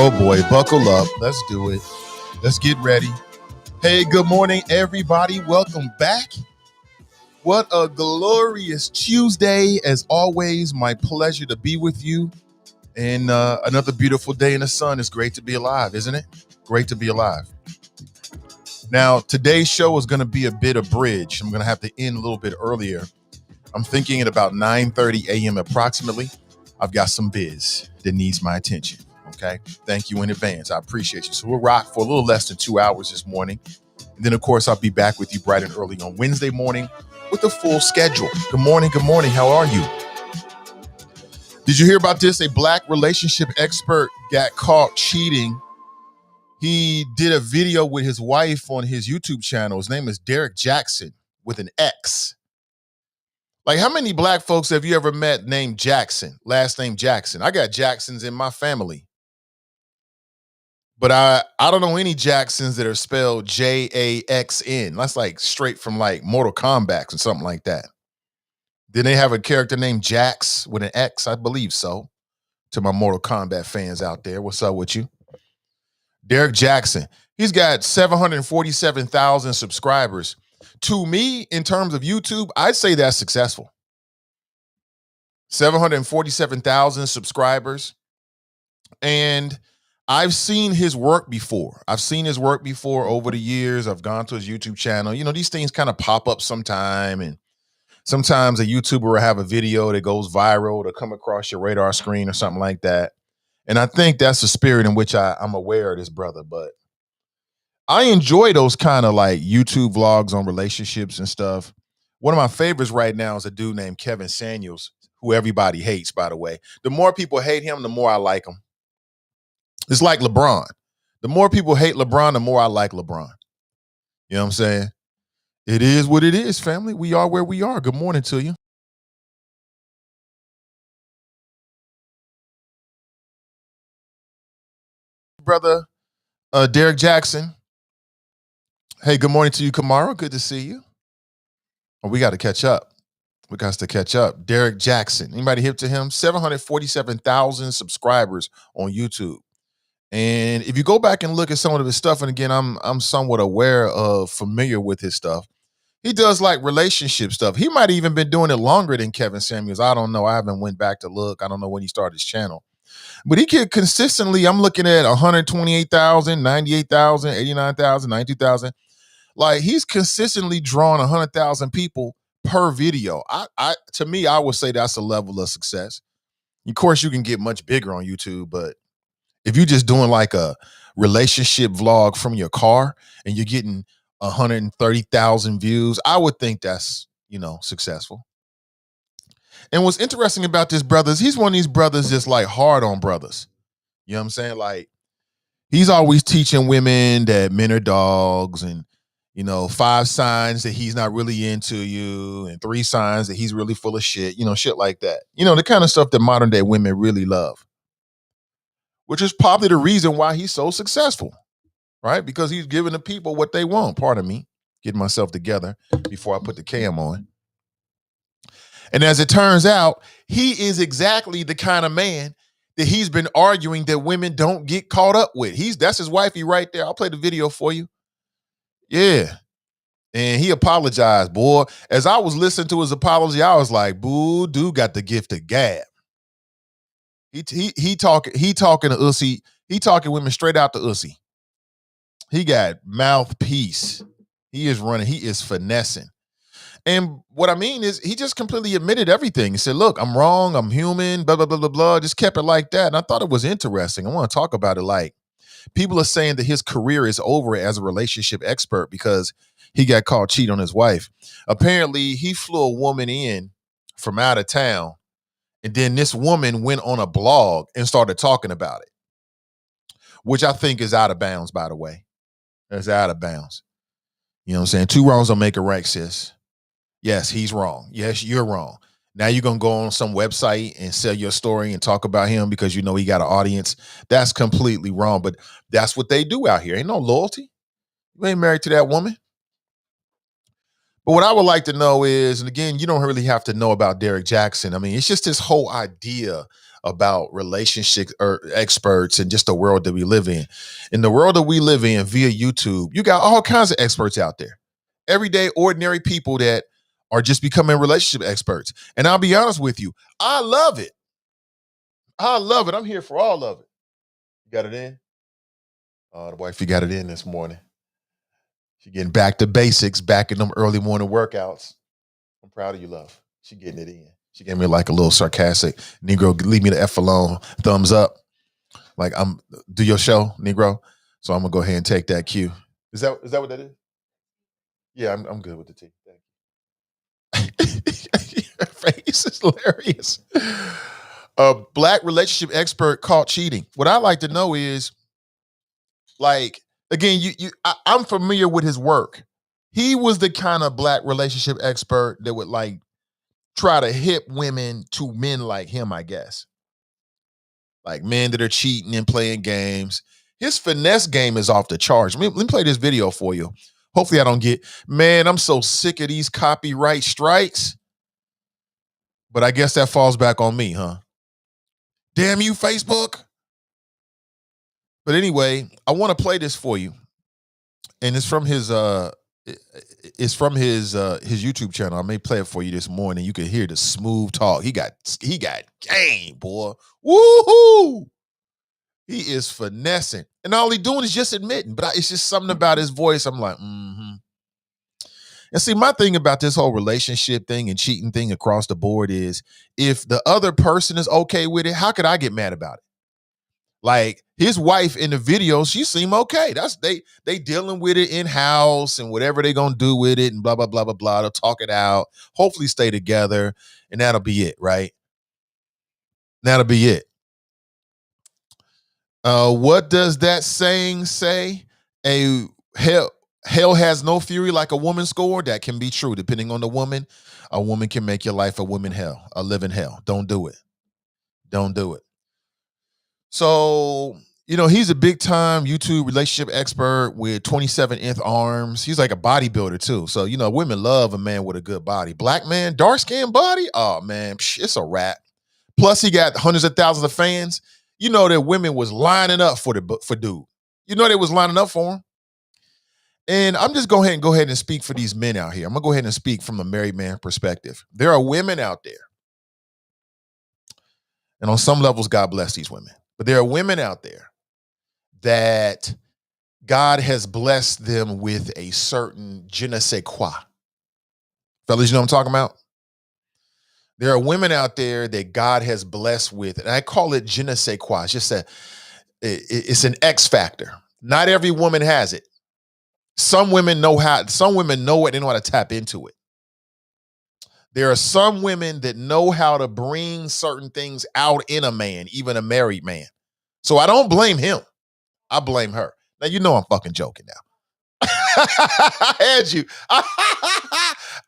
Oh boy, buckle up. Let's do it. Let's get ready. Hey, good morning, everybody. Welcome back. What a glorious Tuesday. As always, my pleasure to be with you. And another beautiful day in the sun. It's great to be alive, isn't it? Great to be alive. Now, today's show is going to be a bit abridged. I'm going to have to end a little bit earlier. I'm thinking at about 9:30 a.m. approximately. I've got some biz that needs my attention. Okay. Thank you in advance. I appreciate you. So we'll rock for a little less than 2 hours this morning. And then, of course, I'll be back with you bright and early on Wednesday morning with a full schedule. Good morning. Good morning. How are you? Did you hear about this? A black relationship expert got caught cheating. He did a video with his wife on his YouTube channel. His name is Derek Jackson with an X. Like, how many black folks have you ever met named Jackson, last name Jackson? I got Jacksons in my family. But I don't know any Jacksons that are spelled Jaxn. That's like straight from like Mortal Kombat or something like that. Did they have a character named Jax with an X? I believe so. To my Mortal Kombat fans out there, what's up with you? Derek Jackson. He's got 747,000 subscribers. To me, in terms of YouTube, I'd say that's successful. 747,000 subscribers. And I've seen his work before. Over the years. I've gone to his YouTube channel. You know, these things kind of pop up sometime. And sometimes a YouTuber will have a video that goes viral to come across your radar screen or something like that. And I think that's the spirit in which I'm aware of this brother. But I enjoy those kind of like YouTube vlogs on relationships and stuff. One of my favorites right now is a dude named Kevin Samuels, who everybody hates, by the way. The more people hate him, the more I like him. It's like LeBron. The more people hate LeBron, the more I like LeBron. You know what I'm saying? It is what it is, family. We are where we are. Good morning to you. Brother Derek Jackson. Hey, good morning to you, Kamara. Good to see you. Oh, we got to catch up. Derek Jackson. Anybody hip to him? 747,000 subscribers on YouTube. And if you go back and look at some of his stuff, and again, I'm somewhat familiar with his stuff. He does like relationship stuff. He might have even been doing it longer than Kevin Samuels. I don't know. I haven't went back to look. I don't know when he started his channel. But he could consistently, I'm looking at 128,000, 98,000, 89,000, 92,000. Like, he's consistently drawing 100,000 people per video. To me, I would say that's a level of success. Of course, you can get much bigger on YouTube, but if you're just doing like a relationship vlog from your car and you're getting 130,000 views, I would think that's, successful. And what's interesting about this brother is he's one of these brothers that's like hard on brothers. You know what I'm saying? Like, he's always teaching women that men are dogs and, 5 signs that he's not really into you and 3 signs that he's really full of shit, shit like that. The kind of stuff that modern day women really love. Which is probably the reason why he's so successful, right? Because he's giving the people what they want. Pardon me, getting myself together before I put the cam on. And as it turns out, he is exactly the kind of man that he's been arguing that women don't get caught up with. That's his wifey right there. I'll play the video for you. Yeah. And he apologized, boy. As I was listening to his apology, I was like, boo, dude got the gift of gab. He talking to Ussy. He talking women straight out to Ussy. He got mouthpiece. He is running. He is finessing. And what I mean is he just completely admitted everything. He said, look, I'm wrong. I'm human, blah, blah, blah, blah, blah. Just kept it like that. And I thought it was interesting. I want to talk about it. Like, people are saying that his career is over as a relationship expert because he got caught cheating on his wife. Apparently, he flew a woman in from out of town. And then this woman went on a blog and started talking about it, which I think is out of bounds, by the way. That's out of bounds. You know what I'm saying? 2 wrongs don't make a right, sis. Yes, he's wrong. Yes, you're wrong. Now you're going to go on some website and sell your story and talk about him because he got an audience. That's completely wrong. But that's what they do out here. Ain't no loyalty. You ain't married to that woman. But what I would like to know is, and again, you don't really have to know about Derek Jackson. I mean, it's just this whole idea about relationship or experts and just the world that we live in. In the world that we live in via YouTube, you got all kinds of experts out there. Everyday, ordinary people that are just becoming relationship experts. And I'll be honest with you, I love it. I love it. I'm here for all of it. You got it in? The wifey got it in this morning. She getting back to basics, back in them early morning workouts. I'm proud of you, love. She getting it in. She gave me like a little sarcastic, Negro, leave me the F alone, thumbs up. Like, do your show, Negro. So I'm gonna go ahead and take that cue. Is that what that is? Yeah, I'm good with the tea. Thank you. Your face is hilarious. A black relationship expert caught cheating. What I like to know is, like, again, I'm familiar with his work. He was the kind of black relationship expert that would like try to hip women to men like him, I guess. Like men that are cheating and playing games. His finesse game is off the charts. Let me play this video for you. Hopefully I don't get, man, I'm so sick of these copyright strikes. But I guess that falls back on me, huh? Damn you, Facebook. But anyway, I want to play this for you. And it's from his YouTube channel. I may play it for you this morning. You can hear the smooth talk. He got game, boy. Woohoo! He is finessing. And all he doing is just admitting, but it's just something about his voice. I'm like, mm-hmm. And see, my thing about this whole relationship thing and cheating thing across the board is if the other person is okay with it, how could I get mad about it? Like his wife in the video, she seemed okay. That's they dealing with it in-house and whatever they gonna do with it and blah, blah, blah, blah, blah. They'll talk it out, hopefully stay together, and that'll be it, right? That'll be it. What does that saying say? A hell has no fury like a woman scorned. That can be true, depending on the woman. A woman can make your life a woman hell, a living hell. Don't do it. Don't do it. So, he's a big time YouTube relationship expert with 27-inch arms. He's like a bodybuilder too. So, women love a man with a good body. Black man, dark skinned body. Oh man, it's a wrap. Plus, he got hundreds of thousands of fans. You know that women was lining up for dude. You know they was lining up for him. And I'm just go ahead and speak for these men out here. I'm gonna go ahead and speak from a married man perspective. There are women out there, and on some levels, God bless these women. But there are women out there that God has blessed them with a certain je ne sais quoi. Fellas, you know what I'm talking about? There are women out there that God has blessed with, and I call it je ne sais quoi. It's just it's an X factor. Not every woman has it. Some women know it, they know how to tap into it. There are some women that know how to bring certain things out in a man, even a married man. So I don't blame him. I blame her. Now, I'm fucking joking now. I had you.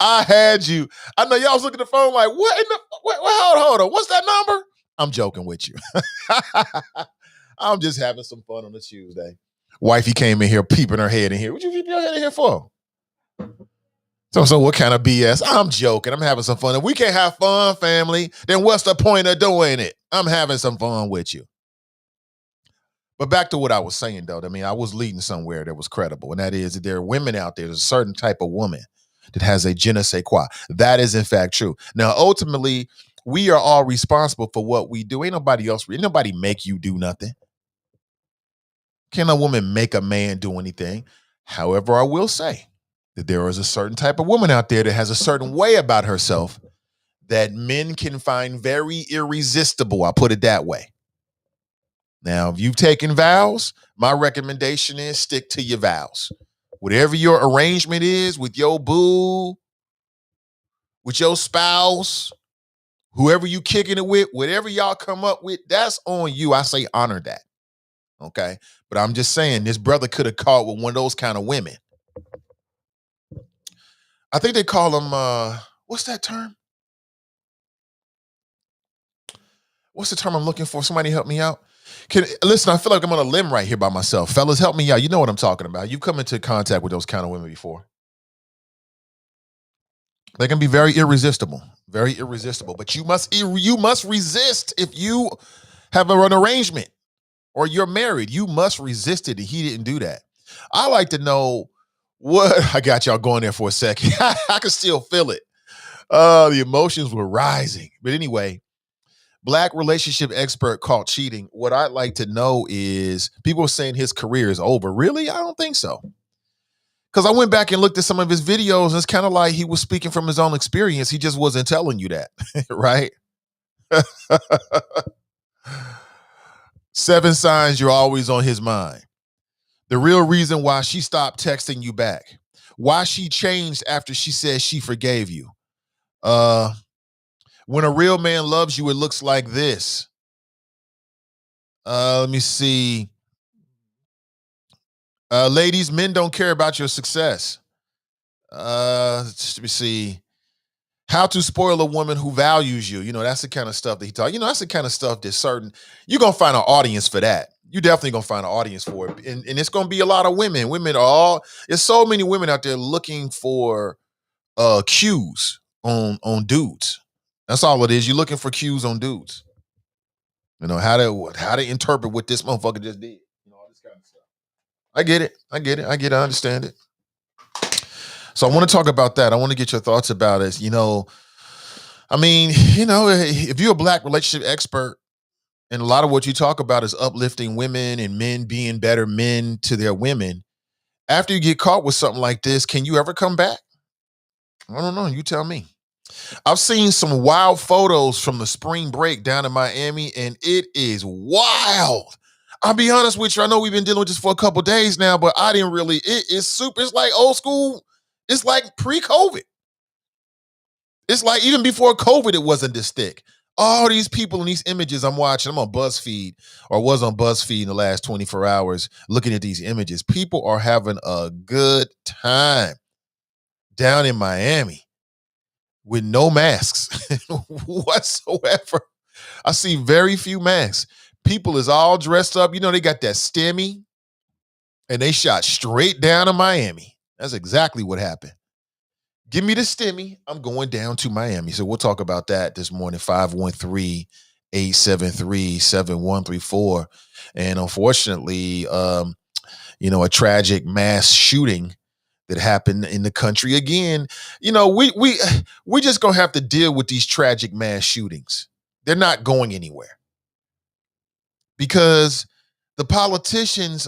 I had you. I know y'all was looking at the phone like, what in the, hold on. What's that number? I'm joking with you. I'm just having some fun on a Tuesday. Wifey came in here peeping her head in here. What you peep your head in here for? So what kind of BS? I'm joking. I'm having some fun. If we can't have fun, family, then what's the point of doing it? I'm having some fun with you. But back to what I was saying, though. I mean, I was leading somewhere that was credible, and that is that there are women out there. There's a certain type of woman that has a je ne sais quoi. That is, in fact, true. Now, ultimately, we are all responsible for what we do. Ain't nobody make you do nothing. Can a woman make a man do anything? However, I will say that there is a certain type of woman out there that has a certain way about herself that men can find very irresistible. I'll put it that way. Now, if you've taken vows, my recommendation is stick to your vows. Whatever your arrangement is with your boo, with your spouse, whoever you kicking it with, whatever y'all come up with, that's on you. I say honor that. Okay? But I'm just saying this brother could have caught with one of those kind of women. I think they call them, what's that term? What's the term I'm looking for? Somebody help me out. Listen, I feel like I'm on a limb right here by myself. Fellas, help me out. You know what I'm talking about. You've come into contact with those kind of women before. They can be very irresistible, very irresistible. But you must resist if you have an arrangement or you're married. You must resist it, and he didn't do that. I like to know what I got y'all going there for a second. I can still feel it. The emotions were rising. But anyway, black relationship expert caught cheating. What I'd like to know is people are saying his career is over. Really? I don't think so. Because I went back and looked at some of his videos, and it's kind of like he was speaking from his own experience. He just wasn't telling you that, right? 7 signs you're always on his mind. The real reason why she stopped texting you back. Why she changed after she said she forgave you. Uh, when a real man loves you, it looks like this. Let me see. Ladies, men don't care about your success. Let me see. How to spoil a woman who values you. That's the kind of stuff that he taught. That's the kind of stuff that you're going to find an audience for that. You're definitely going to find an audience for it. And it's going to be a lot of women. There's so many women out there looking for cues on dudes. That's all it is. You're looking for cues on dudes. How to interpret what this motherfucker just did. All this kind of stuff. I get it. I understand it. So I want to talk about that. I want to get your thoughts about it. If you're a black relationship expert and a lot of what you talk about is uplifting women and men being better men to their women, after you get caught with something like this, can you ever come back? I don't know. You tell me. I've seen some wild photos from the spring break down in Miami, and it is wild. I'll be honest with you. I know we've been dealing with this for a couple of days now, but I didn't really. It's like old school. It's like pre-COVID. It's like even before COVID, it wasn't this thick. All these people in these images I'm watching, I'm on BuzzFeed or was on BuzzFeed in the last 24 hours looking at these images. People are having a good time down in Miami with no masks whatsoever. I see very few masks. People is all dressed up. They got that stimmy and they shot straight down to Miami. That's exactly what happened. Give me the stimmy. I'm going down to Miami. So we'll talk about that this morning. 513-873-7134. And unfortunately, a tragic mass shooting that happened in the country again. We just gonna have to deal with these tragic mass shootings. They're not going anywhere because the politicians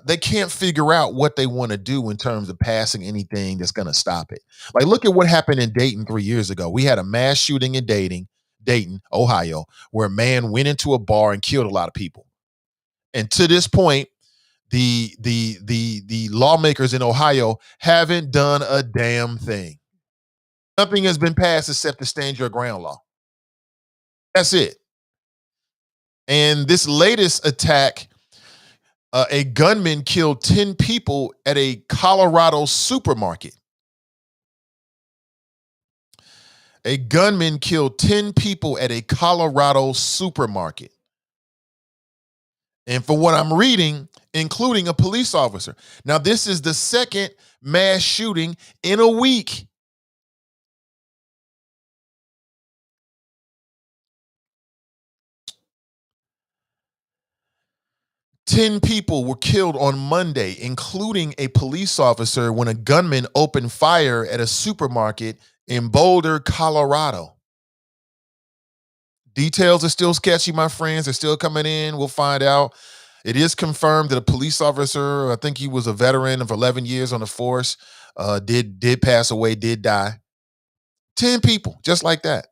they can't figure out what they want to do in terms of passing anything that's going to stop it. Like, look at what happened in Dayton 3 years ago. We had a mass shooting in Dayton, Ohio, where a man went into a bar and killed a lot of people. And to this point, the lawmakers in Ohio haven't done a damn thing. Nothing has been passed except the stand your ground law. That's it. And this latest attack, a gunman killed 10 people at a Colorado supermarket. A gunman killed 10 people at a Colorado supermarket. And for what I'm reading, including a police officer. Now, this is the second mass shooting in a week. Ten people were killed on Monday, including a police officer, when a gunman opened fire at a supermarket in Boulder, Colorado. Details are still sketchy, my friends. They're still coming in. We'll find out. It is confirmed that a police officer, I think he was a veteran of 11 years on the force, did pass away, did die. 10 people, just like that.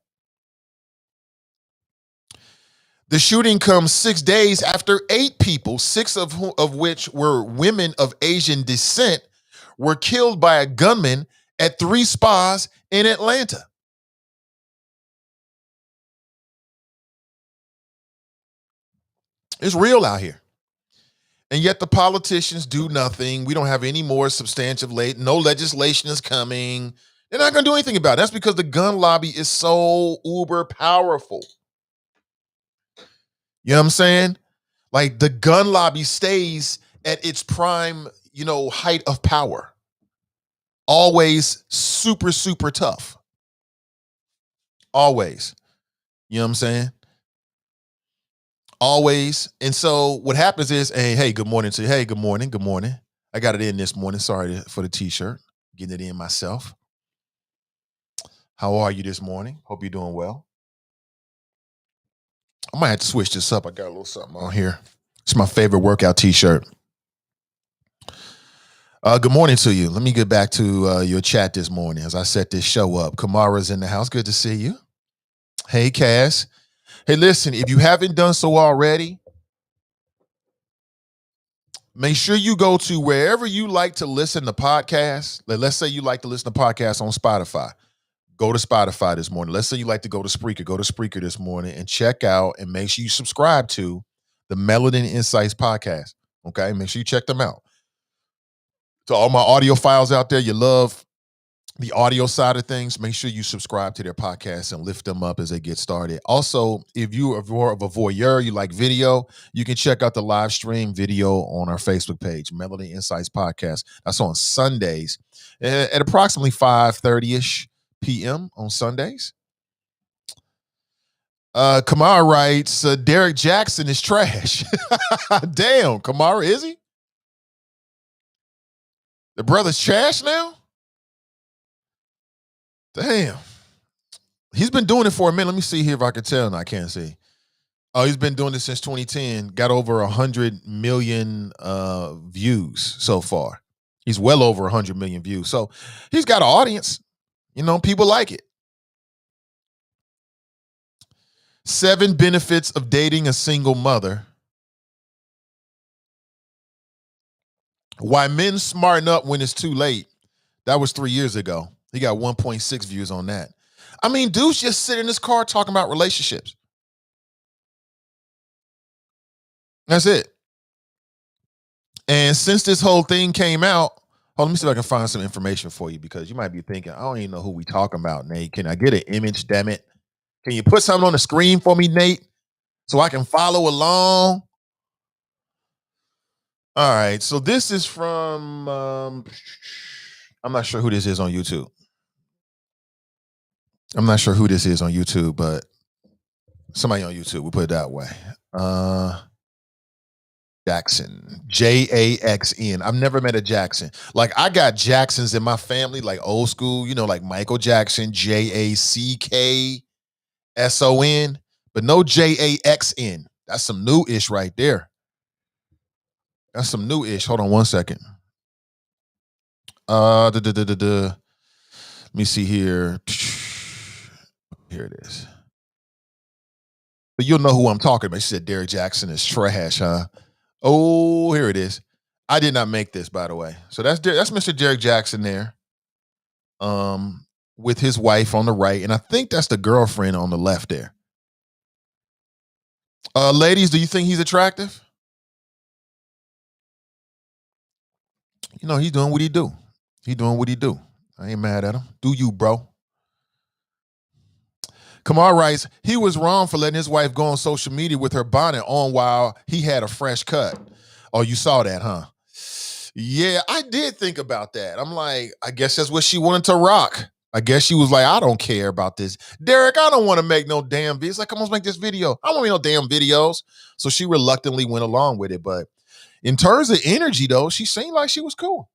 The shooting comes 6 days after 8 people, 6 of which were women of Asian descent, were killed by a gunman at 3 spas in Atlanta. It's real out here. And yet the politicians do nothing. We don't have any more substantive no legislation is coming. They're not going to do anything about it. That's because the gun lobby is so uber powerful. You know what I'm saying? Like, the gun lobby stays at its prime, height of power. Always super, super tough. Always. You know what I'm saying? Always. And so what happens is, hey, good morning to you. Hey, good morning. Good morning. I got it in this morning. Sorry for the t-shirt. Getting it in myself. How are you this morning? Hope you're doing well. I might have to switch this up. I got a little something on here. It's my favorite workout t-shirt. Good morning to you. Let me get back to your chat this morning as I set this show up. Kamara's in the house. Good to see you. Hey, Cass. Hey, listen, if you haven't done so already, make sure you go to wherever you like to listen to podcasts. Let's say you like to listen to podcasts on Spotify. Go to Spotify this morning. Let's say you like to go to Spreaker. Go to Spreaker this morning and check out and make sure you subscribe to the Melanin Insights podcast. Okay? Make sure you check them out. To all my audio files out there, you love the audio side of things, make sure you subscribe to their podcast and lift them up as they get started. Also, if you are more of a voyeur, you like video, you can check out the live stream video on our Facebook page, Melody Insights Podcast. That's on Sundays at approximately 5:30-ish p.m. on Sundays. Kamara writes, Derek Jackson is trash. Damn, Kamara, is he? The brother's trash now? Damn. He's been doing it for a minute. Let me see here if I can tell. No, I can't see. Oh, he's been doing this since 2010. Got over 100 million views so far. He's well over 100 million views. So he's got an audience. You know, people like it. 7 benefits of dating a single mother. Why men smarten up when it's too late. That was 3 years ago. He got 1.6 views on that. I mean, dudes just sit in his car talking about relationships. That's it. And since this whole thing came out, let me see if I can find some information for you, because you might be thinking, I don't even know who we talking about, Nate. Can I get an image, damn it? Can you put something on the screen for me, Nate, so I can follow along? All right, so this is from, I'm not sure who this is on YouTube. But somebody on YouTube, we'll put it that way. Jackson, Jaxn. I've never met a Jackson. Like, I got Jacksons in my family, like old school, you know, like Michael Jackson, Jackson, but no Jaxn. That's some new-ish right there. That's some new-ish. Hold on one second. Let me see here. Here it is. But you'll know who I'm talking about. She said Derek Jackson is trash, huh? Oh, here it is. I did not make this, by the way. So that's Mr. Derek Jackson there, with his wife on the right, and I think that's the girlfriend on the left there. Ladies, do you think he's attractive? You know, he's doing what he do. I ain't mad at him. Do you, bro? Kamar writes, he was wrong for letting his wife go on social media with her bonnet on while he had a fresh cut. Oh, you saw that, huh? Yeah, I did think about that. I'm like, I guess that's what she wanted to rock. I guess she was like, I don't care about this. Derek, I don't want to make no damn videos. Like, come on, make this video. I don't want to make no damn videos. So she reluctantly went along with it. But in terms of energy, though, she seemed like she was cool.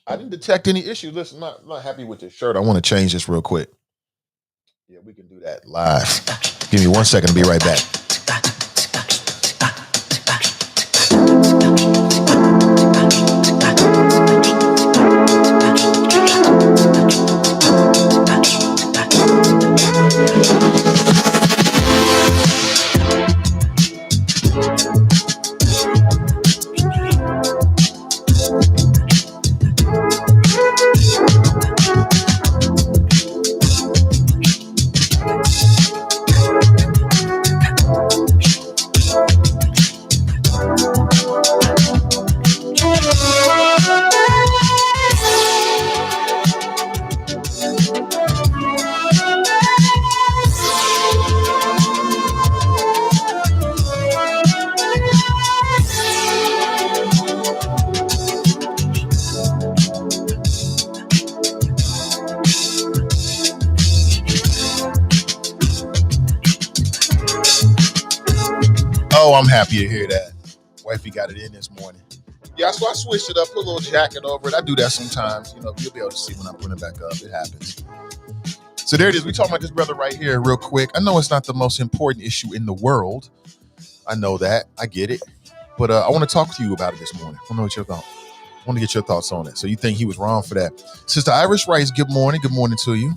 I didn't detect any issue. Listen, I'm not happy with this shirt. I want to change this real quick. Yeah, we can do that live. Give me 1 second. I'll be right back. I'm happy to hear that. Wifey got it in this morning. Yeah, so I switched it up, put a little jacket over it. I do that sometimes. You know, you'll be able to see when I put it back up. It happens. So there it is. We talking about this brother right here real quick. I know it's not the most important issue in the world. I know that. I get it. But I want to talk to you about it this morning. I want to know what your thoughts. I want to get your thoughts on it. So you think he was wrong for that? Sister Iris writes, good morning. Good morning to you.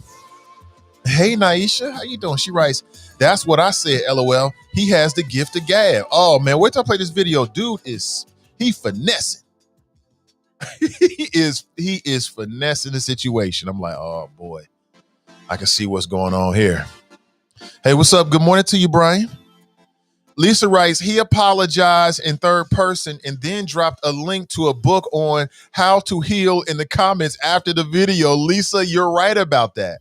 Hey, Naisha, how you doing? She writes, that's what I said, LOL. He has the gift of gab. Oh, man, wait till I play this video. Dude he finessing. he is finessing the situation. I'm like, oh, boy. I can see what's going on here. Hey, what's up? Good morning to you, Brian. Lisa writes, he apologized in third person and then dropped a link to a book on how to heal in the comments after the video. Lisa, you're right about that.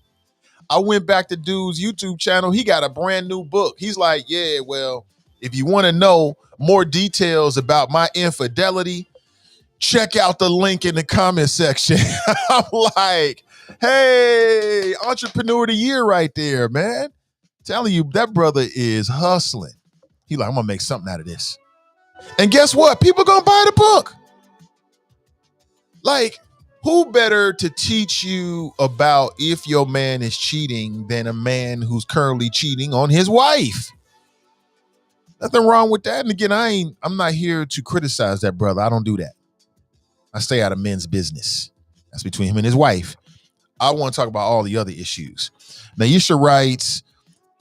I went back to dude's YouTube channel. He got a brand new book. He's like, yeah, well, if you want to know more details about my infidelity, check out the link in the comment section. I'm like, hey, entrepreneur of the year right there, man. Telling you, that brother is hustling. He like, I'm gonna make something out of this. And guess what? People gonna buy the book. Like, who better to teach you about if your man is cheating than a man who's currently cheating on his wife? Nothing wrong with that. And again, I'm not here to criticize that brother. I don't do that. I stay out of men's business. That's between him and his wife. I want to talk about all the other issues. Now, Yisha writes,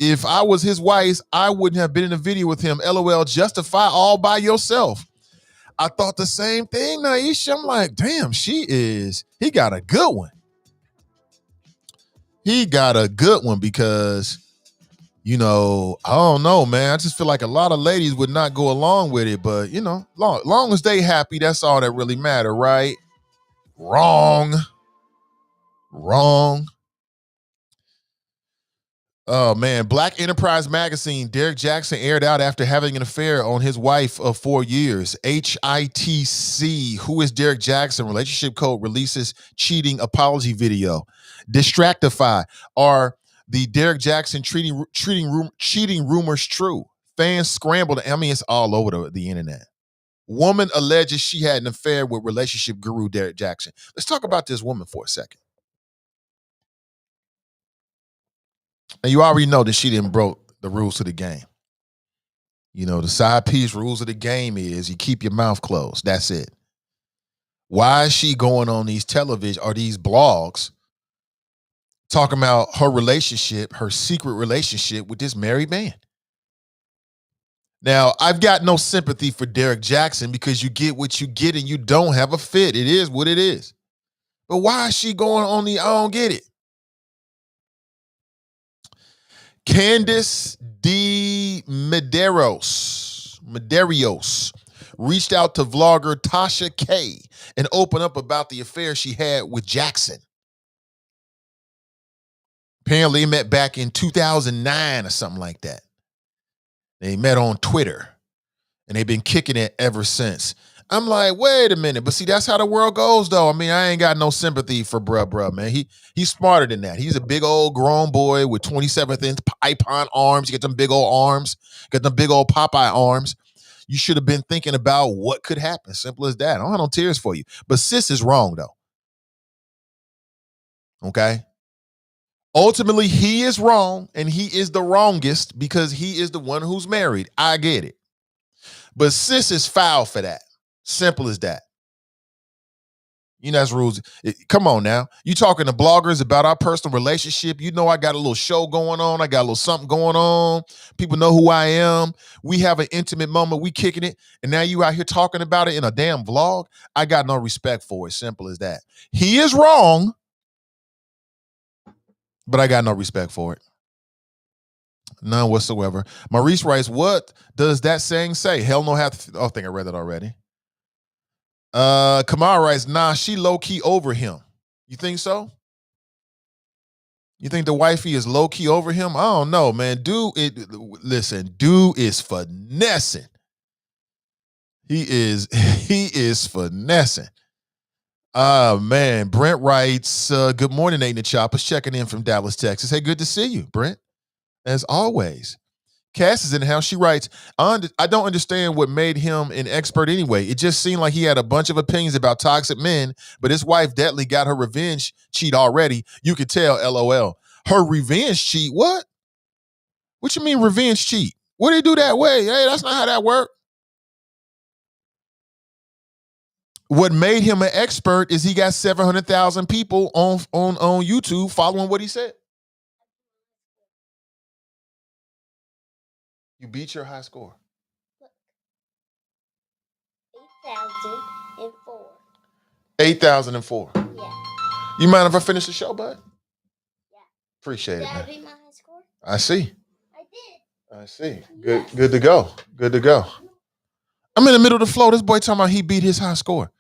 if I was his wife, I wouldn't have been in a video with him. LOL, justify all by yourself. I thought the same thing, Naisha. I'm like, damn, he got a good one. He got a good one because, I don't know, man. I just feel like a lot of ladies would not go along with it. But, long as they happy, that's all that really matter, right? Wrong. Oh, man. Black Enterprise Magazine, Derek Jackson aired out after having an affair on his wife of 4 years. HITC, who is Derek Jackson? Relationship Code releases cheating apology video. Distractify, are the Derek Jackson cheating rumors true? Fans scrambled. I mean, it's all over the internet. Woman alleges she had an affair with relationship guru Derek Jackson. Let's talk about this woman for a second. And you already know that she didn't broke the rules of the game. The side piece rules of the game is you keep your mouth closed. That's it. Why is she going on these television or these blogs talking about her relationship, her secret relationship with this married man? Now, I've got no sympathy for Derek Jackson because you get what you get and you don't have a fit. It is what it is. But why is she going on I don't get it. Candice D. Medeiros reached out to vlogger Tasha K and opened up about the affair she had with Jackson. Apparently, they met back in 2009 or something like that. They met on Twitter, and they've been kicking it ever since. I'm like, wait a minute. But see, that's how the world goes, though. I mean, I ain't got no sympathy for bruh, man. He's smarter than that. He's a big old grown boy with 27th-inch icon arms. You get them big old arms. Got them big old Popeye arms. You should have been thinking about what could happen. Simple as that. I don't have no tears for you. But sis is wrong, though. Okay? Ultimately, he is wrong, and he is the wrongest because he is the one who's married. I get it. But sis is foul for that. Simple as that. That's rules. Come on now. You talking to bloggers about our personal relationship. I got a little show going on. I got a little something going on. People know who I am. We have an intimate moment. We kicking it. And now you out here talking about it in a damn vlog. I got no respect for it. Simple as that. He is wrong, but I got no respect for it. None whatsoever. Maurice writes, what does that saying say? Hell no, I think I read that already. Kamara writes, nah, she low-key over him. You think so? You think the wifey is low-key over him? I don't know, man. Dude is finessing. He is finessing. Man, Brent writes, good morning, Nate and the Choppers, checking in from Dallas, Texas. Hey, good to see you, Brent, as always. Cass is in the house. She writes, I don't understand what made him an expert anyway. It just seemed like he had a bunch of opinions about toxic men, but his wife deadly got her revenge cheat already. You could tell, LOL. Her revenge cheat? What? What you mean revenge cheat? What do you do that way? Hey, that's not how that works. What made him an expert is he got 700,000 people on YouTube following what he said. You beat your high score. 8,004. 8,004. Yeah. You mind if I finish the show, bud? Yeah. Appreciate Did it, I man. beat my high score? I see. I did. I see. Good to go. Good to go. I'm in the middle of the flow. This boy talking about he beat his high score.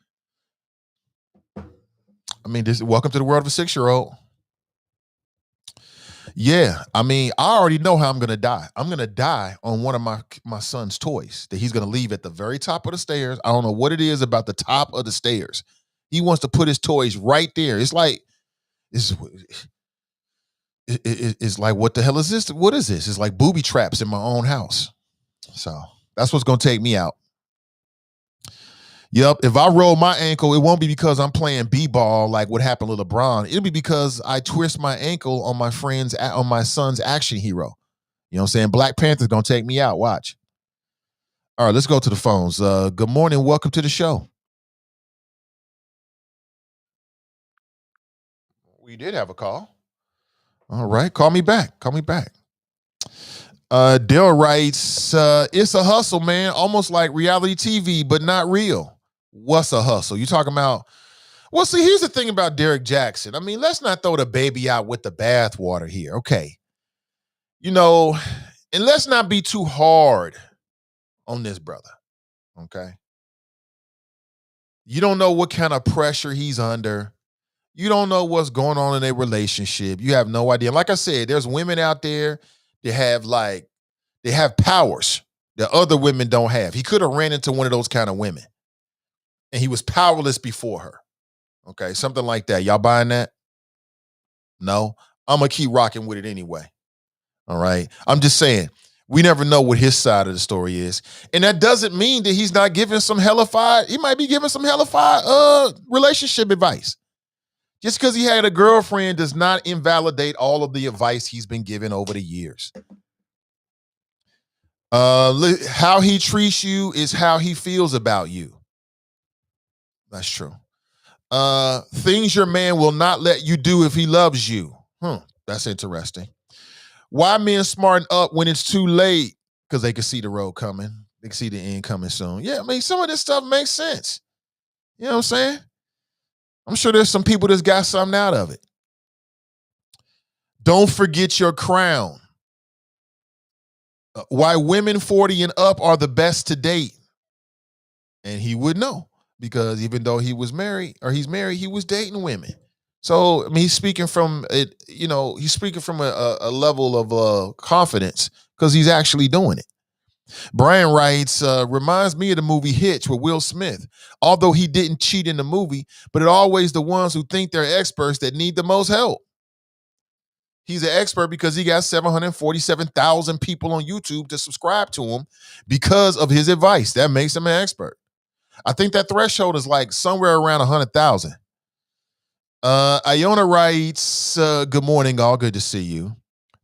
I mean, welcome to the world of a 6-year-old. Yeah, I mean, I already know how I'm gonna die. I'm gonna die on one of my son's toys that he's gonna leave at the very top of the stairs. I don't know what it is about the top of the stairs. He wants to put his toys right there. It's like it's like, what the hell is this? What is this? It's like booby traps in my own house. So that's what's gonna take me out. Yep. If I roll my ankle, it won't be because I'm playing b-ball like what happened to LeBron. It'll be because I twist my ankle on my son's action hero. You know what I'm saying? Black Panther's gonna take me out. Watch. All right, let's go to the phones. Good morning. Welcome to the show. We did have a call. All right, call me back. Call me back. Dale writes, it's a hustle, man. Almost like reality TV, but not real. What's a hustle? You talking about? Well, see, here's the thing about Derek Jackson. I mean, let's not throw the baby out with the bathwater here. Okay. You know, and let's not be too hard on this brother. Okay. You don't know what kind of pressure he's under. You don't know what's going on in a relationship. You have no idea. Like I said, there's women out there that have powers that other women don't have. He could have ran into one of those kind of women and he was powerless before her. Okay, something like that. Y'all buying that? No? I'm going to keep rocking with it anyway. All right? I'm just saying, we never know what his side of the story is. And that doesn't mean that he's not giving some hellified, he might be giving some hellified relationship advice. Just because he had a girlfriend does not invalidate all of the advice he's been given over the years. How he treats you is how he feels about you. That's true. Things your man will not let you do if he loves you. That's interesting. Why men smarten up when it's too late? Because they can see the road coming. They can see the end coming soon. Yeah, I mean, some of this stuff makes sense. You know what I'm saying? I'm sure there's some people that's got something out of it. Don't forget your crown. Why women 40 and up are the best to date. And he would know because even though he's married, he was dating women. So, I mean, he's speaking from it, he's speaking from a level of confidence because he's actually doing it. Brian writes, reminds me of the movie Hitch with Will Smith. Although he didn't cheat in the movie, but it's always the ones who think they're experts that need the most help. He's an expert because he got 747,000 people on YouTube to subscribe to him because of his advice. That makes him an expert. I think that threshold is like somewhere around 100,000. Iona writes, good morning, all. Good to see you.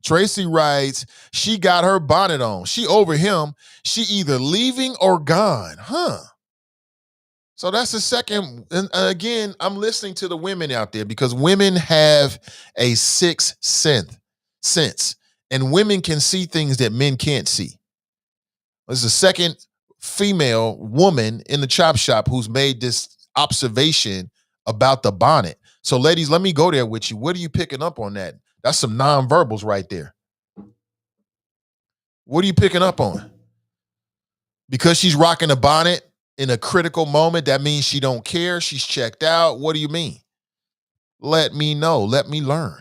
Tracy writes, she got her bonnet on. She over him. She either leaving or gone. So that's the second. And again, I'm listening to the women out there because women have a sixth sense, and women can see things that men can't see. There's a second female woman in the chop shop who's made this observation about the bonnet. So ladies, let me go there with you. What are you picking up on that? That's some nonverbals right there. What are you picking up on? Because she's rocking a bonnet in a critical moment, that means she don't care. She's checked out. What do you mean? Let me know. Let me learn.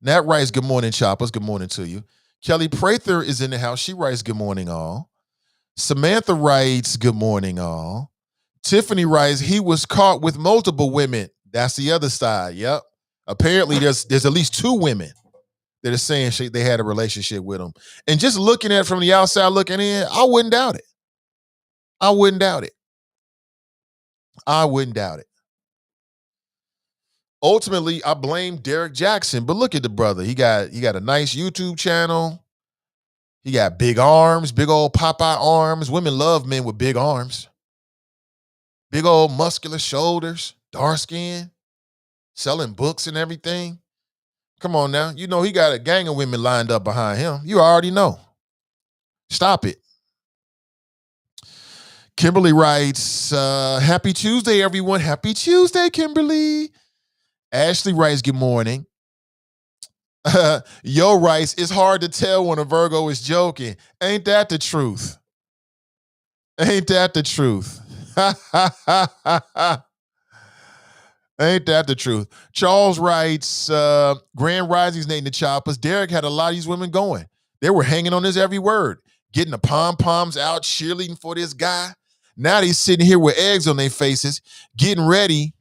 Nat writes, good morning, Choppers. Good morning to you. Kelly Prather is in the house. She writes, good morning, all. Samantha writes, good morning, all. Tiffany writes, he was caught with multiple women. That's the other side. Yep. Apparently, there's at least 2 women. that are saying they had a relationship with him. And just looking at it from the outside looking in, I wouldn't doubt it. I wouldn't doubt it. I wouldn't doubt it. Ultimately, I blame Derek Jackson, but look at the brother. He got a nice YouTube channel. He got big arms, big old Popeye arms. Women love men with big arms. Big old muscular shoulders, dark skin, selling books and everything. Come on now. You know he got a gang of women lined up behind him. You already know. Stop it. Kimberly writes, happy Tuesday, everyone. Happy Tuesday, Kimberly. Ashley writes, good morning. Yo writes, it's hard to tell when a Virgo is joking. Ain't that the truth? Ain't that the truth? Ain't that the truth? Charles writes, Grand Rising's Nate the Choppers. Derek had a lot of these women going. They were hanging on his every word, getting the pom-poms out, cheerleading for this guy. Now they sitting here with eggs on their faces, getting ready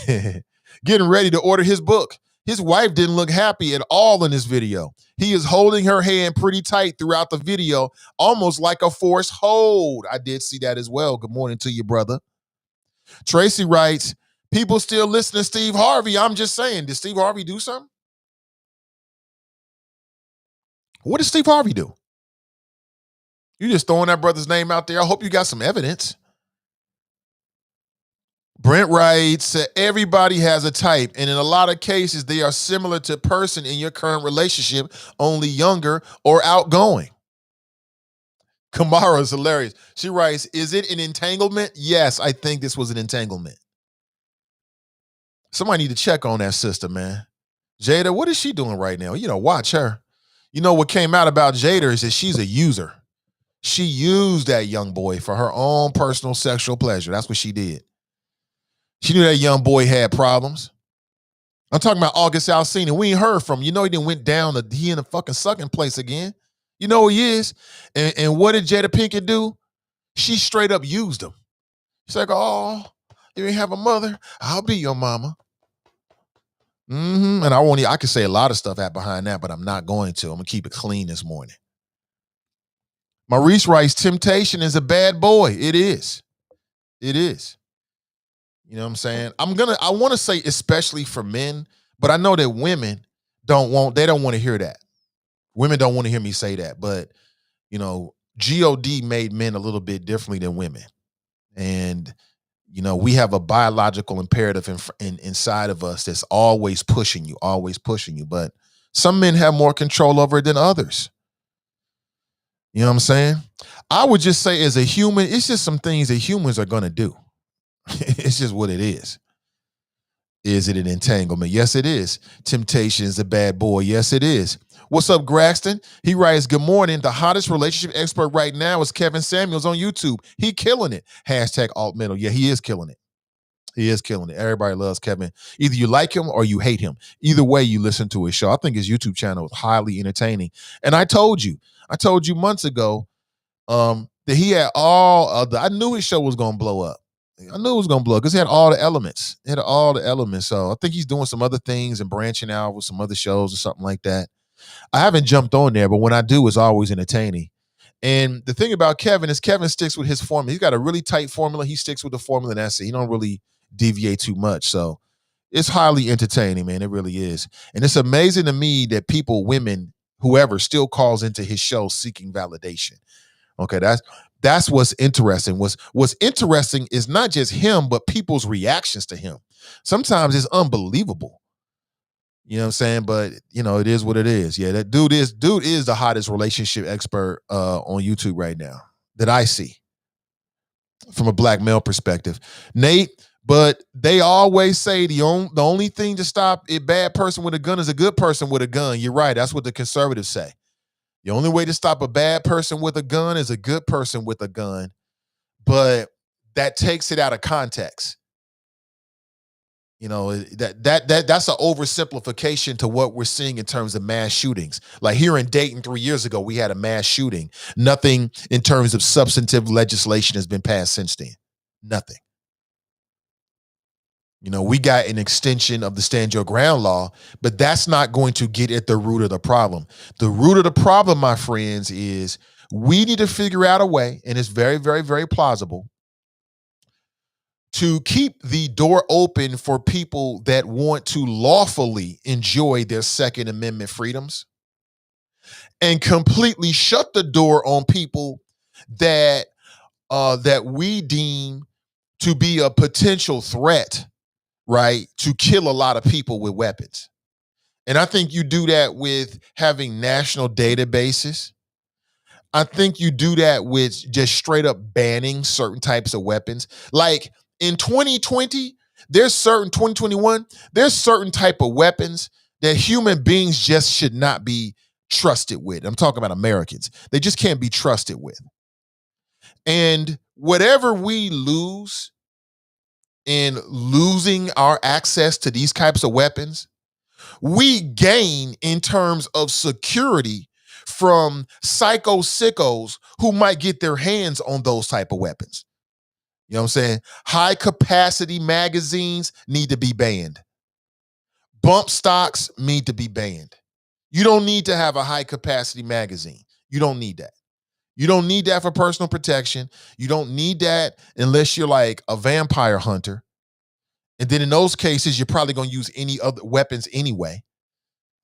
to order his book. His wife didn't look happy at all in this video. He is holding her hand pretty tight throughout the video, almost like a forced hold. I did see that as well. Good morning to you, brother. Tracy writes, people still listen to Steve Harvey. I'm just saying, did Steve Harvey do something? What did Steve Harvey do? You just throwing that brother's name out there. I hope you got some evidence. Brent writes, everybody has a type, and in a lot of cases, they are similar to a person in your current relationship, only younger or outgoing. Kamara's hilarious. She writes, is it an entanglement? Yes, I think this was an entanglement. Somebody need to check on that sister, man. Jada, what is she doing right now? You know, watch her. You know what came out about Jada is that she's a user. She used that young boy for her own personal sexual pleasure. That's what she did. She knew that young boy had problems. I'm talking about August Alsina. We ain't heard from him. You know he didn't went down he in the fucking sucking place again. You know who he is. And what did Jada Pinkett do? She straight up used him. She's like, oh, you ain't have a mother? I'll be your mama. And I can say a lot of stuff out behind that, but I'm not going to. I'm going to keep it clean this morning. Maurice writes, temptation is a bad boy. It is. It is. You know what I'm saying? I want to say especially for men, but I know that women don't want to hear that. Women don't want to hear me say that, but you know, God made men a little bit differently than women. And you know, we have a biological imperative inside of us that's always pushing you. But some men have more control over it than others. You know what I'm saying? I would just say as a human, it's just some things that humans are going to do. It's just what it is. Is it an entanglement? Yes, it is. Temptation is a bad boy. Yes, it is. What's up, Graxton? He writes, good morning. The hottest relationship expert right now is Kevin Samuels on YouTube. He killing it. Hashtag alt middle. Yeah, he is killing it. He is killing it. Everybody loves Kevin. Either you like him or you hate him. Either way, you listen to his show. I think his YouTube channel is highly entertaining. And I told you months ago that he had all of I knew his show was going to blow up. I knew it was going to blow because he had all the elements. So I think he's doing some other things and branching out with some other shows or something like that. I haven't jumped on there, but when I do, it's always entertaining. And the thing about Kevin is Kevin sticks with his formula. He's got a really tight formula. He sticks with the formula, and that's it. He don't really deviate too much. So it's highly entertaining, man. It really is. And it's amazing to me that people, women, whoever, still calls into his show seeking validation. Okay, that's what's interesting. What's interesting is not just him, but people's reactions to him. Sometimes it's unbelievable. You know what I'm saying? But you know, it is what it is. Yeah, that dude is the hottest relationship expert on YouTube right now that I see from a black male perspective. Nate, but they always say the only thing to stop a bad person with a gun is a good person with a gun. You're right. That's what the conservatives say. The only way to stop a bad person with a gun is a good person with a gun, but that takes it out of context. You know, that's an oversimplification to what we're seeing in terms of mass shootings. Like here in Dayton 3 years ago, we had a mass shooting. Nothing in terms of substantive legislation has been passed since then. Nothing. We got an extension of the stand your ground law, but that's not going to get at the root of the problem. The root of the problem, my friends, is we need to figure out a way, and it's very, very, very plausible, to keep the door open for people that want to lawfully enjoy their Second Amendment freedoms, and completely shut the door on people that that we deem to be a potential threat, right, to kill a lot of people with weapons. And I think you do that with having national databases. I think you do that with just straight up banning certain types of weapons. Like in 2020, 2021, there's certain type of weapons that human beings just should not be trusted with. I'm talking about Americans. They just can't be trusted with. And whatever we lose in losing our access to these types of weapons, we gain in terms of security from psycho sickos who might get their hands on those type of weapons. You know what I'm saying? High capacity magazines need to be banned. Bump stocks need to be banned. You don't need to have a high capacity magazine. You don't need that. You don't need that for personal protection. You don't need that unless you're like a vampire hunter. And then in those cases, you're probably going to use any other weapons anyway.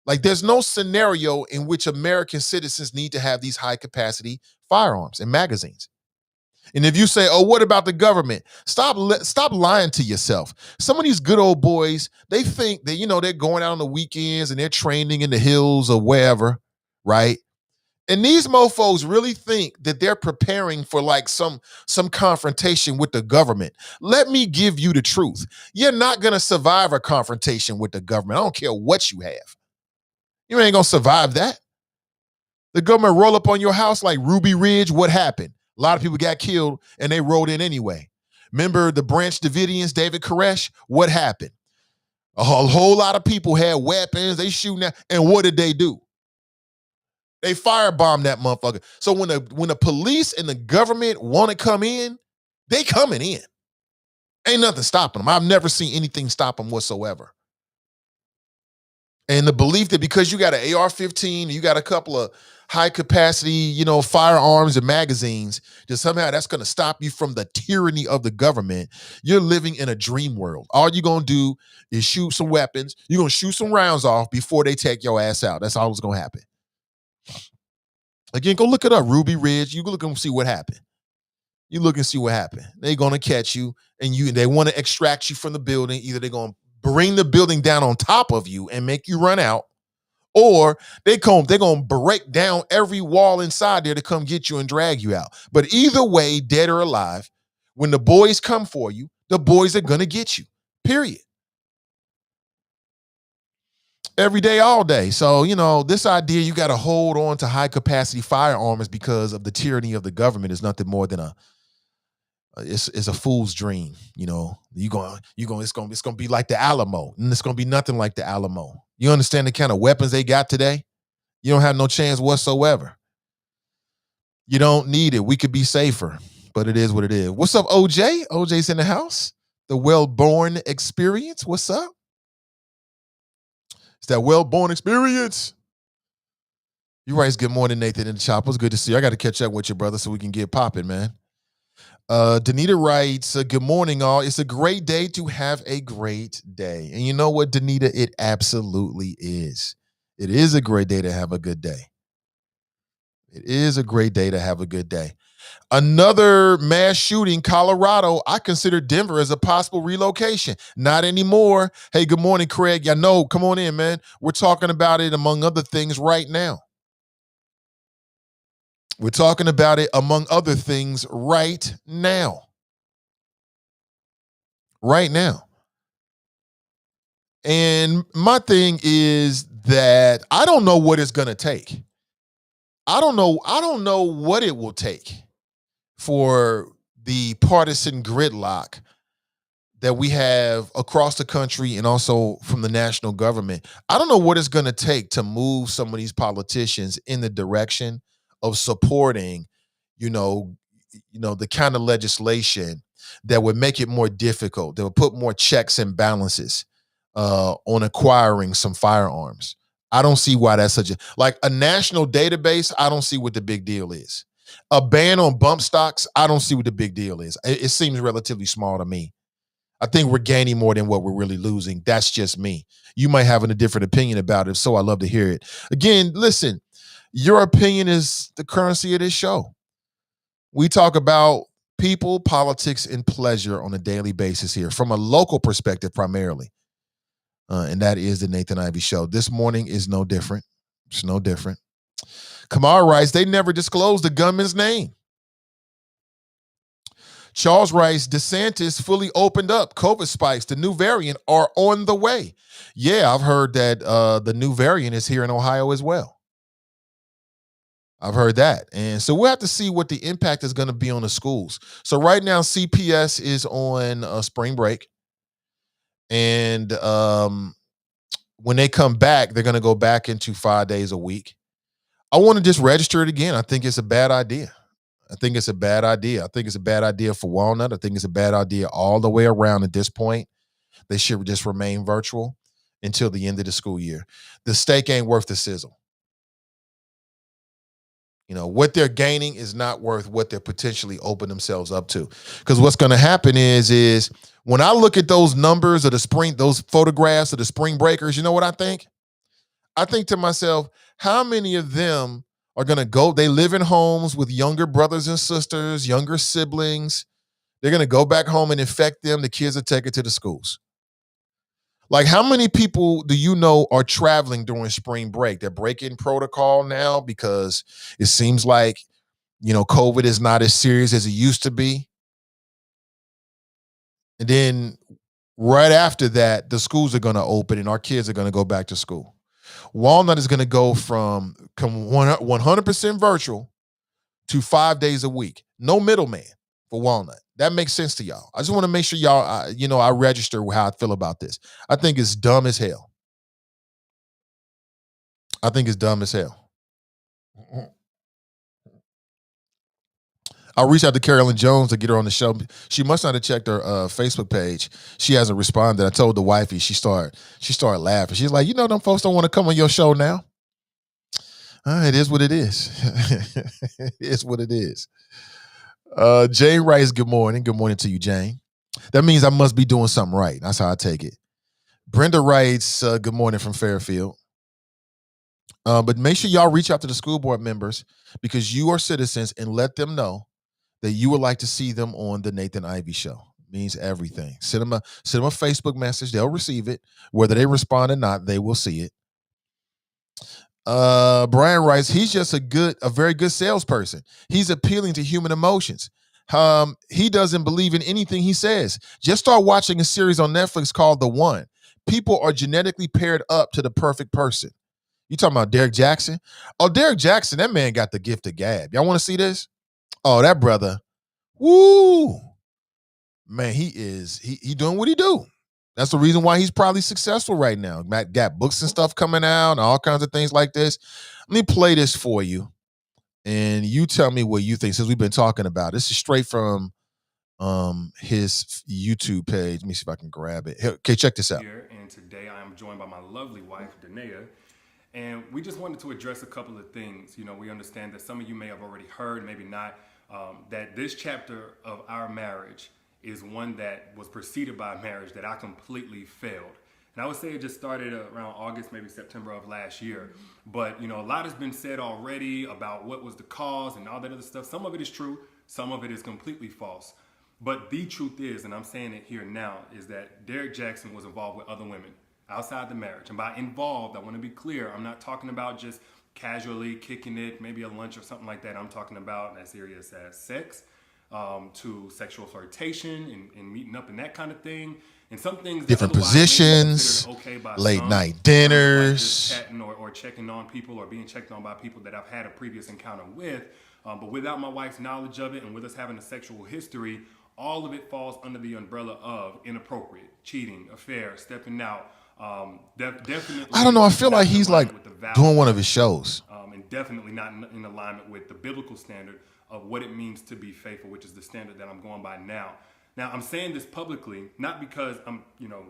Like there's no scenario in which American citizens need to have these high capacity firearms and magazines. And if you say, "Oh, what about the government?" Stop lying to yourself. Some of these good old boys, they think that they're going out on the weekends and they're training in the hills or wherever, right? And these mofos really think that they're preparing for like some confrontation with the government. Let me give you the truth. You're not going to survive a confrontation with the government. I don't care what you have. You ain't going to survive that. The government roll up on your house like Ruby Ridge. What happened? A lot of people got killed and they rolled in anyway. Remember the Branch Davidians, David Koresh? What happened? A whole lot of people had weapons. They shooting at, and what did they do? They firebombed that motherfucker. So when the police and the government want to come in, they coming in. Ain't nothing stopping them. I've never seen anything stop them whatsoever. And the belief that because you got an AR-15, you got a couple of high capacity, firearms and magazines, that somehow that's going to stop you from the tyranny of the government. You're living in a dream world. All you're going to do is shoot some weapons. You're going to shoot some rounds off before they take your ass out. That's all that's going to happen. Again, go look it up, Ruby Ridge. You go look and see what happened. You look and see what happened. They're going to catch you, and they want to extract you from the building. Either they're going to bring the building down on top of you and make you run out, or they're going to break down every wall inside there to come get you and drag you out. But either way, dead or alive, when the boys come for you, the boys are going to get you, period. Every day, all day. So, this idea you got to hold on to high capacity firearms because of the tyranny of the government is nothing more than it's a fool's dream. It's going to be like the Alamo, and it's going to be nothing like the Alamo. You understand the kind of weapons they got today? You don't have no chance whatsoever. You don't need it. We could be safer, but it is what it is. What's up, OJ? OJ's in the house. The Well-Born Experience. What's up? It's that Well-Born Experience. You writes, good morning, Nathan and the Choppers. Good to see you. I got to catch up with you, brother, so we can get popping, man. Danita writes, good morning, all. It's a great day to have a great day. And you know what, Danita? It absolutely is. It is a great day to have a good day. It is a great day to have a good day. Another mass shooting, Colorado. I consider Denver as a possible relocation. Not anymore. Hey, good morning, Craig. I know. Come on in, man. We're talking about it, among other things, right now. We're talking about it, among other things, right now. Right now. And my thing is that I don't know what it's going to take. I don't know what it will take for the partisan gridlock that we have across the country and also from the national government. I don't know what it's going to take to move some of these politicians in the direction of supporting, the kind of legislation that would make it more difficult, that would put more checks and balances on acquiring some firearms. I don't see why that's such a national database. I don't see what the big deal is. A ban on bump stocks. I don't see what the big deal is. It seems relatively small to me. I think we're gaining more than what we're really losing. That's just me. You might have a different opinion about it, so I love to hear it. Again, listen, your opinion is the currency of this show. We talk about people, politics, and pleasure on a daily basis here from a local perspective primarily. And that is the Nathan Ivey Show. This morning is no different. It's no different. Kamar writes, they never disclosed the gunman's name. Charles writes, DeSantis fully opened up. COVID spikes, the new variant are on the way. Yeah, I've heard that the new variant is here in Ohio as well. I've heard that. And so we'll have to see what the impact is going to be on the schools. So right now, CPS is on spring break. And when they come back, they're going to go back into 5 days a week. I want to just register it again. I think it's a bad idea. I think it's a bad idea. I think it's a bad idea for Walnut. I think it's a bad idea all the way around at this point. They should just remain virtual until the end of the school year. The steak ain't worth the sizzle. You know, what they're gaining is not worth what they're potentially open themselves up to. Because what's going to happen is when I look at those numbers of the spring, those photographs of the spring breakers, you know what I think? I think to myself, how many of them are going to go? They live in homes with younger brothers and sisters, younger siblings. They're going to go back home and infect them. The kids are taken to the schools. Like, how many people do you know are traveling during spring break? They're breaking protocol now because it seems like, you know, COVID is not as serious as it used to be. And then right after that, the schools are going to open and our kids are going to go back to school. Walnut is going to go from 100% virtual to 5 days a week. No middleman for Walnut. That makes sense to y'all. I just want to make sure y'all, I register how I feel about this. I think it's dumb as hell. I think it's dumb as hell. I'll reach out to Carolyn Jones to get her on the show. She must not have checked her Facebook page. She hasn't responded. I told the wifey. She started laughing. She's like, them folks don't want to come on your show now. It is what it is. It is what it is. Jane writes, good morning. Good morning to you, Jane. That means I must be doing something right. That's how I take it. Brenda writes, good morning from Fairfield. But make sure y'all reach out to the school board members because you are citizens and let them know that you would like to see them on the Nathan Ivey Show. It means everything. Send them a Facebook message. They'll receive it. Whether they respond or not, they will see it. Brian writes, he's just a very good salesperson. He's appealing to human emotions. He doesn't believe in anything he says. Just start watching a series on Netflix called The One. People are genetically paired up to the perfect person. You talking about Derek Jackson? Oh, Derek Jackson, that man got the gift of gab. Y'all want to see this? Oh, that brother. Woo. Man, he doing what he do. That's the reason why he's probably successful right now. Got books and stuff coming out and all kinds of things like this. Let me play this for you. And you tell me what you think since we've been talking about it. This is straight from his YouTube page. Let me see if I can grab it. Okay, check this out. And today I am joined by my lovely wife, Danae. And we just wanted to address a couple of things. We understand that some of you may have already heard, maybe not, that this chapter of our marriage is one that was preceded by a marriage that I completely failed. And I would say it just started around August, maybe September of last year. But, a lot has been said already about what was the cause and all that other stuff. Some of it is true. Some of it is completely false. But the truth is, and I'm saying it here now, is that Derek Jackson was involved with other women outside the marriage. And by involved, I want to be clear, I'm not talking about just casually kicking it, maybe a lunch or something like that. I'm talking about as serious as sex, to sexual flirtation and meeting up and that kind of thing. And some things different positions, okay late night dinners, like chatting or checking on people or being checked on by people that I've had a previous encounter with. But without my wife's knowledge of it and with us having a sexual history, all of it falls under the umbrella of inappropriate, cheating, affair, stepping out. Definitely. I don't know. I feel like he's like doing one of his shows. And definitely not in alignment with the biblical standard of what it means to be faithful, which is the standard that I'm going by now. Now, I'm saying this publicly, not because I'm,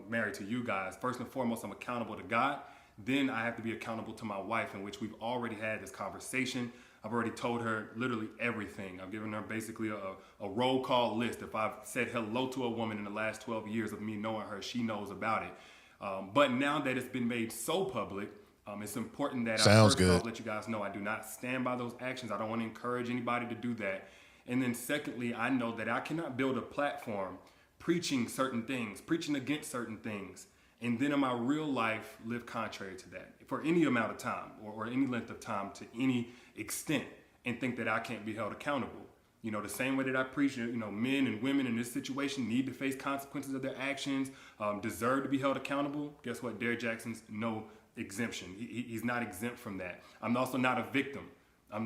married to you guys. First and foremost, I'm accountable to God. Then I have to be accountable to my wife, in which we've already had this conversation. I've already told her literally everything. I've given her basically a roll call list. If I've said hello to a woman in the last 12 years of me knowing her, she knows about it. But now that it's been made so public, it's important that I Sounds first off good. let you guys know I do not stand by those actions. I don't want to encourage anybody to do that. And then secondly, I know that I cannot build a platform preaching certain things, preaching against certain things, and then in my real life live contrary to that for any amount of time or any length of time to any extent, and think that I can't be held accountable. The same way that I preach, men and women in this situation need to face consequences of their actions, deserve to be held accountable. Guess what? Derek Jackson's no exemption. He's not exempt from that. I'm also not a victim.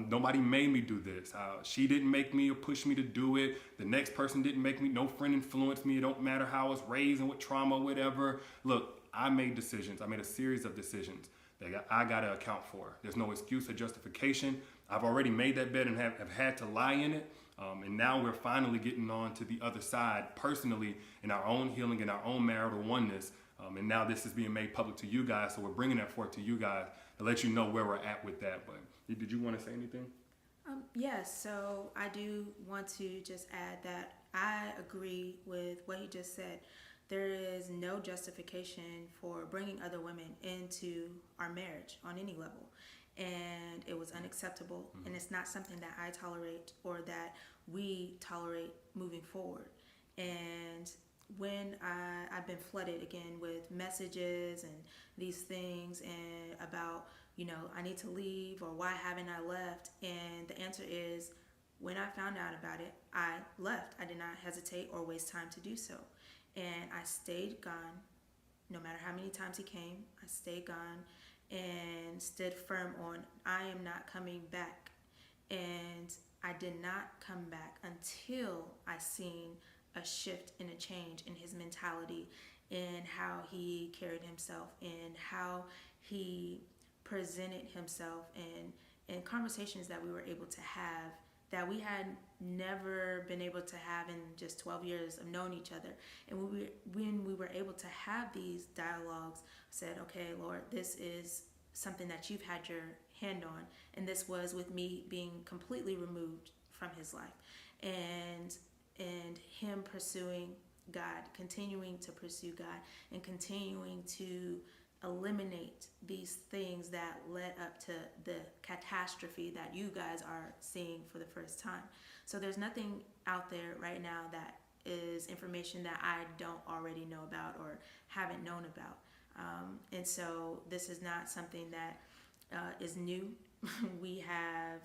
Nobody made me do this. She didn't make me or push me to do it. The next person didn't make me. No friend influenced me. It don't matter how I was raised and what trauma, whatever. Look, I made decisions. I made a series of decisions that I got to account for. There's no excuse or justification. I've already made that bed and have had to lie in it. And now we're finally getting on to the other side personally in our own healing, in our own marital oneness. And now this is being made public to you guys. So we're bringing that forth to you guys to let you know where we're at with that. But did you want to say anything? Yes, so I do want to just add that I agree with what he just said. There is no justification for bringing other women into our marriage on any level. And it was unacceptable. Mm-hmm. And it's not something that I tolerate or that we tolerate moving forward. And when I've been flooded again with messages and these things and about, I need to leave or why haven't I left? And the answer is, when I found out about it, I left. I did not hesitate or waste time to do so. And I stayed gone. No matter how many times he came, I stayed gone and stood firm on, I am not coming back. And I did not come back until I seen a shift and a change in his mentality, in how he carried himself, in how he presented himself, and conversations that we were able to have that we had never been able to have in just 12 years of knowing each other. And when we were able to have these dialogues, said, okay, Lord, this is something that you've had your hand on. And this was with me being completely removed from his life. And him pursuing God, continuing to pursue God, and continuing to eliminate these things that led up to the catastrophe that you guys are seeing for the first time. So there's nothing out there right now that is information that I don't already know about or haven't known about. And so this is not something that is new. We have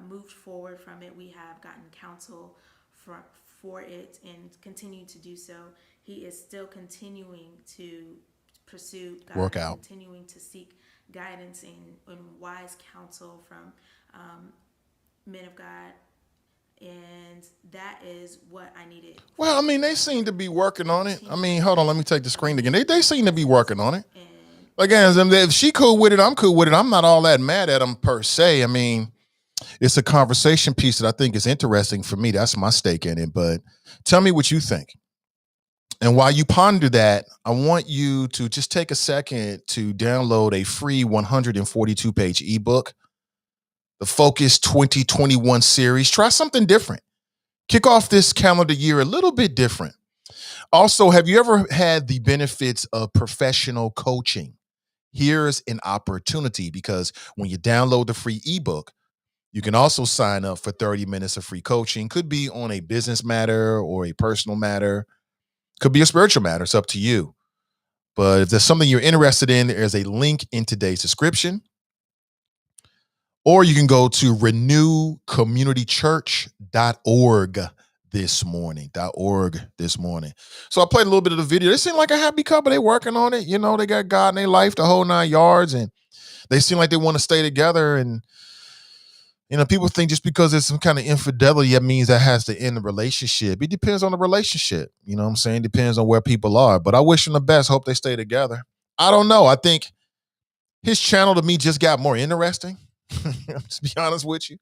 moved forward from it. We have gotten counsel for it and continue to do so. He is still continuing to pursue God, work out, continuing to seek guidance and wise counsel from men of God. And that is what I needed. Well, I mean, they seem to be working on it. I mean, hold on, let me take the screen again. They seem to be working on it. Again, if she cool with it, I'm cool with it. I'm not all that mad at them per se. I mean, it's a conversation piece that I think is interesting for me. That's my stake in it. But tell me what you think. And while you ponder that, I want you to just take a second to download a free 142-page ebook, the Focus 2021 series. Try something different. Kick off this calendar year a little bit different. Also, have you ever had the benefits of professional coaching? Here's an opportunity, because when you download the free ebook, you can also sign up for 30 minutes of free coaching. Could be on a business matter or a personal matter. Could be a spiritual matter. It's up to you. But if there's something you're interested in, there's a link in today's description. Or you can go to renewcommunitychurch.org this morning. So I played a little bit of the video. They seem like a happy couple. They working on it. They got God in their life, the whole 9 yards, and they seem like they want to stay together. And people think just because there's some kind of infidelity, that means that has to end the relationship. It depends on the relationship. You know what I'm saying? Depends on where people are. But I wish them the best. Hope they stay together. I don't know. I think his channel to me just got more interesting. To be honest with you.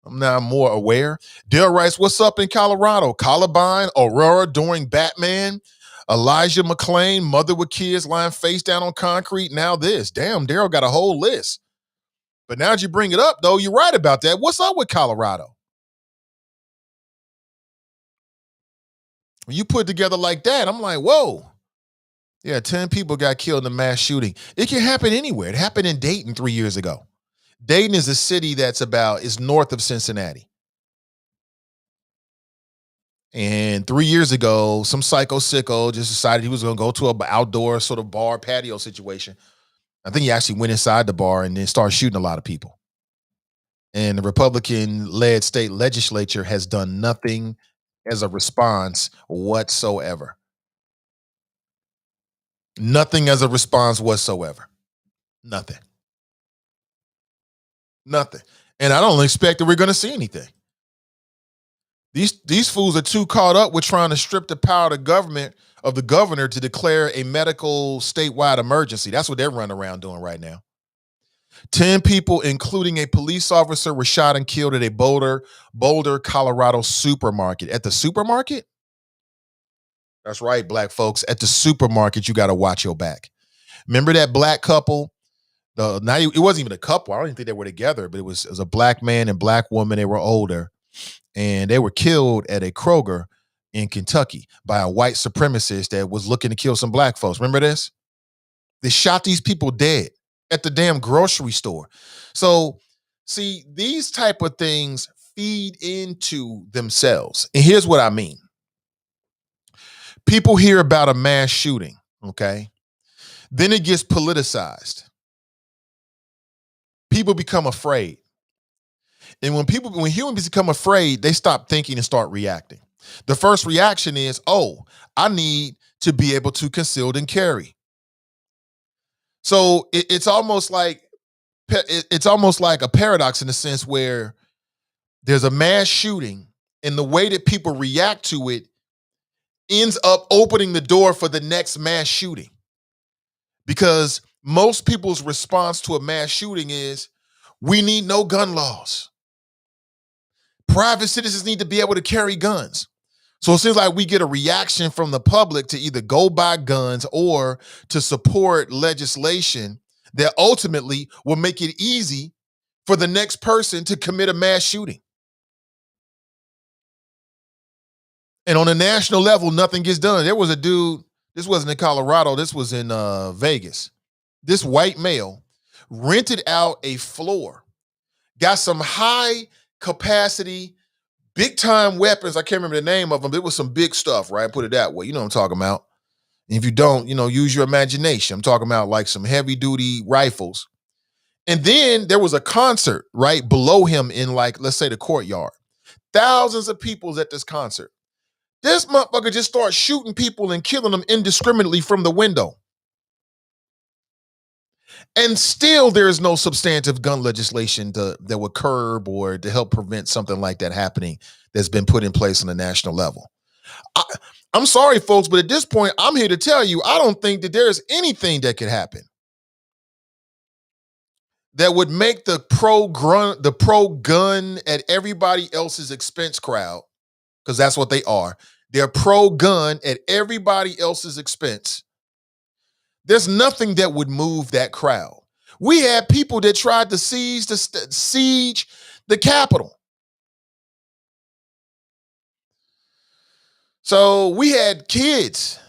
I'm now more aware. Dale writes, what's up in Colorado? Columbine, Aurora during Batman, Elijah McClain, mother with kids lying face down on concrete. Now this. Damn, Daryl got a whole list. But now that you bring it up, though, you're right about that. What's up with Colorado? When you put it together like that, I'm like, whoa. Yeah, 10 people got killed in a mass shooting. It can happen anywhere. It happened in Dayton 3 years ago. Dayton is a city is north of Cincinnati. And 3 years ago, some psycho sicko just decided he was going to go to an outdoor sort of bar patio situation. I think he actually went inside the bar and then started shooting a lot of people. And the Republican-led state legislature has done nothing as a response whatsoever. Nothing as a response whatsoever. Nothing. Nothing. And I don't expect that we're going to see anything. These fools are too caught up with trying to strip the power of the governor to declare a medical statewide emergency. That's what they're running around doing right now. 10 people, including a police officer, were shot and killed at a Boulder, Colorado supermarket. At the supermarket? That's right, black folks. At the supermarket, you got to watch your back. Remember that black couple? It wasn't even a couple. I don't even think they were together, but it was a black man and black woman. They were older. And they were killed at a Kroger in Kentucky by a white supremacist that was looking to kill some black folks. Remember this? They shot these people dead at the damn grocery store. So, see, these type of things feed into themselves. And here's what I mean. People hear about a mass shooting, okay? Then it gets politicized. People become afraid. And when humans become afraid, they stop thinking and start reacting. The first reaction is, oh, I need to be able to conceal and carry. So it's almost like a paradox in the sense where there's a mass shooting, and the way that people react to it ends up opening the door for the next mass shooting. Because most people's response to a mass shooting is, we need no gun laws. Private citizens need to be able to carry guns. So it seems like we get a reaction from the public to either go buy guns or to support legislation that ultimately will make it easy for the next person to commit a mass shooting. And on a national level, nothing gets done. There was a dude, this wasn't in Colorado, this was in Vegas. This white male rented out a floor, got some high capacity, big time weapons. I can't remember the name of them. It was some big stuff, right? Put it that way. You know what I'm talking about. And if you don't, use your imagination. I'm talking about like some heavy duty rifles. And then there was a concert right below him in, like, let's say the courtyard. Thousands of people at this concert. This motherfucker just starts shooting people and killing them indiscriminately from the window. And still there is no substantive gun legislation that would curb or to help prevent something like that happening that's been put in place on the national level. I'm sorry, folks, but at this point, I'm here to tell you, I don't think that there's anything that could happen that would make the pro-gun at everybody else's expense crowd, because that's what they are. They're pro-gun at everybody else's expense. There's nothing that would move that crowd. We had people that tried to siege the Capitol. So we had kids,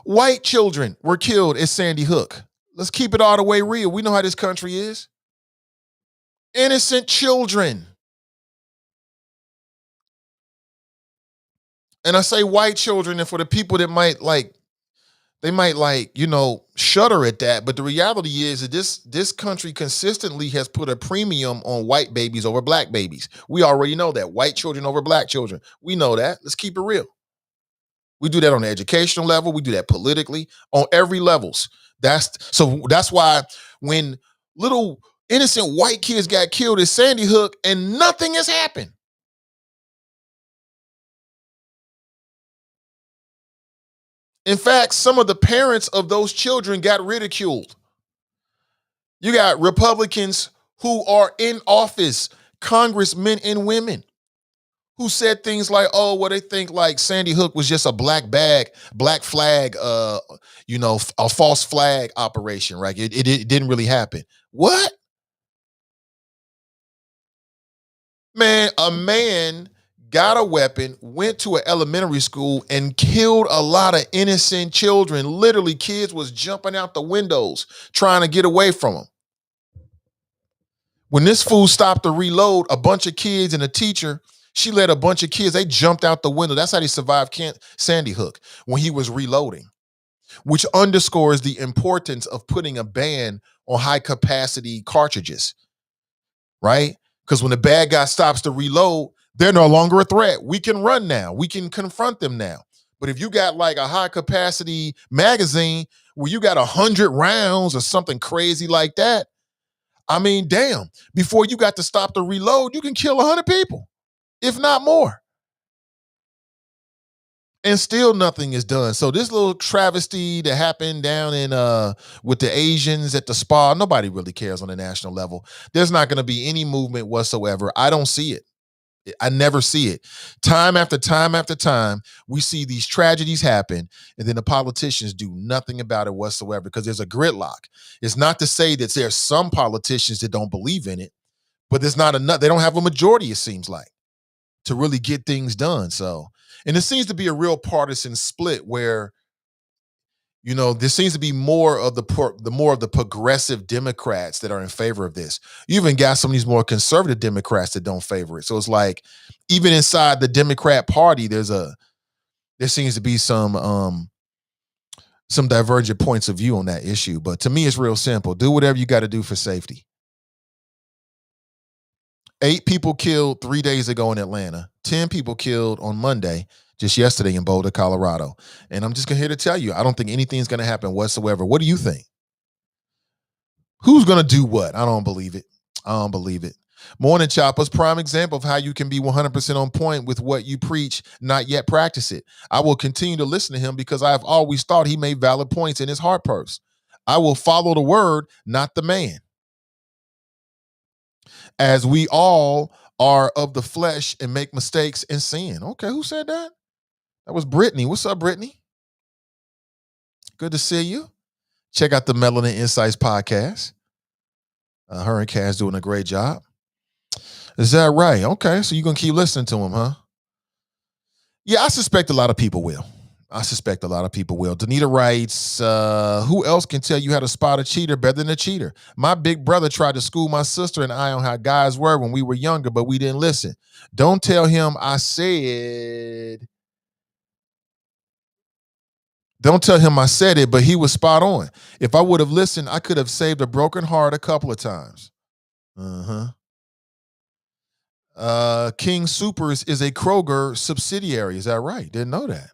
white children were killed at Sandy Hook. Let's keep it all the way real. We know how this country is. Innocent children. And I say white children, and for the people that might shudder at that. But the reality is that this country consistently has put a premium on white babies over black babies. We already know that. White children over black children. We know that. Let's keep it real. We do that on the educational level. We do that politically, on every levels. That's why when little innocent white kids got killed at Sandy Hook and nothing has happened. In fact, some of the parents of those children got ridiculed. You got Republicans who are in office congressmen and women who said things like, "Oh, well, they think like Sandy Hook was just a black flag, a false flag operation, right? It didn't really happen." What? Man, a man got a weapon, went to an elementary school, and killed a lot of innocent children. Literally, kids was jumping out the windows trying to get away from him. When this fool stopped to reload, a bunch of kids and a teacher, she led a bunch of kids, they jumped out the window. That's how they survived Sandy Hook when he was reloading, which underscores the importance of putting a ban on high capacity cartridges, right? Because when the bad guy stops to reload, they're no longer a threat. We can run now. We can confront them now. But if you got like a high capacity magazine where you got 100 rounds or something crazy like that, I mean, damn, before you got to stop to reload, you can kill 100 people, if not more. And still nothing is done. So this little travesty that happened down in with the Asians at the spa, nobody really cares on the national level. There's not going to be any movement whatsoever. I don't see it. I never see it. Time after time after time, we see these tragedies happen, and then the politicians do nothing about it whatsoever because there's a gridlock. It's not to say that there's some politicians that don't believe in it, but there's not enough. They don't have a majority, it seems like, to really get things done. So, and it seems to be a real partisan split where, there seems to be more of the progressive Democrats that are in favor of this. You even got some of these more conservative Democrats that don't favor it. So it's like, even inside the Democrat Party, there seems to be some divergent points of view on that issue. But to me, it's real simple. Do whatever you got to do for safety. 8 people killed 3 days ago in Atlanta. 10 people killed on Monday, just yesterday in Boulder, Colorado. And I'm just here to tell you, I don't think anything's going to happen whatsoever. What do you think? Who's going to do what? I don't believe it. Morning Choppers, prime example of how you can be 100% on point with what you preach, not yet practice it. I will continue to listen to him because I have always thought he made valid points in his heart purse. I will follow the word, not the man. As we all are of the flesh and make mistakes and sin. Okay, who said that? That was Brittany. What's up, Brittany? Good to see you. Check out the Melanin Insights podcast. Her and Cass doing a great job. Is that right? Okay, so you're going to keep listening to him, huh? Yeah, I suspect a lot of people will. Danita writes, who else can tell you how to spot a cheater better than a cheater? My big brother tried to school my sister and I on how guys were when we were younger, but we didn't listen. Don't tell him I said it, but he was spot on. If I would have listened, I could have saved a broken heart a couple of times. King Supers is a Kroger subsidiary. Is that right? Didn't know that.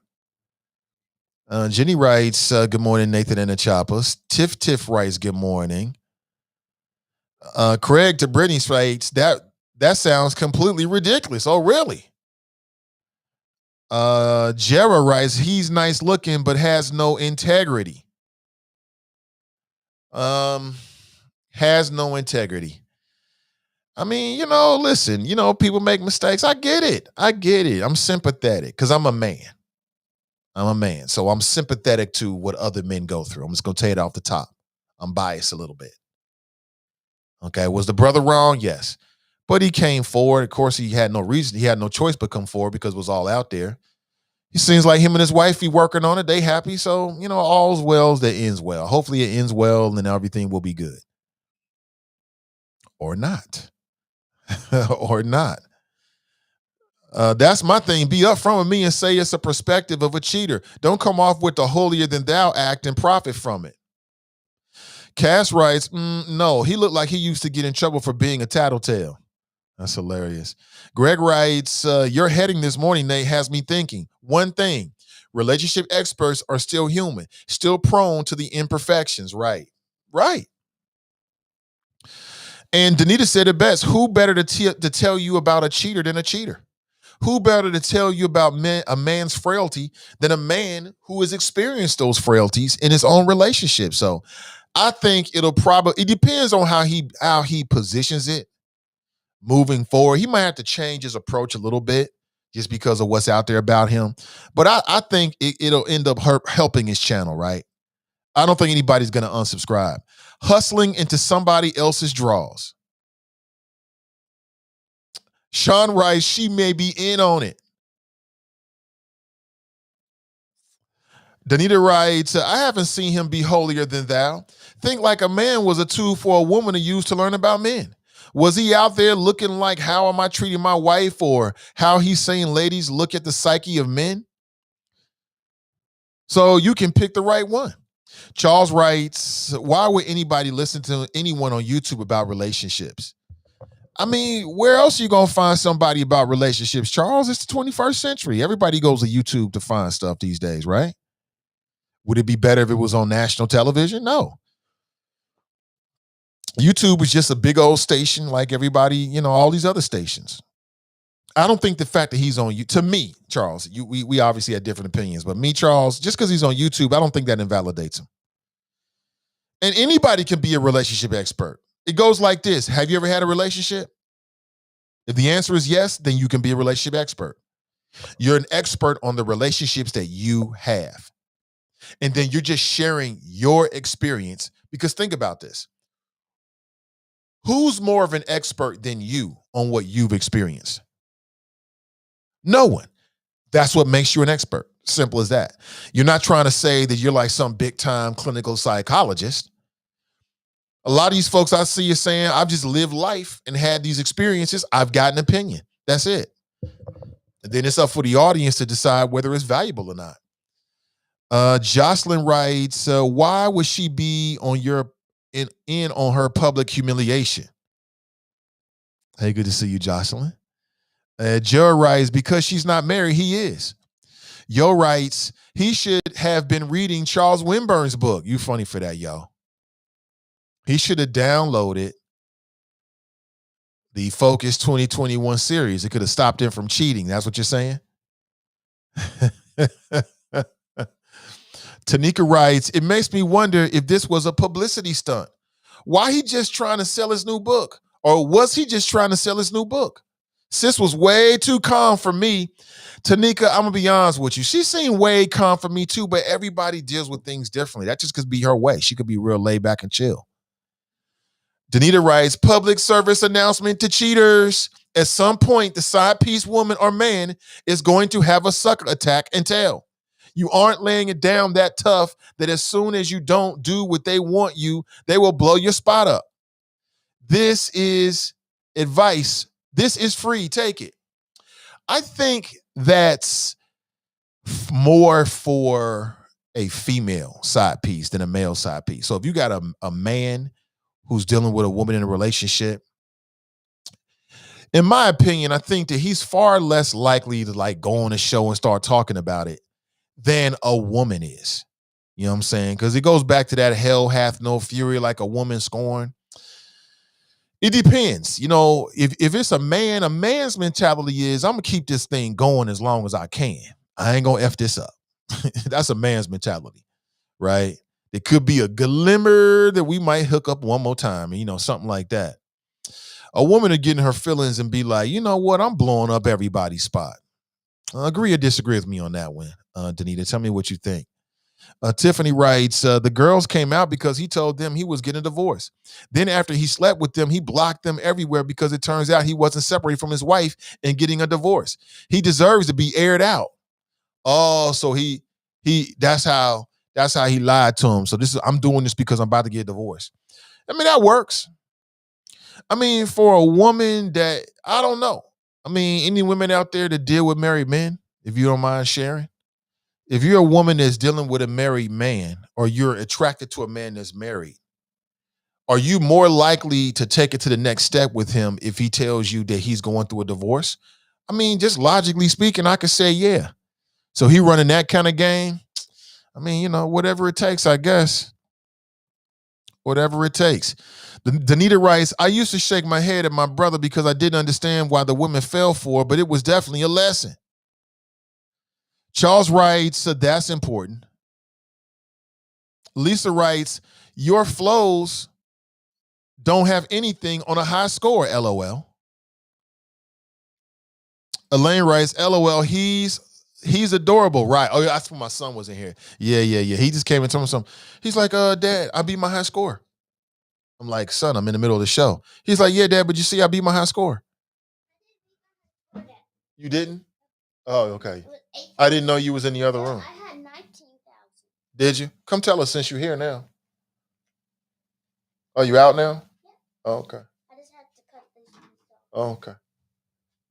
Jenny writes, good morning, Nathan and the Choppers. Tiff writes, good morning. Craig to Brittany writes, that sounds completely ridiculous. Oh, really? Jera writes, he's nice looking, but has no integrity. Has no integrity. I mean, listen, people make mistakes. I get it. I'm sympathetic because I'm a man. So I'm sympathetic to what other men go through. I'm just going to tell you it off the top. I'm biased a little bit. Okay, was the brother wrong? Yes. But he came forward. Of course, he had no reason. He had no choice but come forward because it was all out there. He seems like him and his wife, he working on it. They happy. So, all's well that ends well. Hopefully it ends well and everything will be good. Or not. Or not. That's my thing. Be upfront with me and say it's a perspective of a cheater. Don't come off with the holier than thou act and profit from it. Cass writes, no, he looked like he used to get in trouble for being a tattletale. That's hilarious. Greg writes, your heading this morning, Nate, has me thinking. One thing, relationship experts are still human, still prone to the imperfections. Right. And Danita said it best. Who better to tell you about a cheater than a cheater? Who better to tell you about a man's frailty than a man who has experienced those frailties in his own relationship? So I think it depends on how he positions it. moving forward. He might have to change his approach a little bit just because of what's out there about him. But I think it'll end up helping his channel, right? I don't think anybody's going to unsubscribe. Hustling into somebody else's draws. Sean Rice, she may be in on it. Danita writes, I haven't seen him be holier than thou. Think like a man was a tool for a woman to use to learn about men. Was he out there looking like, how am I treating my wife, or how he's saying, ladies, look at the psyche of men? So you can pick the right one. Charles writes, why would anybody listen to anyone on YouTube about relationships? I mean, where else are you going to find somebody about relationships, Charles? It's the 21st century. Everybody goes to YouTube to find stuff these days, right? Would it be better if it was on national television? No. YouTube is just a big old station like everybody, all these other stations. I don't think the fact that he's on you, to me, Charles, we obviously had different opinions, but me, Charles, just because he's on YouTube, I don't think that invalidates him. And anybody can be a relationship expert. It goes like this. Have you ever had a relationship? If the answer is yes, then you can be a relationship expert. You're an expert on the relationships that you have. And then you're just sharing your experience, because think about this. Who's more of an expert than you on what you've experienced? No one. That's what makes you an expert. Simple as that. You're not trying to say that you're like some big time clinical psychologist. A lot of these folks I see are saying, I've just lived life and had these experiences. I've got an opinion. That's it. And then it's up for the audience to decide whether it's valuable or not. Jocelyn writes, why would she be on in on her public humiliation? Hey, good to see you, Jocelyn. Joe writes, because she's not married, he is. Yo writes, he should have been reading Charles Winburn's book. You funny for that, yo. He should have downloaded the Focus 2021 series. It could have stopped him from cheating. That's what you're saying? Tanika writes, it makes me wonder if this was a publicity stunt. Why he just trying to sell his new book? Or was he just trying to sell his new book? Sis was way too calm for me. Tanika, I'm going to be honest with you. She seemed way calm for me too, but everybody deals with things differently. That just could be her way. She could be real laid back and chill. Danita writes, public service announcement to cheaters. At some point, the side piece woman or man is going to have a sucker attack and tell. You aren't laying it down that tough that as soon as you don't do what they want you, they will blow your spot up. This is advice. This is free. Take it. I think that's more for a female side piece than a male side piece. So if you got a man who's dealing with a woman in a relationship, in my opinion, I think that he's far less likely to like go on a show and start talking about it than a woman is. You know what I'm saying? Because it goes back to that hell hath no fury like a woman scorned. It depends. If it's a man's mentality is, I'm going to keep this thing going as long as I can. I ain't going to F this up. That's a man's mentality, right? It could be a glimmer that we might hook up one more time, something like that. A woman to get in her feelings and be like, you know what? I'm blowing up everybody's spot. Agree or disagree with me on that one, Danita? Tell me what you think. Tiffany writes, the girls came out because he told them he was getting a divorce. Then after he slept with them, he blocked them everywhere because it turns out he wasn't separated from his wife and getting a divorce. He deserves to be aired out. Oh, so he that's how he lied to him. So I'm doing this because I'm about to get divorced. I mean, that works. I mean, for a woman that, I don't know. I mean, any women out there that deal with married men, if you don't mind sharing? If you're a woman that's dealing with a married man, or you're attracted to a man that's married, are you more likely to take it to the next step with him if he tells you that he's going through a divorce? I mean, just logically speaking, I could say, yeah. So he running that kind of game. I mean, whatever it takes, I guess. Whatever it takes. Danita writes, I used to shake my head at my brother because I didn't understand why the women fell for it, but it was definitely a lesson. Charles writes, that's important. Lisa writes, your flows don't have anything on a high score, LOL. Elaine writes, LOL, he's adorable. Right. Oh, yeah, that's when my son was in here. Yeah. He just came and told me something. He's like, Dad, I beat my high score. I'm like, son, I'm in the middle of the show. He's like, yeah, Dad, but you see, I beat my high score. You didn't? Oh, okay. I didn't know you was in the other room. I had 19,000. Did you? Come tell us since you're here now. Oh, you out now? Oh, okay. I just had to cut this stuff. Oh, okay.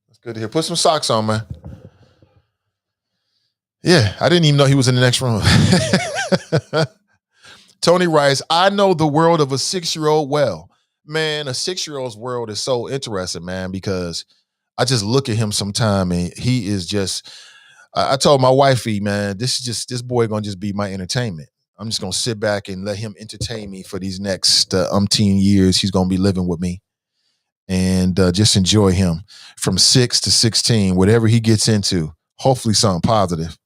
That's good to hear. Put some socks on, man. Yeah, I didn't even know he was in the next room. Tony writes, I know the world of a 6-year-old well. Man, a 6-year-old's world is so interesting, man, because I just look at him sometime and he is just, I told my wifey, man, this boy gonna just be my entertainment. I'm just gonna sit back and let him entertain me for these next umpteen years. He's gonna be living with me and just enjoy him from 6 to 16, whatever he gets into, hopefully something positive.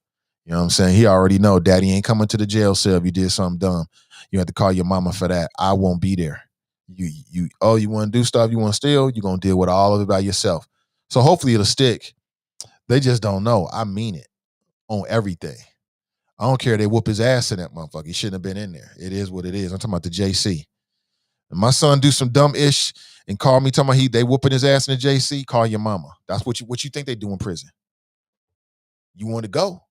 You know what I'm saying? He already know daddy ain't coming to the jail cell if you did something dumb. You have to call your mama for that. I won't be there. You want to do stuff, you want to steal, you're going to deal with all of it by yourself. So hopefully it'll stick. They just don't know. I mean it on everything. I don't care. They whoop his ass in that motherfucker. He shouldn't have been in there. It is what it is. I'm talking about the JC. If my son do some dumb ish and call me talking about they whooping his ass in the JC, call your mama. That's what you think they do in prison. You want to go.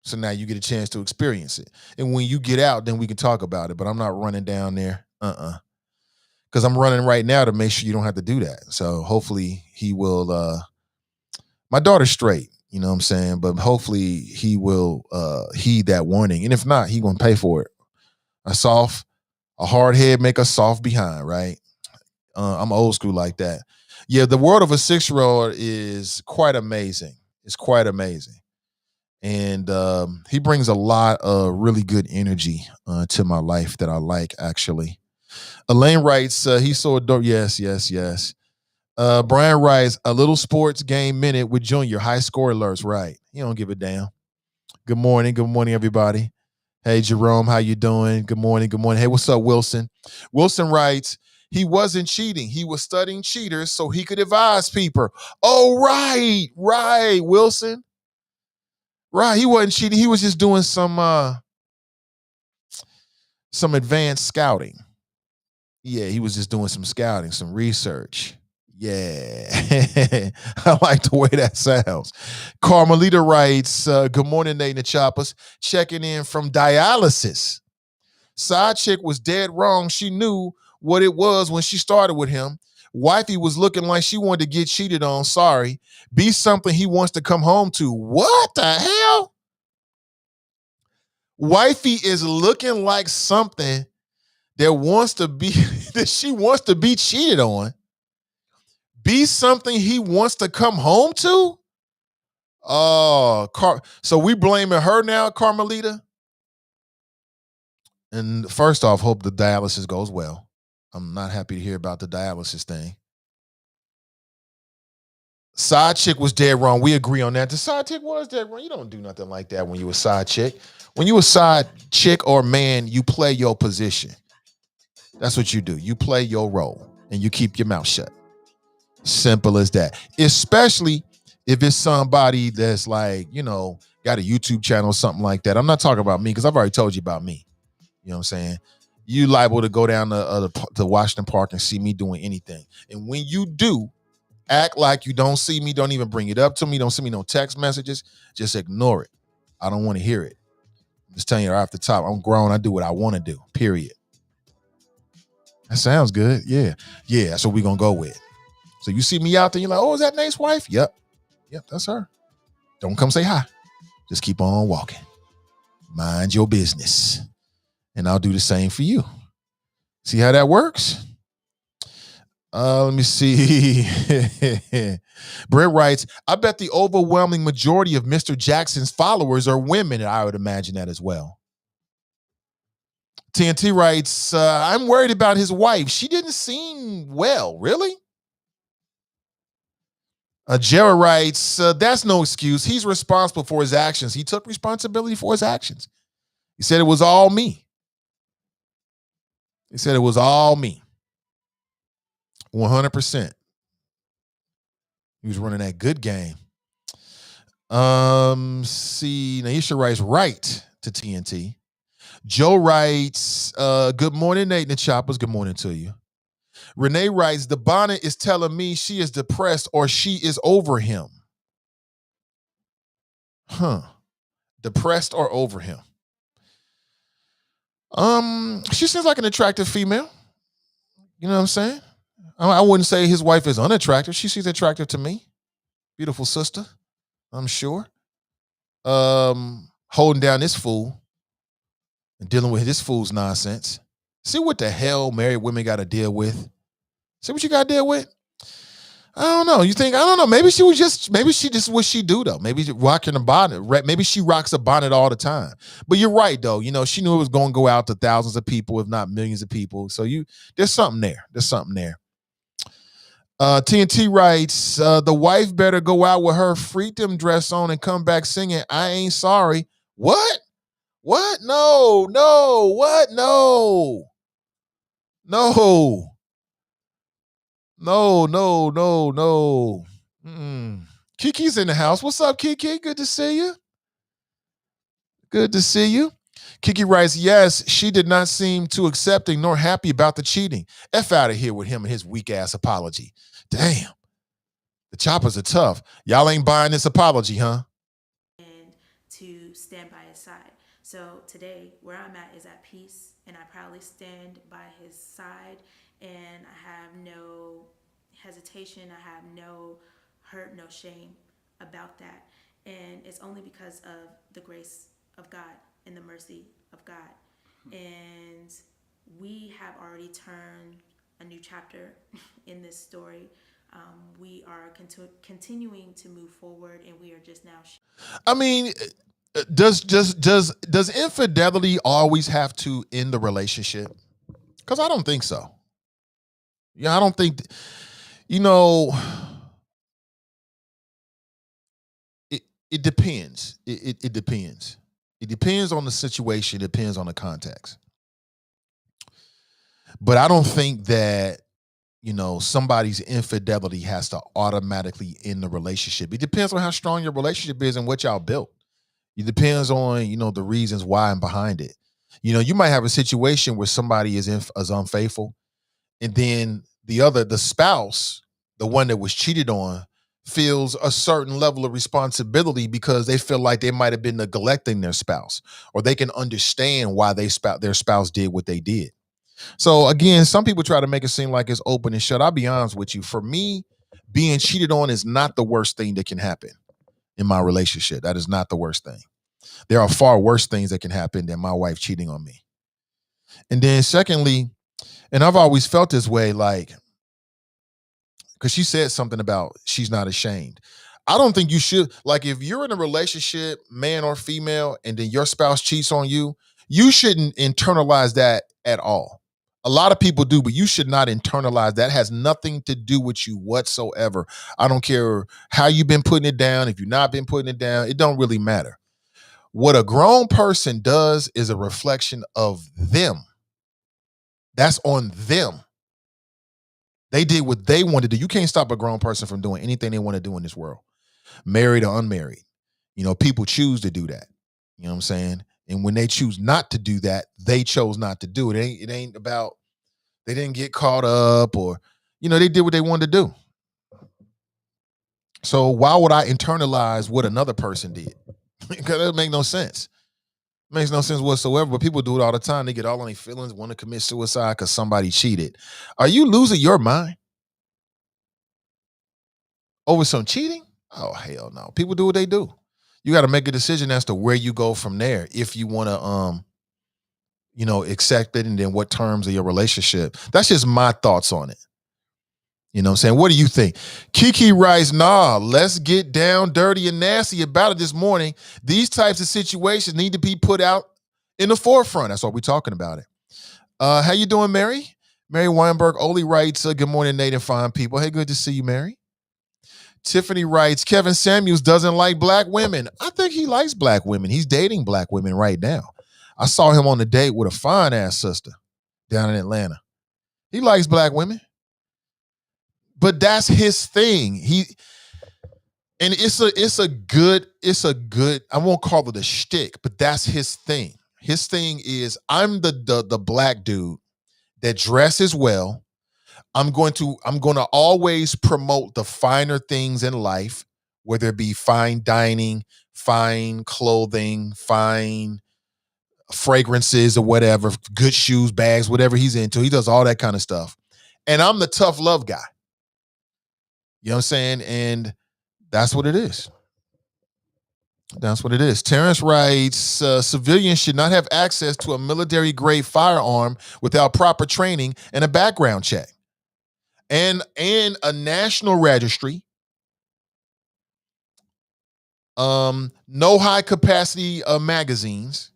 So now you get a chance to experience it. And when you get out, then we can talk about it. But I'm not running down there. Because I'm running right now to make sure you don't have to do that. So hopefully he will, my daughter's straight, you know what I'm saying? But hopefully he will heed that warning. And if not, he gonna pay for it. A hard head make a soft behind, right? I'm old school like that. Yeah, the world of a 6-year-old is quite amazing. It's quite amazing. And he brings a lot of really good energy to my life that I like, actually. Elaine writes, he's so adorable. Yes. Brian writes, a little sports game minute with Junior. High score alerts, right. He don't give a damn. Good morning, everybody. Hey, Jerome, how you doing? Good morning. Hey, what's up, Wilson? Wilson writes, he wasn't cheating. He was studying cheaters so he could advise people. Oh, right, Wilson. Right, he wasn't cheating. He was just doing some advanced scouting. Yeah, he was just doing some scouting, some research. Yeah, I like the way that sounds. Carmelita writes, good morning, Nate and the Choppers. Checking in from dialysis. Side chick was dead wrong. She knew what it was when she started with him. Wifey was looking like she wanted to get cheated on. Sorry. Be something he wants to come home to. What the hell? Wifey is looking like something that wants to be that she wants to be cheated on. Be something he wants to come home to? Oh, so we blaming her now, Carmelita? And first off, hope the dialysis goes well. I'm not happy to hear about the dialysis thing. Side chick was dead wrong. We agree on that. The side chick was dead wrong. You don't do nothing like that when you a side chick. When you a side chick or man, you play your position. That's what you do. You play your role and you keep your mouth shut. Simple as that. Especially if it's somebody that's like, got a YouTube channel or something like that. I'm not talking about me because I've already told you about me. You know what I'm saying? You liable to go down to Washington Park and see me doing anything. And when you do, act like you don't see me. Don't even bring it up to me. Don't send me no text messages. Just ignore it. I don't want to hear it. I'm just telling you right off the top. I'm grown. I do what I want to do. Period. That sounds good. Yeah. That's what we're going to go with. So you see me out there, you're like, oh, is that Nate's wife? Yep, that's her. Don't come say hi. Just keep on walking. Mind your business. And I'll do the same for you. See how that works? Let me see. Brent writes, I bet the overwhelming majority of Mr. Jackson's followers are women, and I would imagine that as well. TNT writes, I'm worried about his wife. She didn't seem well, really? Jared writes, that's no excuse. He's responsible for his actions. He took responsibility for his actions. He said it was all me. 100%. He was running that good game. See, Naisha writes right to TNT. Joe writes, good morning, Nate and the Choppers. Good morning to you. Renee writes, the bonnet is telling me she is depressed or she is over him. Depressed or over him. She seems like an attractive female. You know what I'm saying? I wouldn't say his wife is unattractive. She seems attractive to me. Beautiful sister, I'm sure. Holding down this fool and dealing with this fool's nonsense. See what the hell married women got to deal with. See what you got to deal with. I don't know. You think, I don't know. Maybe she just what she do though. Maybe rocking a bonnet. Maybe she rocks a bonnet all the time. But you're right though. You know, she knew it was going to go out to thousands of people, if not millions of people. So there's something there. There's something there. TNT writes, the wife better go out with her freedom dress on and come back singing, I ain't sorry. What? What? No. What? No. Kiki's in the house. What's up, Kiki? Good to see you. Good to see you. Kiki writes, yes, she did not seem too accepting nor happy about the cheating. F out of here with him and his weak ass apology. Damn. The choppers are tough. Y'all ain't buying this apology, huh? And to stand by his side. So today, where I'm at is at peace, and I proudly stand by his side, and I have no hesitation, I have no hurt, no shame about that. And it's only because of the grace of God and the mercy of God. And we have already turned a new chapter in this story. We are continuing to move forward, and we are just now. I mean, does infidelity always have to end the relationship? Because I don't think so. Yeah, I don't think. It depends. It depends. It depends on the situation. It depends on the context. But I don't think that somebody's infidelity has to automatically end the relationship. It depends on how strong your relationship is and what y'all built. It depends on, the reasons why and behind it. You might have a situation where somebody is unfaithful, and then the spouse, the one that was cheated on, feels a certain level of responsibility because they feel like they might have been neglecting their spouse, or they can understand why their spouse did what they did. So again, some people try to make it seem like it's open and shut. I'll be honest with you. For me, being cheated on is not the worst thing that can happen in my relationship. That is not the worst thing. There are far worse things that can happen than my wife cheating on me. And then secondly, and I've always felt this way, like, because she said something about she's not ashamed. I don't think you should, like, if you're in a relationship, man or female, and then your spouse cheats on you, you shouldn't internalize that at all. A lot of people do, but you should not internalize. That has nothing to do with you whatsoever. I don't care how you've been putting it down. If you've not been putting it down, it don't really matter. What a grown person does is a reflection of them. That's on them. They did what they wanted to do. You can't stop a grown person from doing anything they want to do in this world, married or unmarried. People choose to do that. You know what I'm saying? And when they choose not to do that, they chose not to do it. It ain't about they didn't get caught up, or, they did what they wanted to do. So why would I internalize what another person did? Because it make no sense. It makes no sense whatsoever. But people do it all the time. They get all on their feelings, want to commit suicide because somebody cheated. Are you losing your mind over some cheating? Oh, hell no. People do what they do. You got to make a decision as to where you go from there. If you want to, accept it, and then what terms of your relationship. That's just my thoughts on it. You know what I'm saying? What do you think? Kiki writes, nah, let's get down dirty and nasty about it this morning. These types of situations need to be put out in the forefront. That's why we're talking about it. How you doing, Mary? Mary Weinberg Oli writes, good morning, Nate and fine people. Hey, good to see you, Mary. Tiffany writes, Kevin Samuels doesn't like black women. I think he likes black women. He's dating black women right now. I saw him on a date with a fine-ass sister down in Atlanta. He likes black women. But that's his thing. And it's a good, I won't call it a shtick, but that's his thing. His thing is, I'm the black dude that dresses well. I'm going to always promote the finer things in life, whether it be fine dining, fine clothing, fine fragrances or whatever, good shoes, bags, whatever he's into. He does all that kind of stuff. And I'm the tough love guy. You know what I'm saying? And that's what it is. That's what it is. Terrence writes, civilians should not have access to a military grade firearm without proper training and a background check. And a national registry. No high capacity magazines.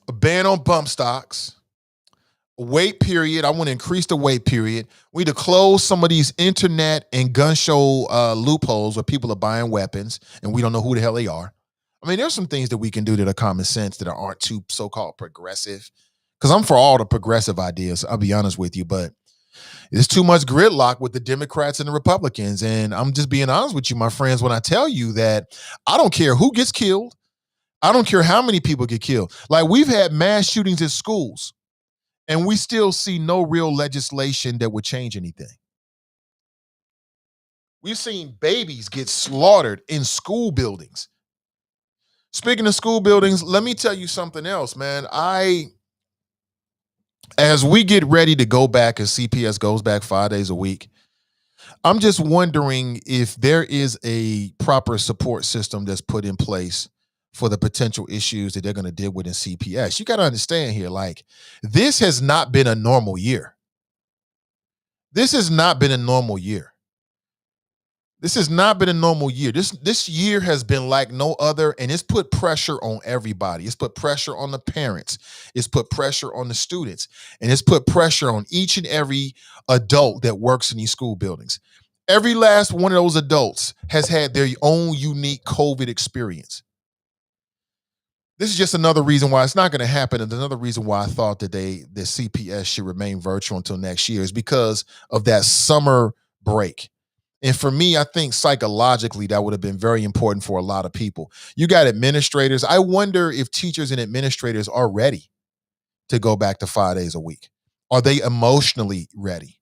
A ban on bump stocks. Wait period. I want to increase the wait period. We need to close some of these internet and gun show loopholes where people are buying weapons and we don't know who the hell they are. I mean, there's some things that we can do that are common sense that aren't too so-called progressive. Because I'm for all the progressive ideas, I'll be honest with you, but there's too much gridlock with the Democrats and the Republicans. And I'm just being honest with you, my friends, when I tell you that I don't care who gets killed. I don't care how many people get killed. Like, we've had mass shootings at schools, and we still see no real legislation that would change anything. We've seen babies get slaughtered in school buildings. Speaking of school buildings, let me tell you something else, man. As we get ready to go back, as CPS goes back 5 days a week, I'm just wondering if there is a proper support system that's put in place for the potential issues that they're going to deal with in CPS. You got to understand here, like, this has not been a normal year. This has not been a normal year. This has not been a normal year. This year has been like no other, and it's put pressure on everybody. It's put pressure on the parents. It's put pressure on the students, and it's put pressure on each and every adult that works in these school buildings. Every last one of those adults has had their own unique COVID experience. This is just another reason why it's not going to happen, and another reason why I thought that the CPS should remain virtual until next year is because of that summer break. And for me, I think psychologically that would have been very important for a lot of people. You got administrators. I wonder if teachers and administrators are ready to go back to 5 days a week. Are they emotionally ready?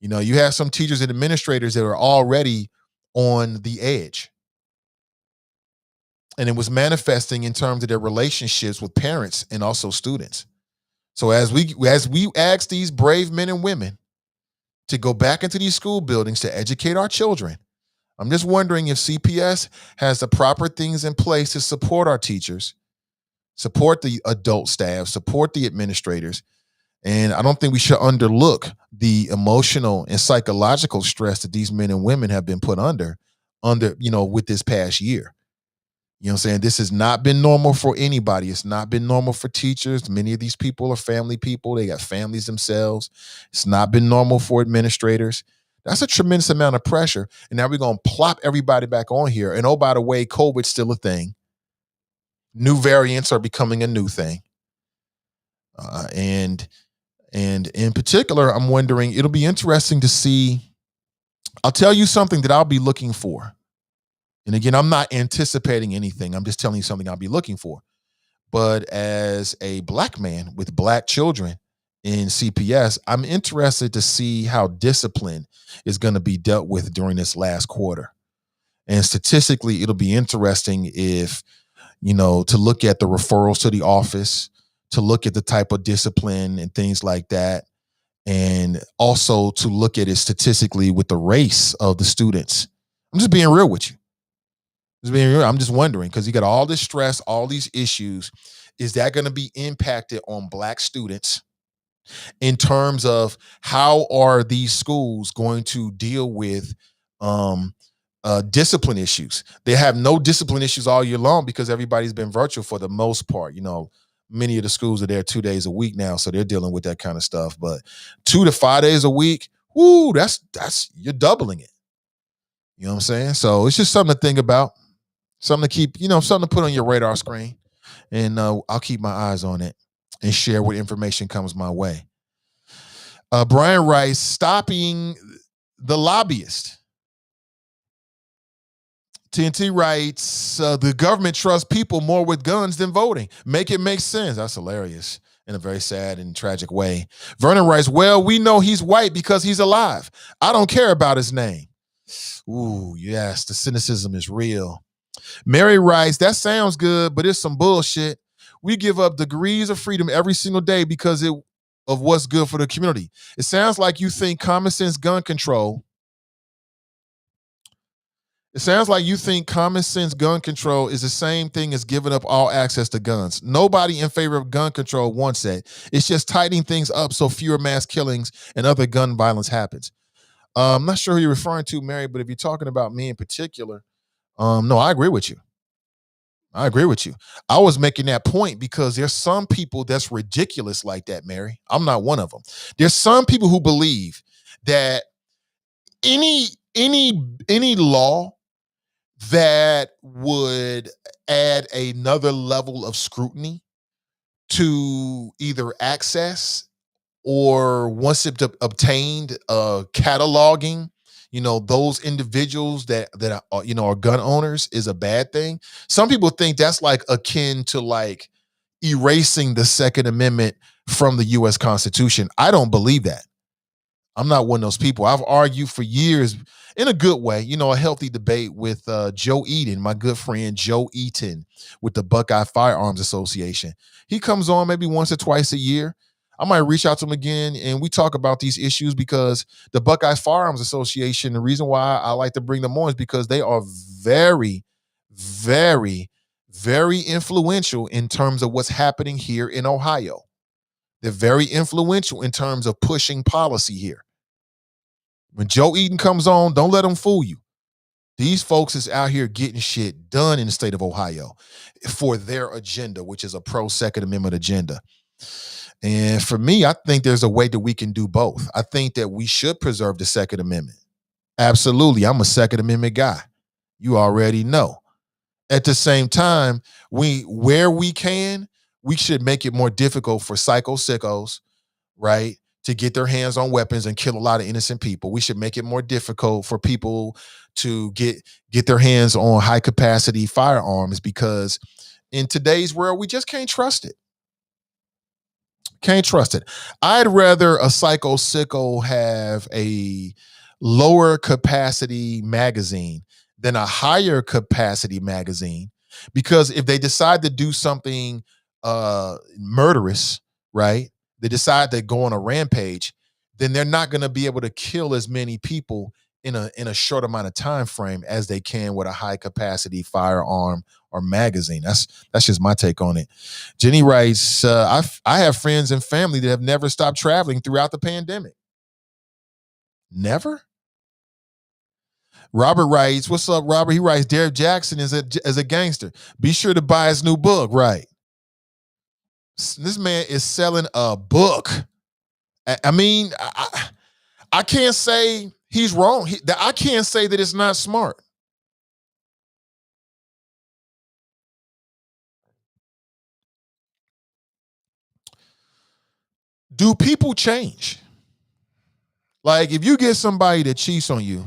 You know, you have some teachers and administrators that are already on the edge. And it was manifesting in terms of their relationships with parents and also students. So as we ask these brave men and women to go back into these school buildings to educate our children, I'm just wondering if CPS has the proper things in place to support our teachers, support the adult staff, support the administrators. And I don't think we should underlook the emotional and psychological stress that these men and women have been put under, with this past year. You know what I'm saying? This has not been normal for anybody. It's not been normal for teachers. Many of these people are family people. They got families themselves. It's not been normal for administrators. That's a tremendous amount of pressure. And now we're going to plop everybody back on here. And oh, by the way, COVID's still a thing. New variants are becoming a new thing. And in particular, I'm wondering, it'll be interesting to see. I'll tell you something that I'll be looking for. And again, I'm not anticipating anything. I'm just telling you something I'll be looking for. But as a black man with black children in CPS, I'm interested to see how discipline is going to be dealt with during this last quarter. And statistically, it'll be interesting if, to look at the referrals to the office, to look at the type of discipline and things like that. And also to look at it statistically with the race of the students. I'm just being real with you. I'm just wondering, because you got all this stress, all these issues. Is that going to be impacted on black students in terms of how are these schools going to deal with discipline issues? They have no discipline issues all year long because everybody's been virtual for the most part. Many of the schools are there 2 days a week now, so they're dealing with that kind of stuff. But 2 to 5 days a week, that's you're doubling it. You know what I'm saying? So it's just something to think about. Something to keep, something to put on your radar screen. And I'll keep my eyes on it and share what information comes my way. Brian Rice, stopping The lobbyist. TNT writes, the government trusts people more with guns than voting. Make it make sense. That's hilarious in a very sad and tragic way. Vernon writes, well, we know he's white because he's alive. I don't care about his name. Ooh, yes, the cynicism is real. Mary writes, that sounds good, but it's some bullshit. We give up degrees of freedom every single day because of what's good for the community. It sounds like you think common sense gun control. It sounds like you think common sense gun control is the same thing as giving up all access to guns. Nobody in favor of gun control wants that. It's just tightening things up so fewer mass killings and other gun violence happens. I'm not sure who you're referring to, Mary, but if you're talking about me in particular, no, I agree with you. I agree with you. I was making that point because there's some people that's ridiculous like that, Mary. I'm not one of them. There's some people who believe that any any law that would add another level of scrutiny to either access or once it's obtained, cataloging, those individuals that are, are gun owners is a bad thing. Some people think that's like akin to like erasing the Second Amendment from the U.S. Constitution. I don't believe that. I'm not one of those people. I've argued for years in a good way, a healthy debate with Joe Eden, my good friend Joe Eaton with the Buckeye Firearms Association. He comes on maybe once or twice a year. I might reach out to him again and we talk about these issues because the Buckeye Firearms Association, the reason why I like to bring them on is because they are very, very, very influential in terms of what's happening here in Ohio. They're very influential in terms of pushing policy here. When Joe Eden comes on, don't let him fool you. These folks is out here getting shit done in the state of Ohio for their agenda, which is a pro Second Amendment agenda. And for me, I think there's a way that we can do both. I think that we should preserve the Second Amendment. Absolutely. I'm a Second Amendment guy. You already know. At the same time, where we can, we should make it more difficult for psycho sickos, right, to get their hands on weapons and kill a lot of innocent people. We should make it more difficult for people to get their hands on high capacity firearms because in today's world, we just can't trust it. Can't trust it. I'd rather a psycho sicko have a lower capacity magazine than a higher capacity magazine because if they decide to do something murderous, right? They decide to go on a rampage, then they're not going to be able to kill as many people in a short amount of time frame as they can with a high capacity firearm or magazine. That's just my take on it. Jenny writes, I have friends and family that have never stopped traveling throughout the pandemic. Never? Robert writes, what's up, Robert? He writes, Derek Jackson is a gangster. Be sure to buy his new book, right? This man is selling a book. I mean, I can't say he's wrong. I can't say that it's not smart. Do people change? Like, if you get somebody that cheats on you,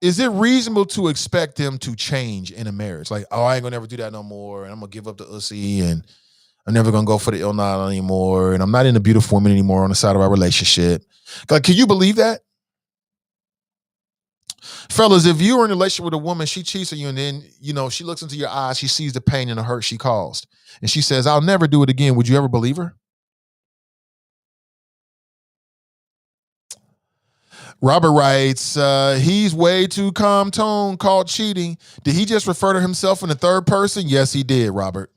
is it reasonable to expect them to change in a marriage? Like, oh, I ain't gonna never do that no more, and I'm gonna give up the ussy, and I'm never gonna go for the ill night anymore, and I'm not in a beautiful woman anymore on the side of our relationship. Like, can you believe that? Fellas, if you were in a relationship with a woman, she cheats on you, and then, she looks into your eyes, she sees the pain and the hurt she caused, and she says, I'll never do it again. Would you ever believe her? Robert writes, he's way too calm tone called cheating. Did he just refer to himself in the third person? Yes, he did, Robert.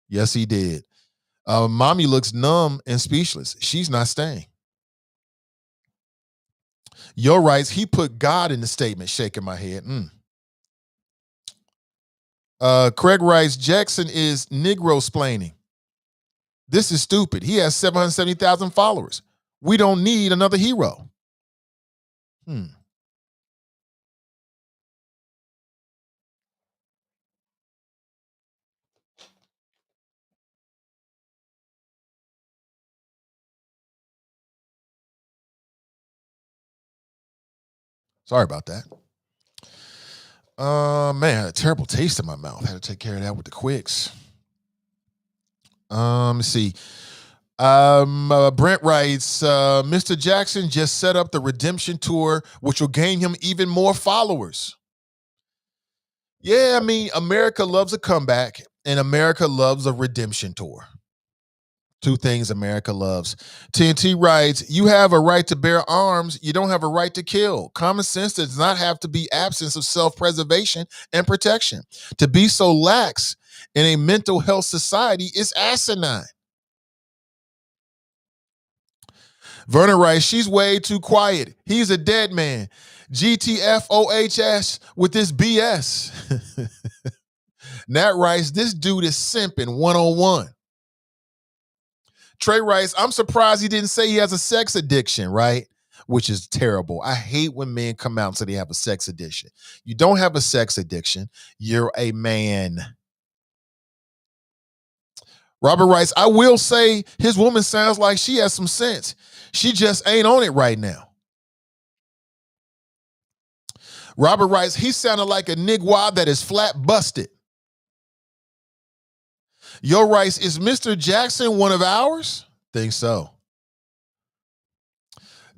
Yes, he did. Mommy looks numb and speechless. She's not staying. Yo writes, he put God in the statement, shaking my head. Craig writes, Jackson is Negro splaining. This is stupid. He has 770,000 followers. We don't need another hero. Sorry about that. Man, I had a terrible taste in my mouth. Had to take care of that with the quicks. Let's see. Brent writes, Mr. Jackson just set up the redemption tour, which will gain him even more followers. Yeah, I mean, America loves a comeback, and America loves a redemption tour. Two things America loves. TNT writes, you have a right to bear arms. You don't have a right to kill. Common sense does not have to be absence of self-preservation and protection. To be so lax in a mental health society is asinine. Vernon writes, she's way too quiet. He's a dead man. GTFOHS with this BS. Nat writes, this dude is simping 101. Trey writes, I'm surprised he didn't say he has a sex addiction, right? Which is terrible. I hate when men come out and say they have a sex addiction. You don't have a sex addiction. You're a man. Robert writes, I will say his woman sounds like she has some sense. She just ain't on it right now. Robert writes, he sounded like a nigwa that is flat busted. Yo writes, is Mr. Jackson one of ours? Think so.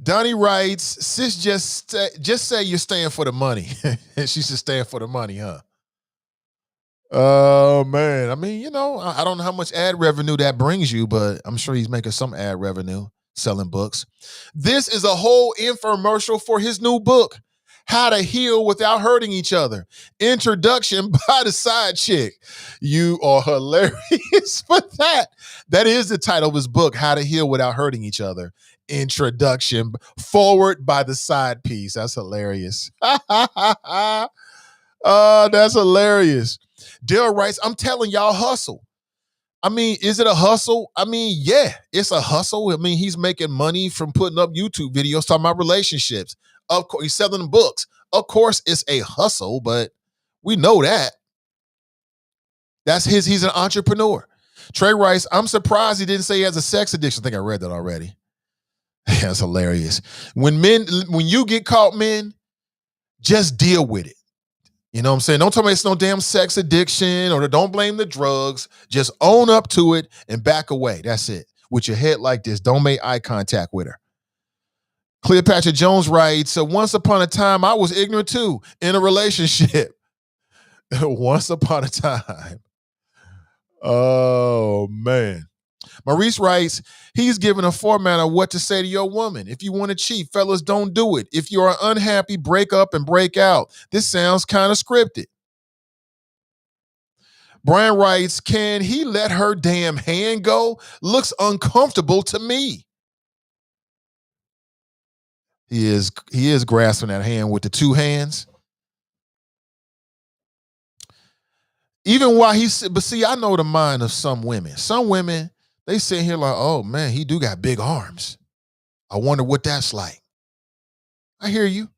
Donnie writes, sis just say you're staying for the money. And she's just staying for the money, huh? Oh, man. I mean, you know, I don't know how much ad revenue that brings you, but I'm sure he's making some ad revenue selling books. This is a whole infomercial for his new book, How to Heal Without Hurting Each Other. Introduction by the side chick. You are hilarious for that. That is the title of his book, How to Heal Without Hurting Each Other. Introduction, forward by the side piece. That's hilarious. That's hilarious. Dale writes, I'm telling y'all, hustle. I mean, is it a hustle? I mean, yeah, it's a hustle. I mean, he's making money from putting up YouTube videos talking about relationships. Of course, he's selling books. Of course, it's a hustle, but we know that. He's an entrepreneur. Trey writes, I'm surprised he didn't say he has a sex addiction. I think I read that already. That's hilarious. When you get caught, men, just deal with it. You know what I'm saying? Don't tell me it's no damn sex addiction or don't blame the drugs. Just own up to it and back away. That's it. With your head like this, don't make eye contact with her. Cleopatra Jones writes, so once upon a time, I was ignorant too in a relationship. Once upon a time. Oh, man. Maurice writes, he's given a format of what to say to your woman. If you want to cheat, fellas, don't do it. If you are unhappy, break up and break out. This sounds kind of scripted. Brian writes, can he let her damn hand go? Looks uncomfortable to me. He is grasping that hand with the two hands. Even while but see, I know the mind of some women. Some women, they sit here like, oh man, he do got big arms. I wonder what that's like. I hear you.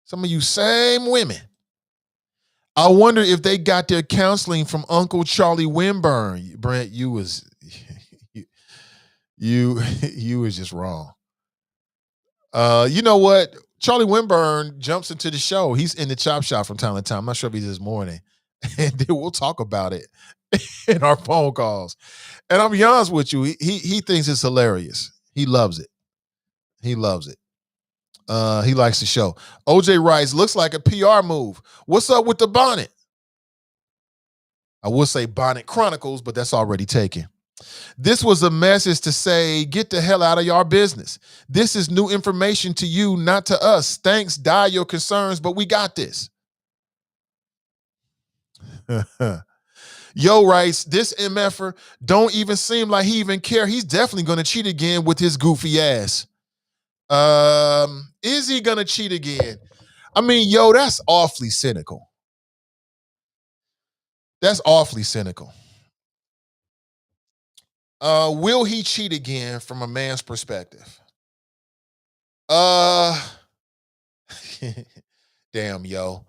Some of you same women. I wonder if they got their counseling from Uncle Charlie Winburn. Brent, you was just wrong. You know what? Charlie Winburn jumps into the show. He's in the chop shop from time to time. I'm not sure if he's this morning. And then we'll talk about it in our phone calls. And I'm be honest with you, he thinks it's hilarious. He loves it. He loves it. He likes the show. OJ writes, looks like a PR move. What's up with the bonnet? I would say Bonnet Chronicles, but that's already taken. This was a message to say, get the hell out of your business. This is new information to you, not to us. Thanks, die your concerns, but we got this. Yo writes, this MFer don't even seem like he even care. He's definitely going to cheat again with his goofy ass. Is he going to cheat again? I mean, yo, that's awfully cynical. That's awfully cynical. Will he cheat again from a man's perspective? Damn, yo.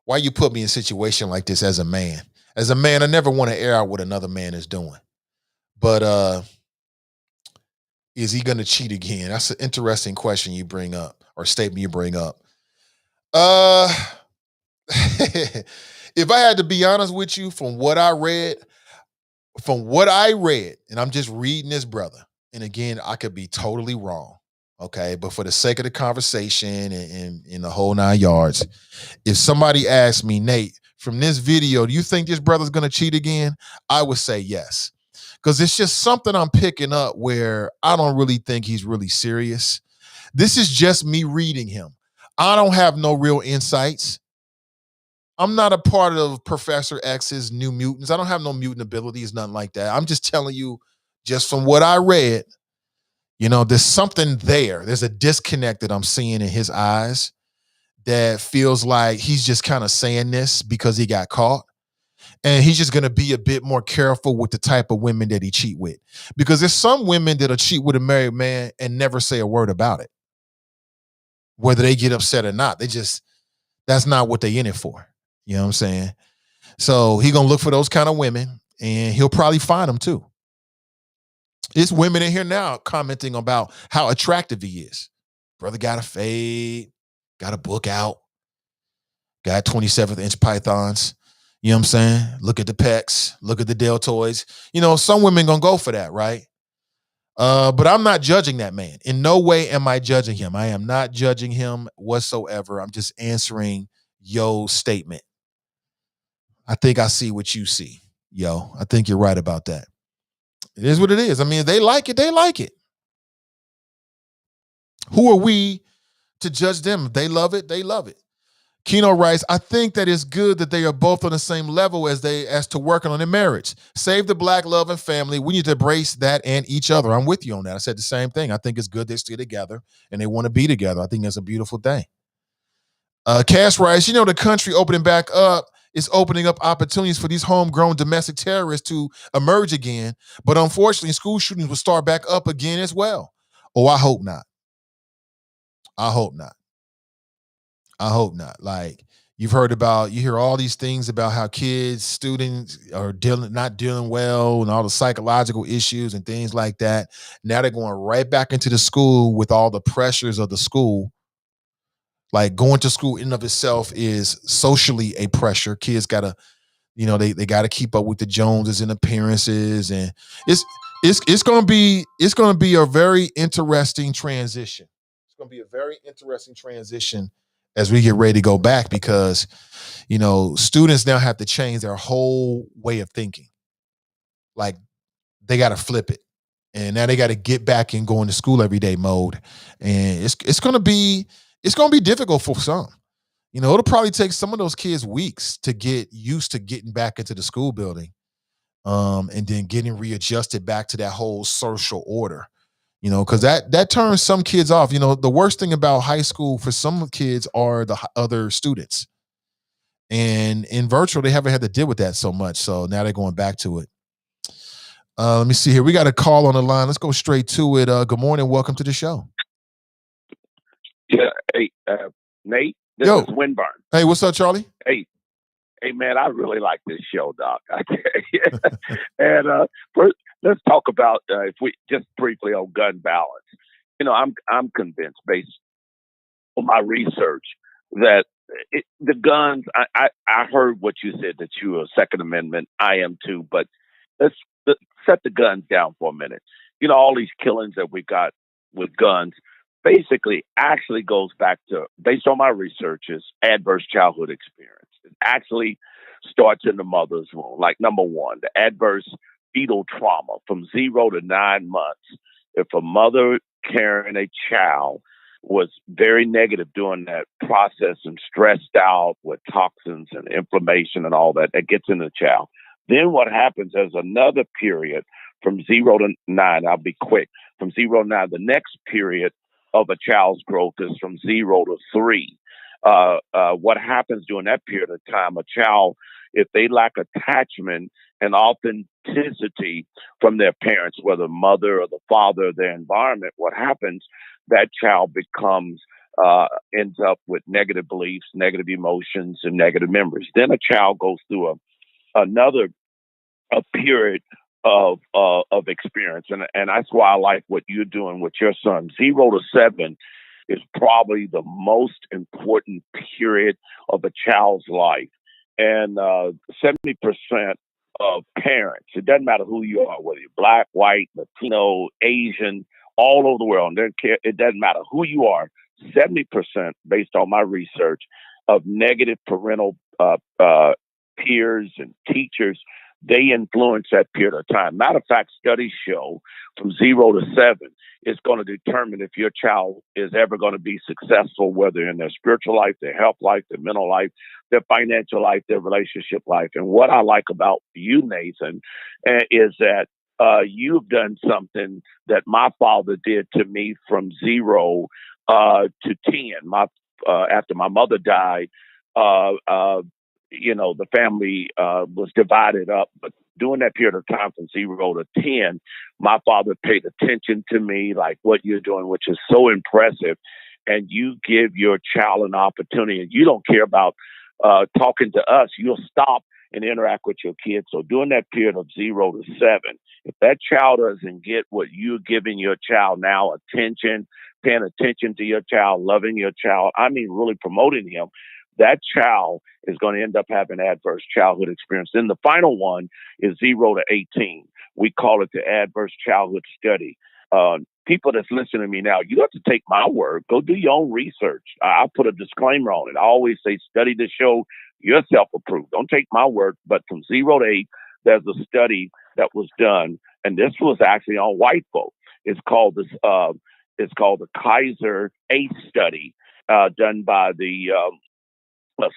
Why you put me in a situation like this as a man? As a man, I never want to air out what another man is doing. But is he going to cheat again? That's an interesting question you bring up, or statement you bring up. Uh, if I had to be honest with you, from what I read, and I'm just reading this, brother, and again, I could be totally wrong. Okay, but for the sake of the conversation and the whole 9 yards, if somebody asked me, Nate, from this video, do you think this brother's gonna cheat again? I would say yes. Because it's just something I'm picking up where I don't really think he's really serious. This is just me reading him. I don't have no real insights. I'm not a part of Professor X's New Mutants. I don't have no mutant abilities, nothing like that. I'm just telling you, just from what I read, there's something there. There's a disconnect that I'm seeing in his eyes that feels like he's just kind of saying this because he got caught. And he's just going to be a bit more careful with the type of women that he cheat with. Because there's some women that'll cheat with a married man and never say a word about it, whether they get upset or not. That's not what they in it for. You know what I'm saying? So he gonna look for those kind of women, and he'll probably find them too. There's women in here now commenting about how attractive he is. Brother got a fade, got a book out, got 27th inch pythons. You know what I'm saying? Look at the pecs, look at the deltoids. Some women gonna go for that, right? But I'm not judging that man. In no way am I judging him. I am not judging him whatsoever. I'm just answering yo statement. I think I see what you see, yo. I think you're right about that. It is what it is. I mean, if they like it, they like it. Who are we to judge them? If they love it, they love it. Keno writes, I think that it's good that they are both on the same level as to working on their marriage. Save the black love and family. We need to embrace that and each other. I'm with you on that. I said the same thing. I think it's good they stay together and they want to be together. I think that's a beautiful thing. Cash writes, the country opening back up is opening up opportunities for these homegrown domestic terrorists to emerge again. But unfortunately, school shootings will start back up again as well. Oh, I hope not. I hope not. I hope not. Like you hear all these things about how students are not dealing well and all the psychological issues and things like that. Now they're going right back into the school with all the pressures of the school. Like going to school in and of itself is socially a pressure. Kids gotta, they gotta keep up with the Joneses and appearances, and it's gonna be a very interesting transition. It's gonna be a very interesting transition as we get ready to go back because students now have to change their whole way of thinking. Like they gotta flip it. And now they got to get back and go into school every day mode. And it's gonna be difficult for some. It'll probably take some of those kids weeks to get used to getting back into the school building, and then getting readjusted back to that whole social order. Because that turns some kids off. The worst thing about high school for some kids are the other students, and in virtual they haven't had to deal with that so much. So now they're going back to it. Let me see here. We got a call on the line. Let's go straight to it. Good morning. Welcome to the show. Yeah, hey, Nate, this Yo. is Winburn. Hey, what's up, Charlie? Hey, man, I really like this show, Doc. I tell you. And first, let's talk about if we just briefly on gun balance. I'm convinced, based on my research, that the guns. I heard what you said, that you are Second Amendment. I am too, but let's set the guns down for a minute. All these killings that we got with guns basically actually goes back to, based on my researches, adverse childhood experience. It actually starts in the mother's womb. Like number one, the adverse fetal trauma from 0 to 9 months. If a mother carrying a child was very negative during that process and stressed out with toxins and inflammation and all that, that gets in the child. Then what happens is another period from 0 to 9. I'll be quick. From 0 to 9, the next period of a child's growth is from 0 to 3. What happens during that period of time, a child, if they lack attachment and authenticity from their parents, whether mother or the father, their environment, what happens, that child ends up with negative beliefs, negative emotions, and negative memories. Then a child goes through another period of experience, and that's why I like what you're doing with your son. 0 to 7 is probably the most important period of a child's life. And 70% of parents, it doesn't matter who you are, whether you're black, white, Latino, Asian, all over the world, it doesn't matter who you are, 70%, based on my research, of negative parental peers and teachers, they influence that period of time. Matter of fact, studies show from 0 to 7, it's going to determine if your child is ever going to be successful, whether in their spiritual life, their health life, their mental life, their financial life, their relationship life. And what I like about you, Nathan, is that you've done something that my father did to me from 0 to 10. After my mother died, the family was divided up. But during that period of time from 0 to 10, my father paid attention to me, like what you're doing, which is so impressive. And you give your child an opportunity, and you don't care about talking to us. You'll stop and interact with your kids. So during that period of 0 to 7, if that child doesn't get what you're giving your child now, attention, paying attention to your child, loving your child, I mean, really promoting him, that child is going to end up having adverse childhood experience. Then the final one is 0 to 18. We call it the adverse childhood study. People that's listening to me now, you have to take my word. Go do your own research. I put a disclaimer on it. I always say, study to show yourself approved. Don't take my word. But from 0 to 8, there's a study that was done, and this was actually on white folk. It's called the Kaiser ACE study, done by the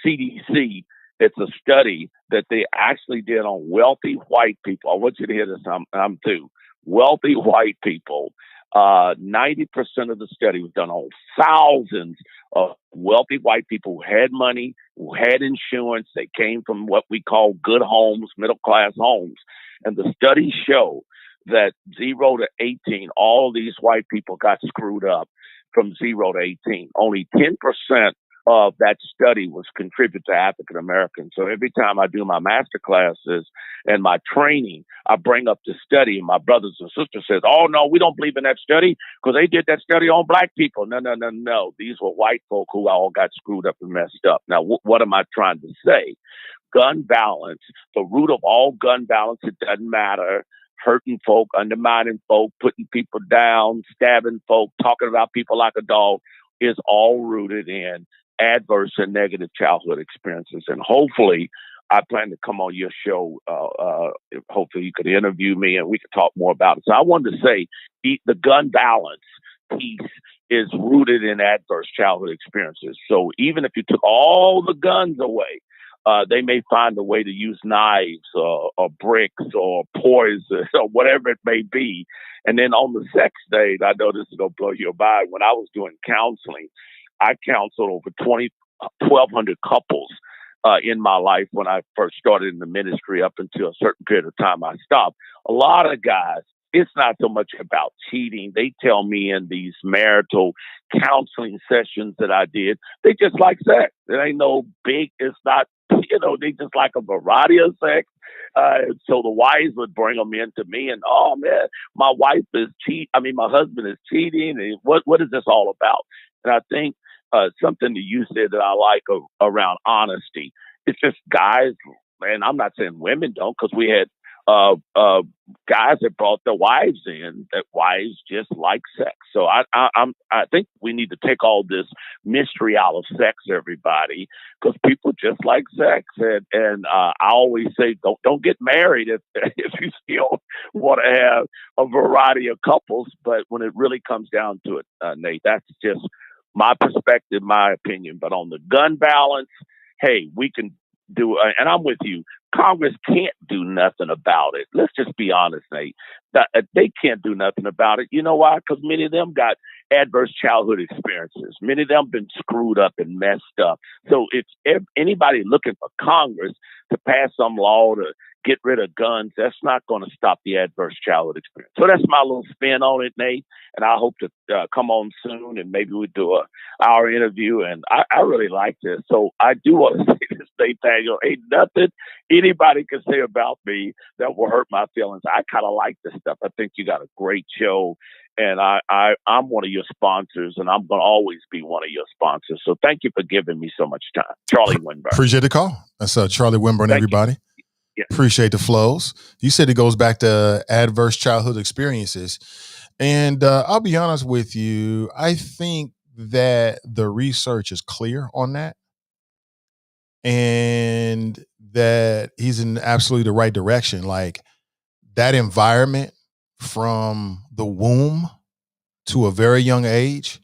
CDC. It's a study that they actually did on wealthy white people. I want you to hear this. I'm through. Wealthy white people. 90% of the study was done on thousands of wealthy white people who had money, who had insurance. They came from what we call good homes, middle class homes. And the studies show that 0 to 18, all these white people got screwed up from 0 to 18. Only 10% of that study was contributed to African Americans. So every time I do my master classes and my training, I bring up the study, and my brothers and sisters says, "Oh no, we don't believe in that study because they did that study on black people." No. These were white folk who all got screwed up and messed up. Now, what am I trying to say? Gun violence, the root of all gun violence, it doesn't matter. Hurting folk, undermining folk, putting people down, stabbing folk, talking about people like a dog, is all rooted in adverse and negative childhood experiences. And hopefully, I plan to come on your show. Hopefully, you could interview me and we could talk more about it. So I wanted to say the gun violence piece is rooted in adverse childhood experiences. So even if you took all the guns away, they may find a way to use knives or bricks or poison or whatever it may be. And then on the sex stage, I know this is going to blow your mind. When I was doing counseling, I counseled over 1,200 couples in my life when I first started in the ministry. Up until a certain period of time, I stopped. A lot of guys, it's not so much about cheating. They tell me in these marital counseling sessions that I did, they just like sex. It ain't no big, it's not, they just like a variety of sex. So the wives would bring them in to me and, "Oh man, my my husband is cheating. And what is this all about?" And I think something that you said that I like around honesty. It's just guys, and I'm not saying women don't, because we had guys that brought their wives in, that wives just like sex. So I think we need to take all this mystery out of sex, everybody, because people just like sex. And I always say, don't get married if you still want to have a variety of couples. But when it really comes down to it, Nate, that's just my perspective, my opinion. But on the gun balance, hey, we can do, and I'm with you. Congress can't do nothing about it. Let's just be honest, Nate. They can't do nothing about it. You know why? Because many of them got adverse childhood experiences. Many of them been screwed up and messed up. So if anybody looking for Congress to pass some law to get rid of guns, that's not going to stop the adverse childhood experience. So that's my little spin on it, Nate. And I hope to come on soon, and maybe we do our interview. And I really like this. So I do want to say this, Nathaniel, ain't nothing anybody can say about me that will hurt my feelings. I kind of like this stuff. I think you got a great show. And I'm one of your sponsors, and I'm going to always be one of your sponsors. So thank you for giving me so much time. Charlie Winburn. Appreciate the call. That's Charlie Winburn, Thank everybody. Yeah. Appreciate the flows. You said it goes back to adverse childhood experiences. And I'll be honest with you, I think that the research is clear on that, and that he's in absolutely the right direction. Like that environment from the womb to a very young age,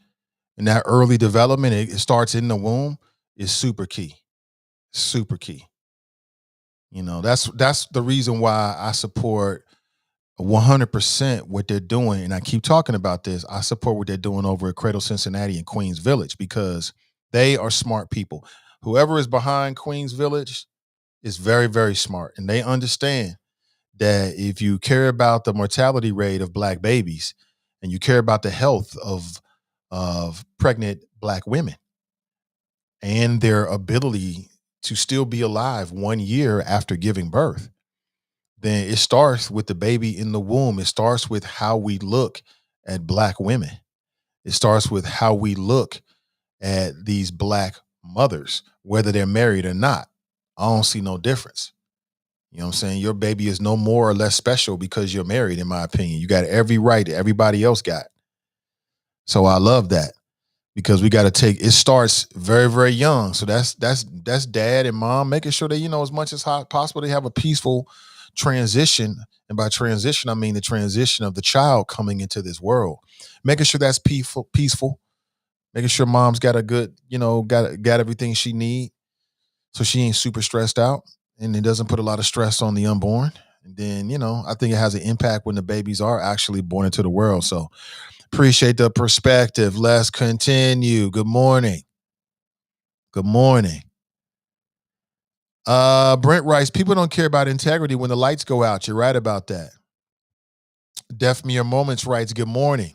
and that early development, it starts in the womb, is super key. Super key. You know, that's the reason why I support 100% what they're doing. And I keep talking about this. I support what they're doing over at Cradle Cincinnati and Queens Village, because they are smart people. Whoever is behind Queens Village is very, very smart. And they understand that if you care about the mortality rate of Black babies and you care about the health of pregnant Black women and their ability to still be alive 1 year after giving birth, then it starts with the baby in the womb. It starts with how we look at Black women. It starts with how we look at these Black mothers, whether they're married or not. I don't see no difference. You know what I'm saying? Your baby is no more or less special because you're married, in my opinion. You got every right that everybody else got. So I love that, because we got to take, it starts very, very young. So that's dad and mom making sure that, as much as possible, they have a peaceful transition. And by transition, I mean the transition of the child coming into this world, making sure that's peaceful, making sure mom's got a good, got everything she need, so she ain't super stressed out, and it doesn't put a lot of stress on the unborn. And then, I think it has an impact when the babies are actually born into the world. So appreciate the perspective. Let's continue. Good morning. Good morning. Brent writes, people don't care about integrity when the lights go out. You're right about that. Deaf Mere Moments writes, good morning.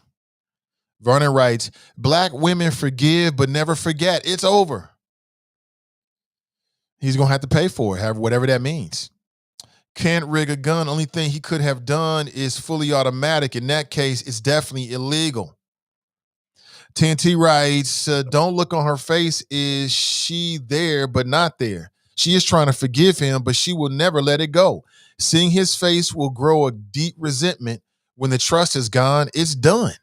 Vernon writes, Black women forgive but never forget. It's over. He's going to have to pay for it, whatever that means. Can't rig a gun. Only thing he could have done is fully automatic. In that case, it's definitely illegal. TNT writes, don't look on her face. Is she there but not there? She is trying to forgive him, but she will never let it go. Seeing his face will grow a deep resentment. When the trust is gone, it's done.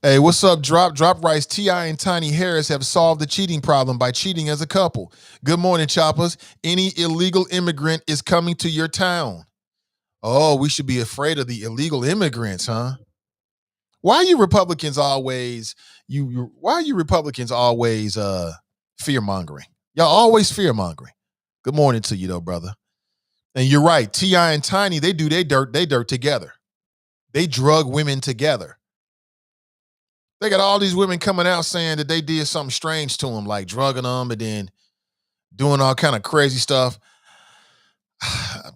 Hey, what's up, Drop? Drop writes, T.I. and Tiny Harris have solved the cheating problem by cheating as a couple. Good morning, choppers. Any illegal immigrant is coming to your town. Oh, we should be afraid of the illegal immigrants, huh? Why are you Republicans always fear mongering? Y'all always fear mongering. Good morning to you though, brother. And you're right. T.I. and Tiny, they do they dirt together. They drug women together. They got all these women coming out saying that they did something strange to them, like drugging them and then doing all kind of crazy stuff. I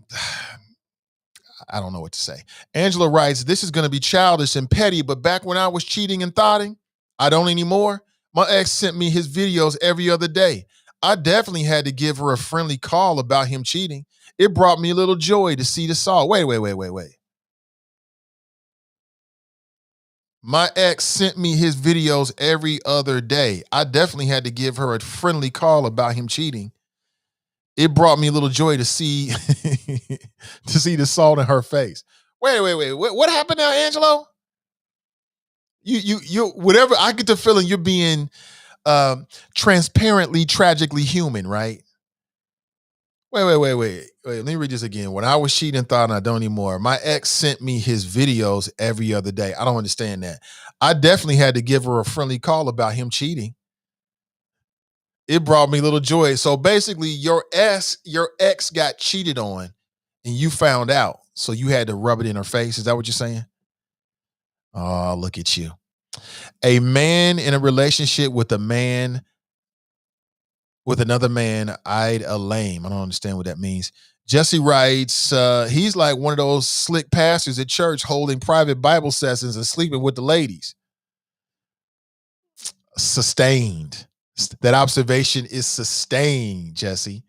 don't know what to say. Angela writes, this is going to be childish and petty, but back when I was cheating and thotting, I don't anymore. My ex sent me his videos every other day. I definitely had to give her a friendly call about him cheating. It brought me a little joy to see the saw. Wait. My ex sent me his videos every other day. I definitely had to give her a friendly call about him cheating. It brought me a little joy to see to see the salt in her face. Wait. What happened now, Angelo? You whatever. I get the feeling you're being transparently, tragically human, right? Wait. Let me read this again. When I was cheating, thought and I don't anymore. My ex sent me his videos every other day. I don't understand that. I definitely had to give her a friendly call about him cheating. It brought me a little joy. So basically, your ex got cheated on, and you found out. So you had to rub it in her face. Is that what you're saying? Oh, look at you. A man in a relationship with another man eyed a lame. I don't understand what that means. Jesse writes, he's like one of those slick pastors at church holding private Bible sessions and sleeping with the ladies. Sustained. That observation is sustained, Jesse.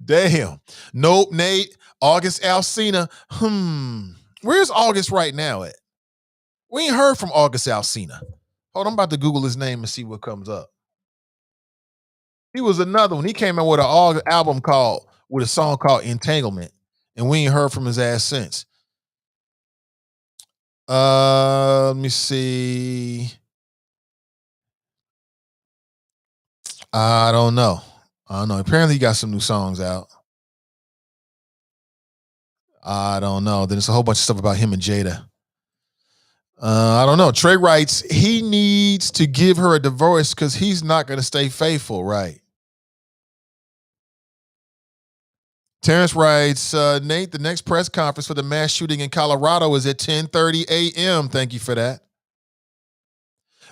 Damn. Nope, Nate. August Alsina. Where's August right now at? We ain't heard from August Alsina. Hold on, I'm about to Google his name and see what comes up. He was another one. He came out with an album with a song called Entanglement, and we ain't heard from his ass since. Let me see. I don't know. Apparently, he got some new songs out. I don't know. Then there's a whole bunch of stuff about him and Jada. I don't know. Trey writes, he needs to give her a divorce because he's not going to stay faithful, right? Terrence writes, Nate, the next press conference for the mass shooting in Colorado is at 10:30 a.m. Thank you for that.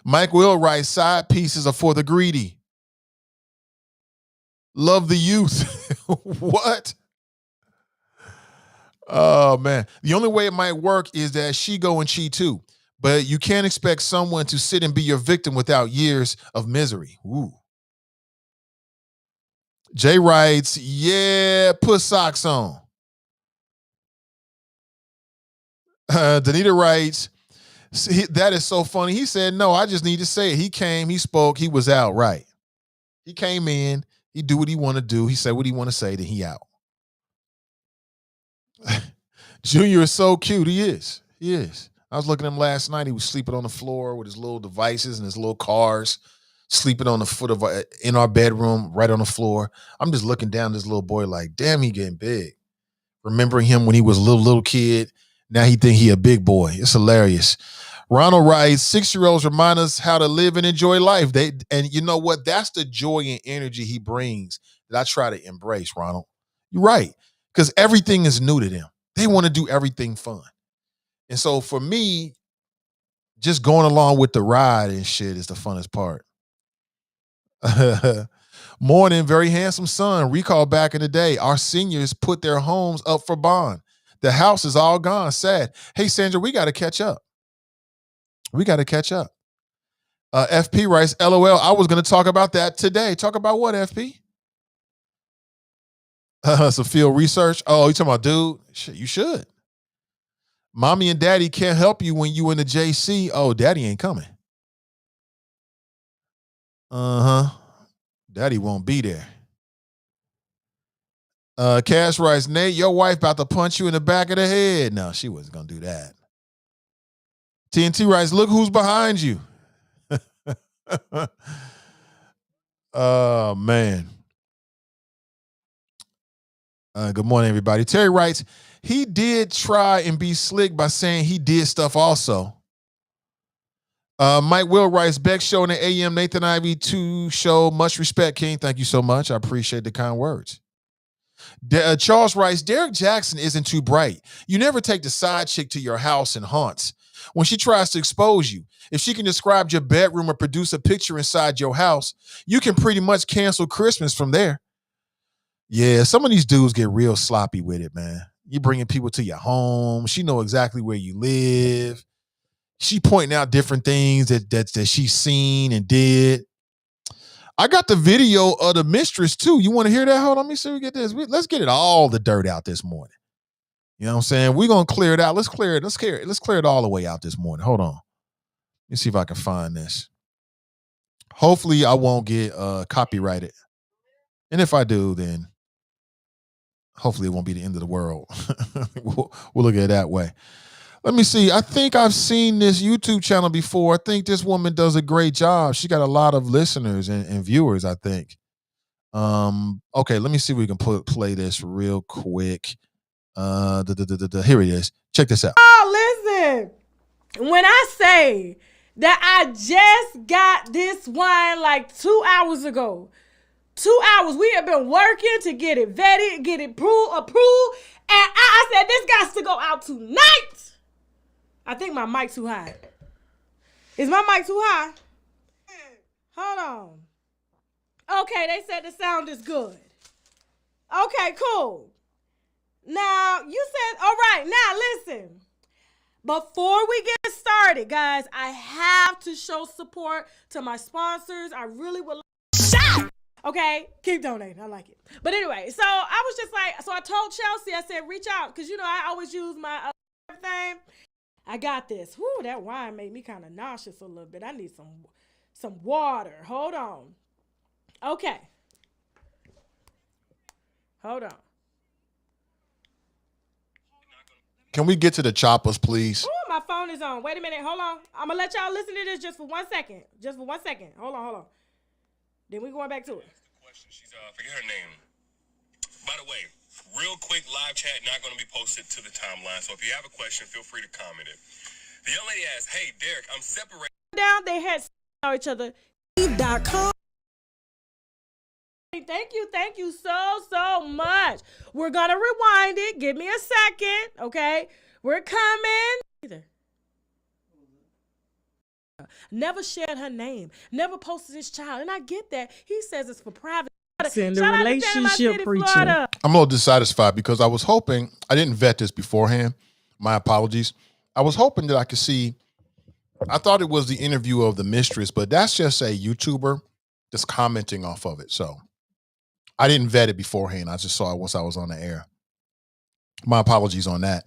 Mike Will writes, side pieces are for the greedy. Love the youth. What? Oh, man. The only way it might work is that she go and cheat too. But you can't expect someone to sit and be your victim without years of misery. Ooh. Jay writes, yeah, put socks on. Danita writes, that is so funny. He said, no, I just need to say it. He came, he spoke, he was out. Right. He came in, he do what he want to do. He said what he want to say, then he out. Junior is so cute. He is. He is. I was looking at him last night. He was sleeping on the floor with his little devices and his little cars, sleeping on the foot of in our bedroom, right on the floor. I'm just looking down at this little boy like, damn, he getting big. Remembering him when he was a little kid. Now he think he a big boy. It's hilarious. Ronald writes, 6-year-olds remind us how to live and enjoy life. And you know what? That's the joy and energy he brings that I try to embrace, Ronald. You're right. Because everything is new to them. They want to do everything fun. And so for me, just going along with the ride and shit is the funnest part. Morning, very handsome son. Recall back in the day, our seniors put their homes up for bond. The house is all gone. Sad. Hey, Sandra, we got to catch up. FP writes, LOL, I was going to talk about that today. Talk about what, FP? Some field research. Oh, you talking about dude? Shit, you should. Mommy and daddy can't help you when you in the JC. Oh, daddy ain't coming. Uh-huh. Daddy won't be there. Cash writes, Nate, your wife about to punch you in the back of the head. No, she wasn't going to do that. TNT writes, look who's behind you. Oh, man. Good morning, everybody. Terry writes, he did try and be slick by saying he did stuff also. Mike Will writes, Beck show in the AM, Nathan Ivy 2 show. Much respect, King. Thank you so much. I appreciate the kind words. Charles writes, Derek Jackson isn't too bright. You never take the side chick to your house and haunts. When she tries to expose you, if she can describe your bedroom or produce a picture inside your house, you can pretty much cancel Christmas from there. Yeah, some of these dudes get real sloppy with it, man. You bringing people to your home. She know exactly where you live. She pointing out different things that she's seen and did. I got the video of the mistress too. You want to hear that? Hold on, let me see if we get this. Let's get all the dirt out this morning. You know what I'm saying? We're gonna clear it out. Let's clear it all the way out this morning. Hold on. Let me see if I can find this. Hopefully I won't get copyrighted. And if I do, then hopefully it won't be the end of the world. we'll look at it that way. Let me see. I think I've seen this YouTube channel before. I think this woman does a great job. She got a lot of listeners and viewers, I think. Okay, let me see if we can play this real quick. Here it is. Check this out. Oh, listen. When I say that I just got this wine like 2 hours ago, 2 hours, we have been working to get it vetted, get it approved, and I said this got to go out tonight. I think my mic too high. Is my mic too high? Hold on. Okay, they said the sound is good. Okay, cool. Now, you said, all right, now listen. Before we get started, guys, I have to show support to my sponsors. I really would like. Shot! Okay, keep donating. I like it. But anyway, so I was just like, so I told Chelsea, I said, reach out, because I always use my thing. I got this. Whoo, that wine made me kind of nauseous a little bit. I need some water. Hold on. Okay. Hold on. Can we get to the choppers, please? Ooh, my phone is on. Wait a minute. Hold on. I'm going to let y'all listen to this just for 1 second. Hold on. Then we going back to it. She's forget her name. By the way, real quick live chat not going to be posted to the timeline. So if you have a question, feel free to comment it. The young lady asked, "Hey Derek, I'm separated." Down, they had each other. Thank you so much. We're gonna rewind it. Give me a second, okay? We're coming. Either. Never shared her name. Never posted his child, and I get that. He says it's for private. And the relationship preacher. I'm a little dissatisfied because I was hoping, I didn't vet this beforehand. My apologies. I was hoping that I could see, I thought it was the interview of the mistress, but that's just a YouTuber that's commenting off of it. So I didn't vet it beforehand. I just saw it once I was on the air. My apologies on that.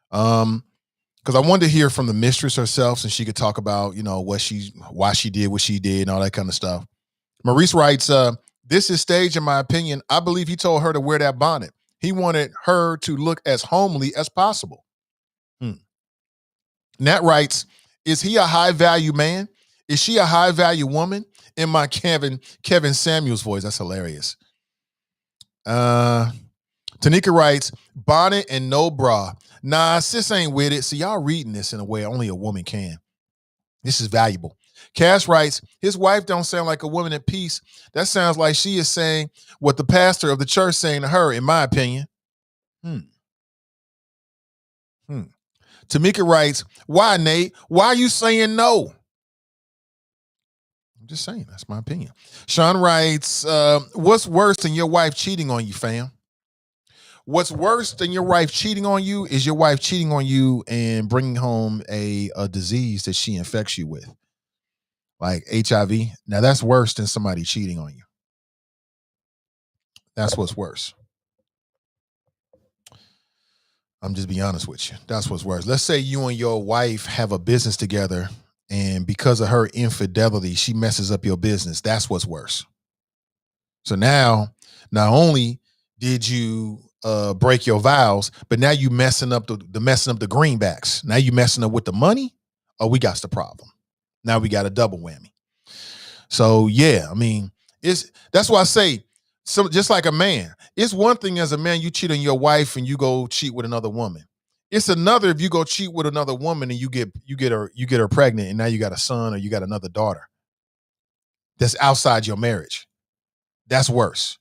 Because I wanted to hear from the mistress herself, so she could talk about, why she did what she did and all that kind of stuff. Maurice writes, this is staged, in my opinion. I believe he told her to wear that bonnet. He wanted her to look as homely as possible. Nat writes, is he a high-value man? Is she a high-value woman? In my Kevin Samuels voice. That's hilarious. Tanika writes, bonnet and no bra. Nah, sis ain't with it. So y'all reading this in a way only a woman can. This is valuable. Cass writes, his wife don't sound like a woman at peace. That sounds like she is saying what the pastor of the church saying to her, in my opinion. Tamika writes, why, Nate? Why are you saying no? I'm just saying, that's my opinion. Sean writes, what's worse than your wife cheating on you, fam? What's worse than your wife cheating on you is your wife cheating on you and bringing home a disease that she infects you with, like HIV. Now, that's worse than somebody cheating on you. That's what's worse. I'm just being honest with you. That's what's worse. Let's say you and your wife have a business together, and because of her infidelity, she messes up your business. That's what's worse. So now, not only did you break your vows, but now you messing up the greenbacks. Now you messing up with the money. Oh, we got the problem. Now we got a double whammy. So yeah, I mean, that's why I say, so just like a man, it's one thing as a man you cheat on your wife and you go cheat with another woman. It's another if you go cheat with another woman and you get her pregnant and now you got a son or you got another daughter that's outside your marriage. That's worse.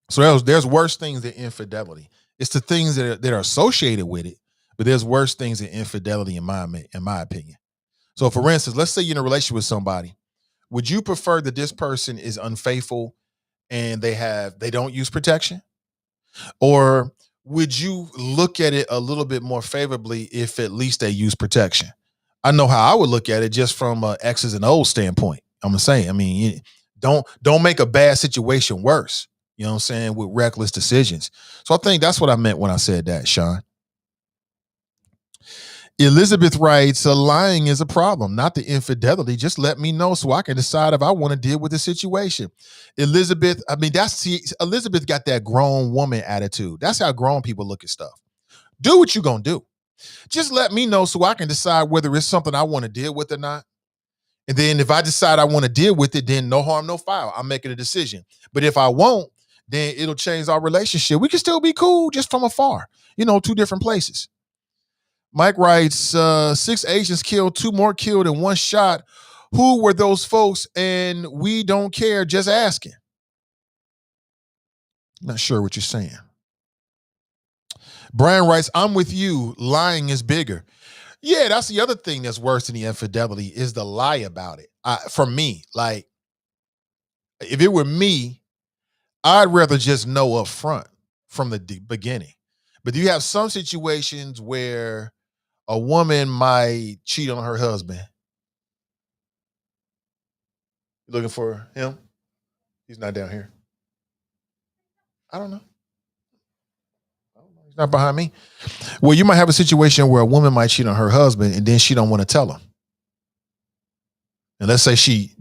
So there's worse things than infidelity. It's the things that are associated with it, but there's worse things than infidelity in my opinion. So for instance, let's say you're in a relationship with somebody. Would you prefer that this person is unfaithful and they don't use protection? Or would you look at it a little bit more favorably if at least they use protection? I know how I would look at it just from a X's and O's standpoint. I'm gonna say, I mean, don't make a bad situation worse. You know what I'm saying? With reckless decisions. So I think that's what I meant when I said that, Sean. Elizabeth writes, lying is a problem, not the infidelity. Just let me know so I can decide if I want to deal with the situation. Elizabeth, I mean, Elizabeth got that grown woman attitude. That's how grown people look at stuff. Do what you're going to do. Just let me know so I can decide whether it's something I want to deal with or not. And then if I decide I want to deal with it, then no harm, no foul. I'm making a decision. But if I won't, then it'll change our relationship. We can still be cool just from afar, two different places. Mike writes, 6 Asians killed, 2 more killed in one shot. Who were those folks? And we don't care, just asking. Not sure what you're saying. Brian writes, I'm with you. Lying is bigger. Yeah, that's the other thing that's worse than the infidelity is the lie about it. For me, like, if it were me, I'd rather just know up front from the beginning. But you have some situations where a woman might cheat on her husband. You looking for him? He's not down here. I don't know. He's not behind me. Well, you might have a situation where a woman might cheat on her husband and then she don't want to tell him. And let's say she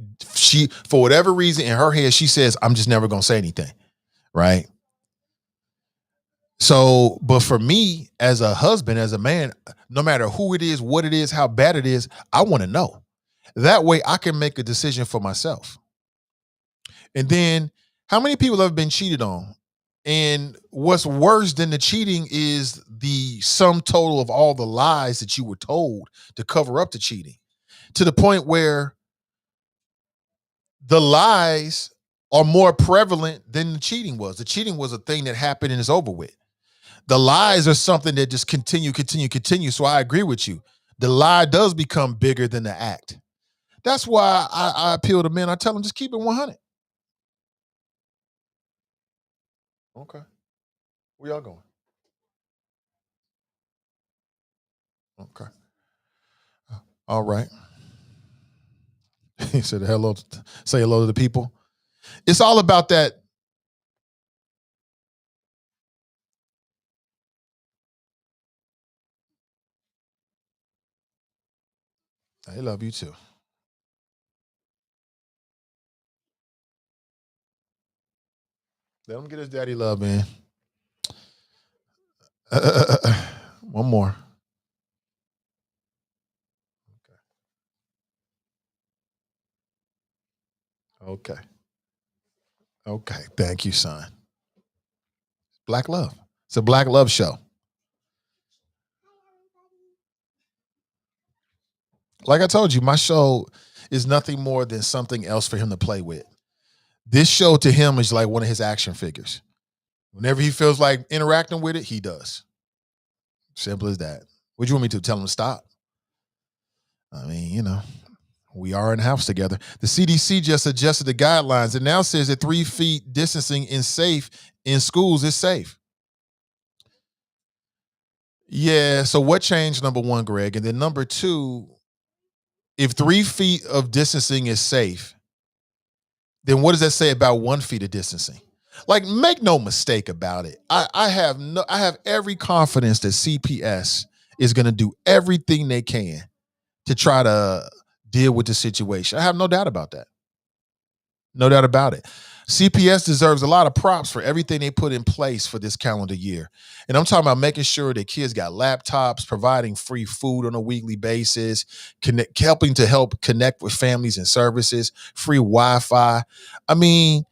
for whatever reason in her head, she says, I'm just never going to say anything. Right. So, but for me as a husband, as a man, no matter who it is, what it is, how bad it is, I want to know. That way I can make a decision for myself. And then how many people have been cheated on? And what's worse than the cheating is the sum total of all the lies that you were told to cover up the cheating, to the point where the lies are more prevalent than the cheating was. The cheating was a thing that happened and is over with. The lies are something that just continue. So I agree with you. The lie does become bigger than the act. That's why I appeal to men. I tell them just keep it 100. Okay. Where y'all going? Okay. All right. He said hello. Say hello to the people. It's all about that. I love you too. Let him get his daddy love, man. One more. Okay. Okay. Thank you, son. Black love. It's a black love show. Like I told you, my show is nothing more than something else for him to play with. This show to him is like one of his action figures. Whenever he feels like interacting with it, he does. Simple as that. What do you want me to tell him to stop? I mean, we are in the house together. The CDC just adjusted the guidelines. It now says that 3 feet distancing is safe in schools is safe. Yeah. So what changed, number one, Greg? And then number two, if 3 feet of distancing is safe, then what does that say about 1 feet of distancing? Like, make no mistake about it. I have every confidence that CPS is going to do everything they can to try to deal with the situation. I have no doubt about that. No doubt about it. CPS deserves a lot of props for everything they put in place for this calendar year. And I'm talking about making sure that kids got laptops, providing free food on a weekly basis, helping to help connect with families and services, free Wi-Fi. I mean,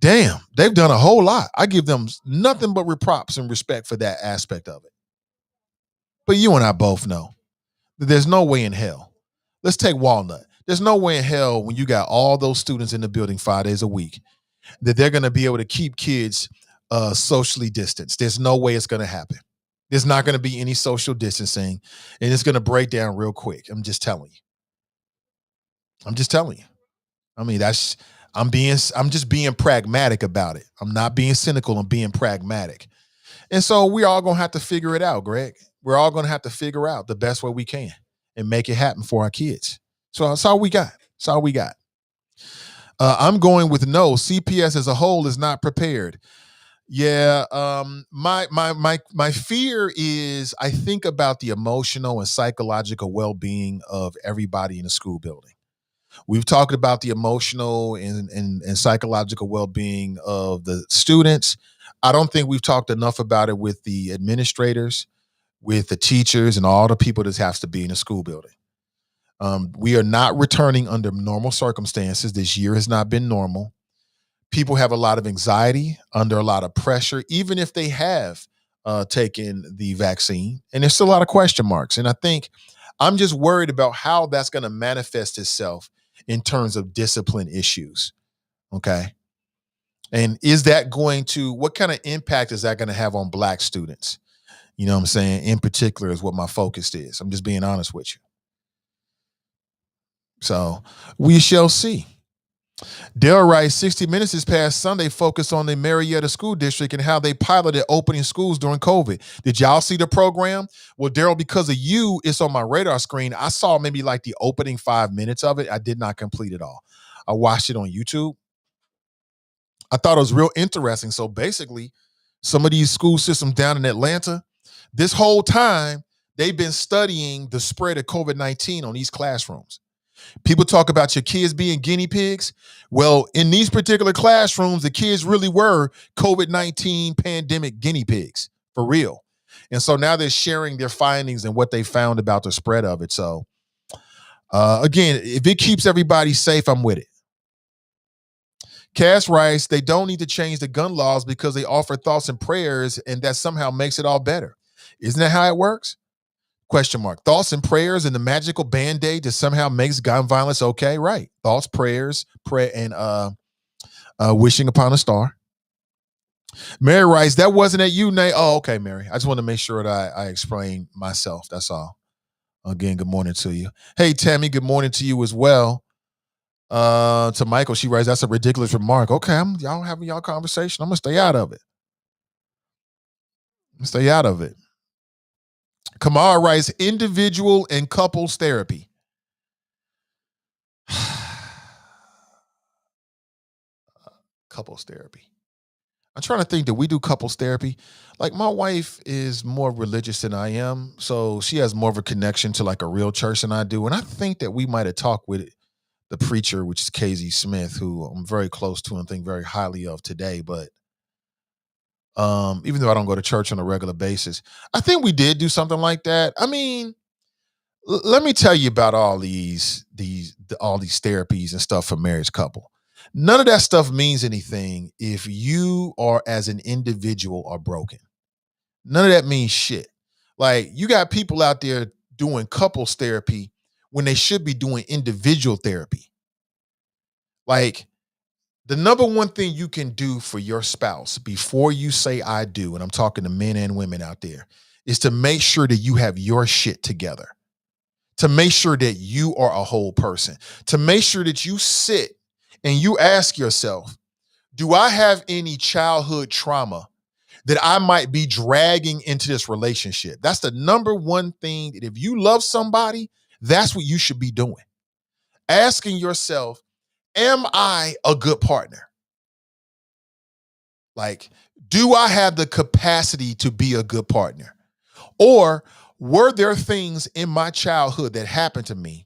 damn, they've done a whole lot. I give them nothing but props and respect for that aspect of it. But you and I both know that there's no way in hell. Let's take Walnut. There's no way in hell when you got all those students in the building 5 days a week that they're going to be able to keep kids socially distanced. There's no way it's going to happen. There's not going to be any social distancing, and it's going to break down real quick. I'm just telling you. I mean, I'm just being pragmatic about it. I'm not being cynical. I'm being pragmatic. And so we're all going to have to figure it out, Greg. We're all going to have to figure out the best way we can and make it happen for our kids. So that's all we got. I'm going with no. CPS as a whole is not prepared. Yeah. My fear is I think about the emotional and psychological well-being of everybody in the school building. We've talked about the emotional and psychological well-being of the students. I don't think we've talked enough about it with the administrators, with the teachers, and all the people that has to be in a school building. We are not returning under normal circumstances. This year has not been normal. People have a lot of anxiety, under a lot of pressure, even if they have taken the vaccine. And there's still a lot of question marks. And I think I'm just worried about how that's going to manifest itself in terms of discipline issues. Okay. And what kind of impact is that going to have on Black students? You know what I'm saying? In particular is what my focus is. I'm just being honest with you. So we shall see. Dale writes, 60 Minutes this past Sunday focused on the Marietta School District and how they piloted opening schools during COVID. Did y'all see the program? Well, Daryl, because of you, it's on my radar screen. I saw maybe like the opening 5 minutes of it. I did not complete it all. I watched it on YouTube. I thought it was real interesting. So basically, some of these school systems down in Atlanta, this whole time, they've been studying the spread of COVID-19 on these classrooms. People talk about your kids being guinea pigs. Well, in these particular classrooms, the kids really were COVID-19 pandemic guinea pigs, for real. And so now they're sharing their findings and what they found about the spread of it. So again, if it keeps everybody safe, I'm with it. Cass writes, they don't need to change the gun laws because they offer thoughts and prayers, and that somehow makes it all better. Isn't that how it works? Question mark. Thoughts and prayers and the magical band-aid that somehow makes gun violence okay? Right. Thoughts, prayers, prayer, and wishing upon a star. Mary writes, that wasn't at you, Nate. Oh, okay, Mary. I just want to make sure that I explain myself. That's all. Again, good morning to you. Hey, Tammy, good morning to you as well. To Michael, she writes, that's a ridiculous remark. Okay, y'all having y'all conversation. I'm gonna stay out of it. Stay out of it. Kamara writes, individual and couples therapy. Couples therapy. I'm trying to think, that we do couples therapy? Like, my wife is more religious than I am, so she has more of a connection to like a real church than I do. And I think that we might have talked with the preacher, which is KZ Smith, who I'm very close to and think very highly of today. But even though I don't go to church on a regular basis, I think we did do something like that. I mean, let me tell you about all these therapies and stuff for marriage couple. None of that stuff means anything if you are, as an individual, are broken. None of that means shit. Like, you got people out there doing couples therapy when they should be doing individual therapy. Like, the number one thing you can do for your spouse before you say I do, and I'm talking to men and women out there, is to make sure that you have your shit together. To make sure that you are a whole person. To make sure that you sit and you ask yourself, do I have any childhood trauma that I might be dragging into this relationship? That's the number one thing that if you love somebody, that's what you should be doing. Asking yourself, am I a good partner? Like, do I have the capacity to be a good partner? Or were there things in my childhood that happened to me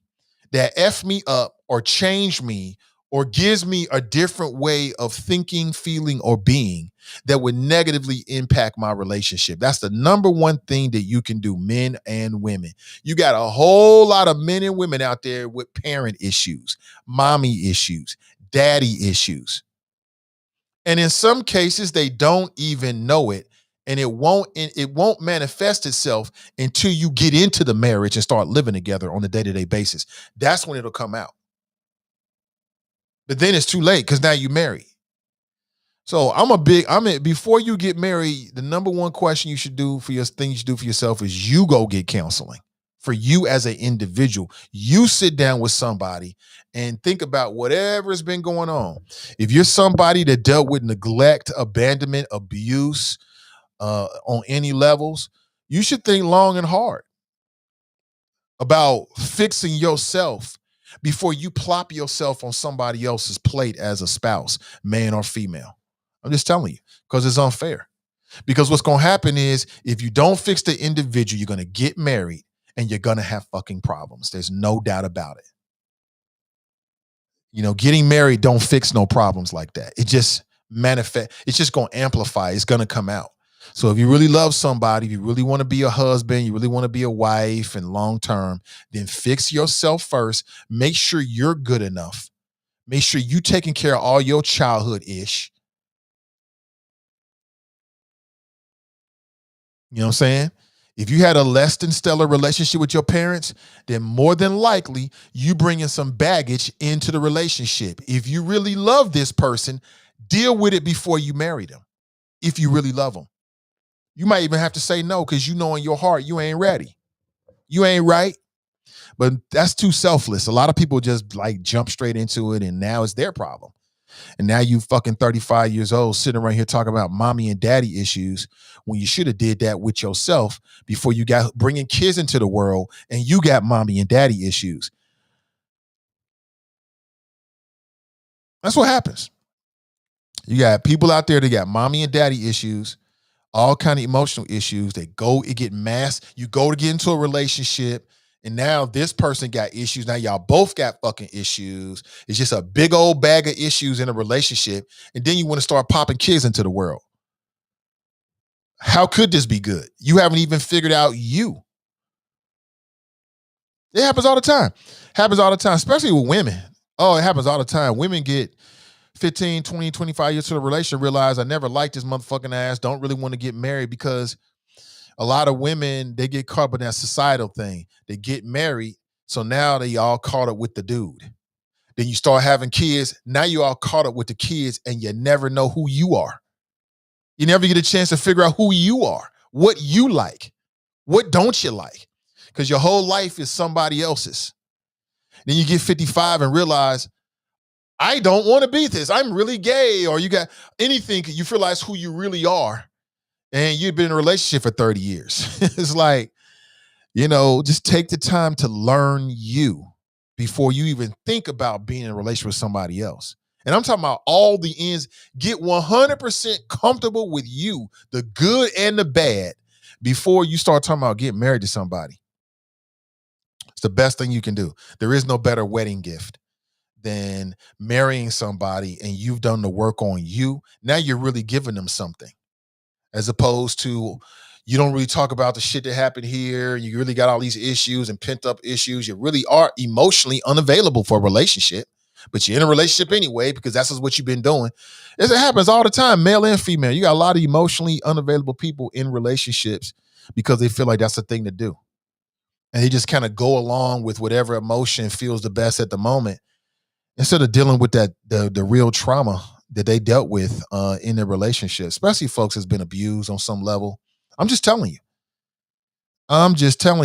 that F me up or changed me or gives me a different way of thinking, feeling, or being that would negatively impact my relationship? That's the number one thing that you can do, men and women. You got a whole lot of men and women out there with parent issues, mommy issues, daddy issues. And in some cases, they don't even know it. And it won't manifest itself until you get into the marriage and start living together on a day-to-day basis. That's when it'll come out. But then it's too late because now you're married. So before you get married, the number one question you should do for yourself is you go get counseling. For you as an individual, you sit down with somebody and think about whatever's been going on. If you're somebody that dealt with neglect, abandonment, abuse, on any levels, you should think long and hard about fixing yourself before you plop yourself on somebody else's plate as a spouse, man or female. I'm just telling you, because it's unfair. Because what's going to happen is, if you don't fix the individual, you're going to get married and you're going to have fucking problems. There's no doubt about it. You know, getting married don't fix no problems like that. It just manifest. It's just going to amplify. It's going to come out. So if you really love somebody, if you really want to be a husband, you really want to be a wife and long term, then fix yourself first. Make sure you're good enough. Make sure you taking care of all your childhood ish. You know what I'm saying? If you had a less than stellar relationship with your parents, then more than likely you bringing some baggage into the relationship. If you really love this person, deal with it before you marry them. If you really love them. You might even have to say no because you know in your heart you ain't ready. You ain't right. But that's too selfless. A lot of people just like jump straight into it and now it's their problem. And now you fucking 35 years old sitting right here talking about mommy and daddy issues when you should have did that with yourself before you got bringing kids into the world and you got mommy and daddy issues. That's what happens. You got people out there that got mommy and daddy issues, all kind of emotional issues. They go, it get mass. You go to get into a relationship, and now this person got issues. Now y'all both got fucking issues. It's just a big old bag of issues in a relationship, and then you want to start popping kids into the world. How could this be good? You haven't even figured out you. It happens all the time. Happens all the time, especially with women. Oh, it happens all the time. Women get 15, 20, 25 years to the relationship, realize I never liked this motherfucking ass, don't really want to get married, because a lot of women, they get caught up in that societal thing. They get married, so now they all caught up with the dude. Then you start having kids, now you all caught up with the kids, and you never know who you are. You never get a chance to figure out who you are, what you like, what don't you like, because your whole life is somebody else's. Then you get 55 and realize, I don't want to be this. I'm really gay, or you got anything. You realize who you really are, and you've been in a relationship for 30 years. It's like, just take the time to learn you before you even think about being in a relationship with somebody else. And I'm talking about all the ends. Get 100% comfortable with you, the good and the bad, before you start talking about getting married to somebody. It's the best thing you can do. There is no better wedding gift than marrying somebody and you've done the work on you. Now you're really giving them something, as opposed to you don't really talk about the shit that happened here. You really got all these issues and pent up issues. You really are emotionally unavailable for a relationship, but you're in a relationship anyway because that's just what you've been doing. It happens all the time, male and female. You got a lot of emotionally unavailable people in relationships because they feel like that's the thing to do. And they just kind of go along with whatever emotion feels the best at the moment, instead of dealing with the real trauma that they dealt with in their relationship, especially folks that's been abused on some level. I'm just telling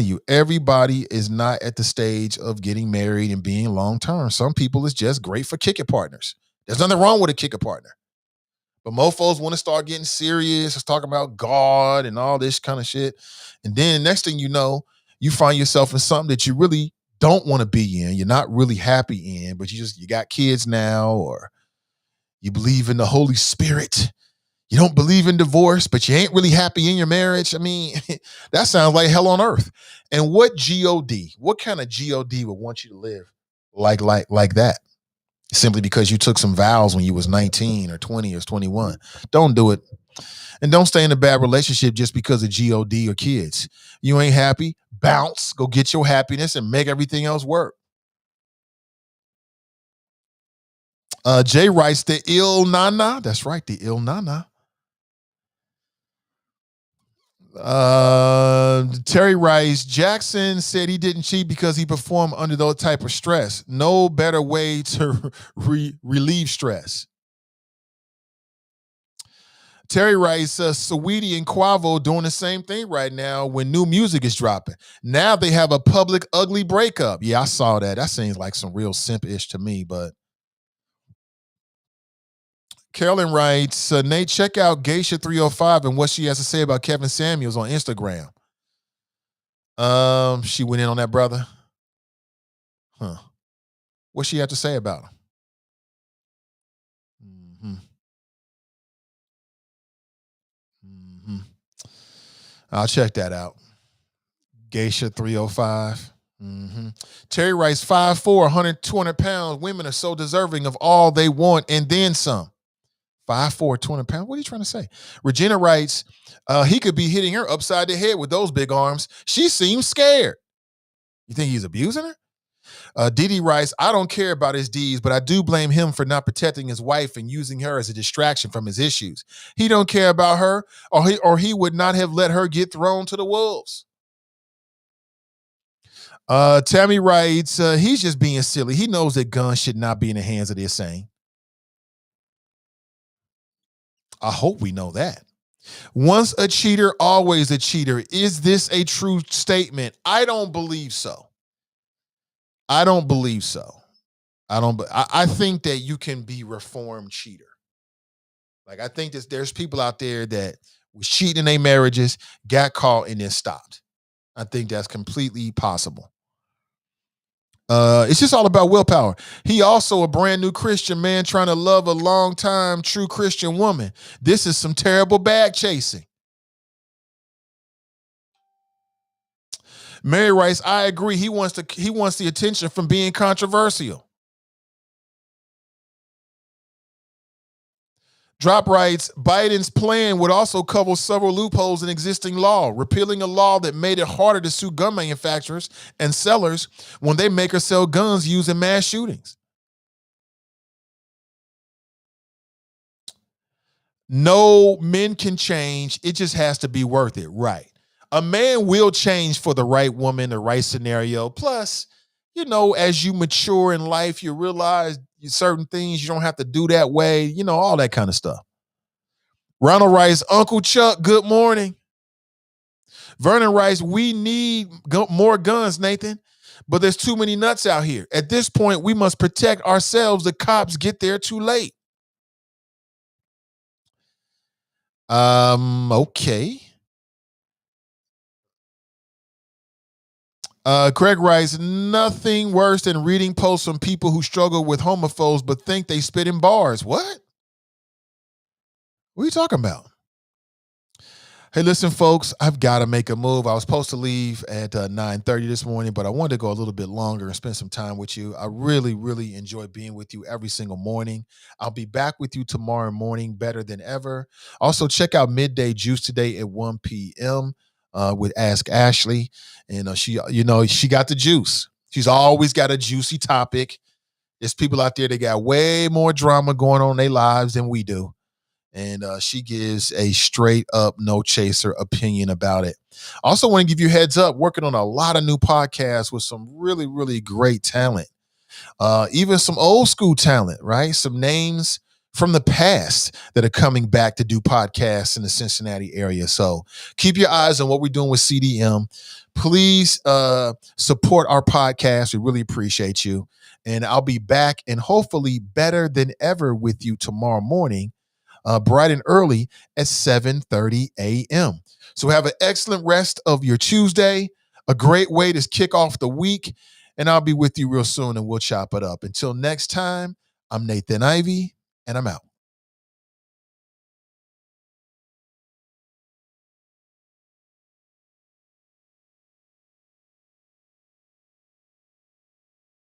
you, everybody is not at the stage of getting married and being long-term. Some people is just great for kicker partners. There's nothing wrong with a kicker partner. But mofos want to start getting serious, it's talking about God and all this kind of shit. And then next thing you know, you find yourself in something that you really don't want to be in, you're not really happy in, but you got kids now, or you believe in the Holy Spirit. You don't believe in divorce, but you ain't really happy in your marriage. I mean, that sounds like hell on earth. And what kind of God would want you to live like that? Simply because you took some vows when you was 19 or 20 or 21. Don't do it. And don't stay in a bad relationship just because of God or kids. You ain't happy, bounce, go get your happiness and make everything else work. Jay writes, the ill nana. That's right, the ill nana. Terry writes, Jackson said he didn't cheat because he performed under those type of stress. No better way to relieve stress. Terry writes, Saweetie and Quavo doing the same thing right now when new music is dropping. Now they have a public ugly breakup. Yeah, I saw that. That seems like some real simp-ish to me, but Carolyn writes, Nate, check out Geisha 305 and what she has to say about Kevin Samuels on Instagram. She went in on that brother. Huh. What she had to say about him? I'll check that out. Geisha 305. Terry writes, 5'4", 100, 200 pounds. Women are so deserving of all they want and then some. 5'4", 200 pounds. What are you trying to say? Regina writes, he could be hitting her upside the head with those big arms. She seems scared. You think he's abusing her? Didi writes, I don't care about his deeds, but I do blame him for not protecting his wife and using her as a distraction from his issues. He don't care about her, or he would not have let her get thrown to the wolves. Tammy writes, he's just being silly. He knows that guns should not be in the hands of the insane. I hope we know that. Once a cheater, always a cheater. Is this a true statement? I don't believe so. I think that you can be reformed cheater. Like, I think that there's people out there that was cheating in their marriages, got caught, and then stopped. I think that's completely possible. It's just all about willpower. He also a brand new Christian man trying to love a long time true Christian woman. This is some terrible bag chasing. Mary writes, I agree. He wants the attention from being controversial. Drop writes, Biden's plan would also cover several loopholes in existing law, repealing a law that made it harder to sue gun manufacturers and sellers when they make or sell guns used in mass shootings. No, men can change. It just has to be worth it, right? A man will change for the right woman, the right scenario. Plus, as you mature in life, you realize certain things you don't have to do that way, all that kind of stuff. Ronald writes, Uncle Chuck, good morning. Vernon writes, we need more guns, Nathan, but there's too many nuts out here. At this point, we must protect ourselves. The cops get there too late. Okay. Craig writes, nothing worse than reading posts from people who struggle with homophobes but think they spit in bars. What? What are you talking about? Hey, listen, folks, I've got to make a move. I was supposed to leave at 9:30 this morning, but I wanted to go a little bit longer and spend some time with you. I really, really enjoy being with you every single morning. I'll be back with you tomorrow morning better than ever. Also, check out Midday Juice today at 1 p.m. With Ask Ashley. And she got the juice. She's always got a juicy topic. There's people out there that got way more drama going on in their lives than we do. And she gives a straight up, no chaser opinion about it. Also want to give you a heads up, working on a lot of new podcasts with some really, really great talent. Even some old school talent, right? Some names from the past that are coming back to do podcasts in the Cincinnati area. So keep your eyes on what we're doing with CDM. Please support our podcast. We really appreciate you. And I'll be back and hopefully better than ever with you tomorrow morning. Bright and early at 7:30 a.m. So have an excellent rest of your Tuesday, a great way to kick off the week, and I'll be with you real soon and we'll chop it up. Until next time, I'm Nathan Ivy, and I'm out.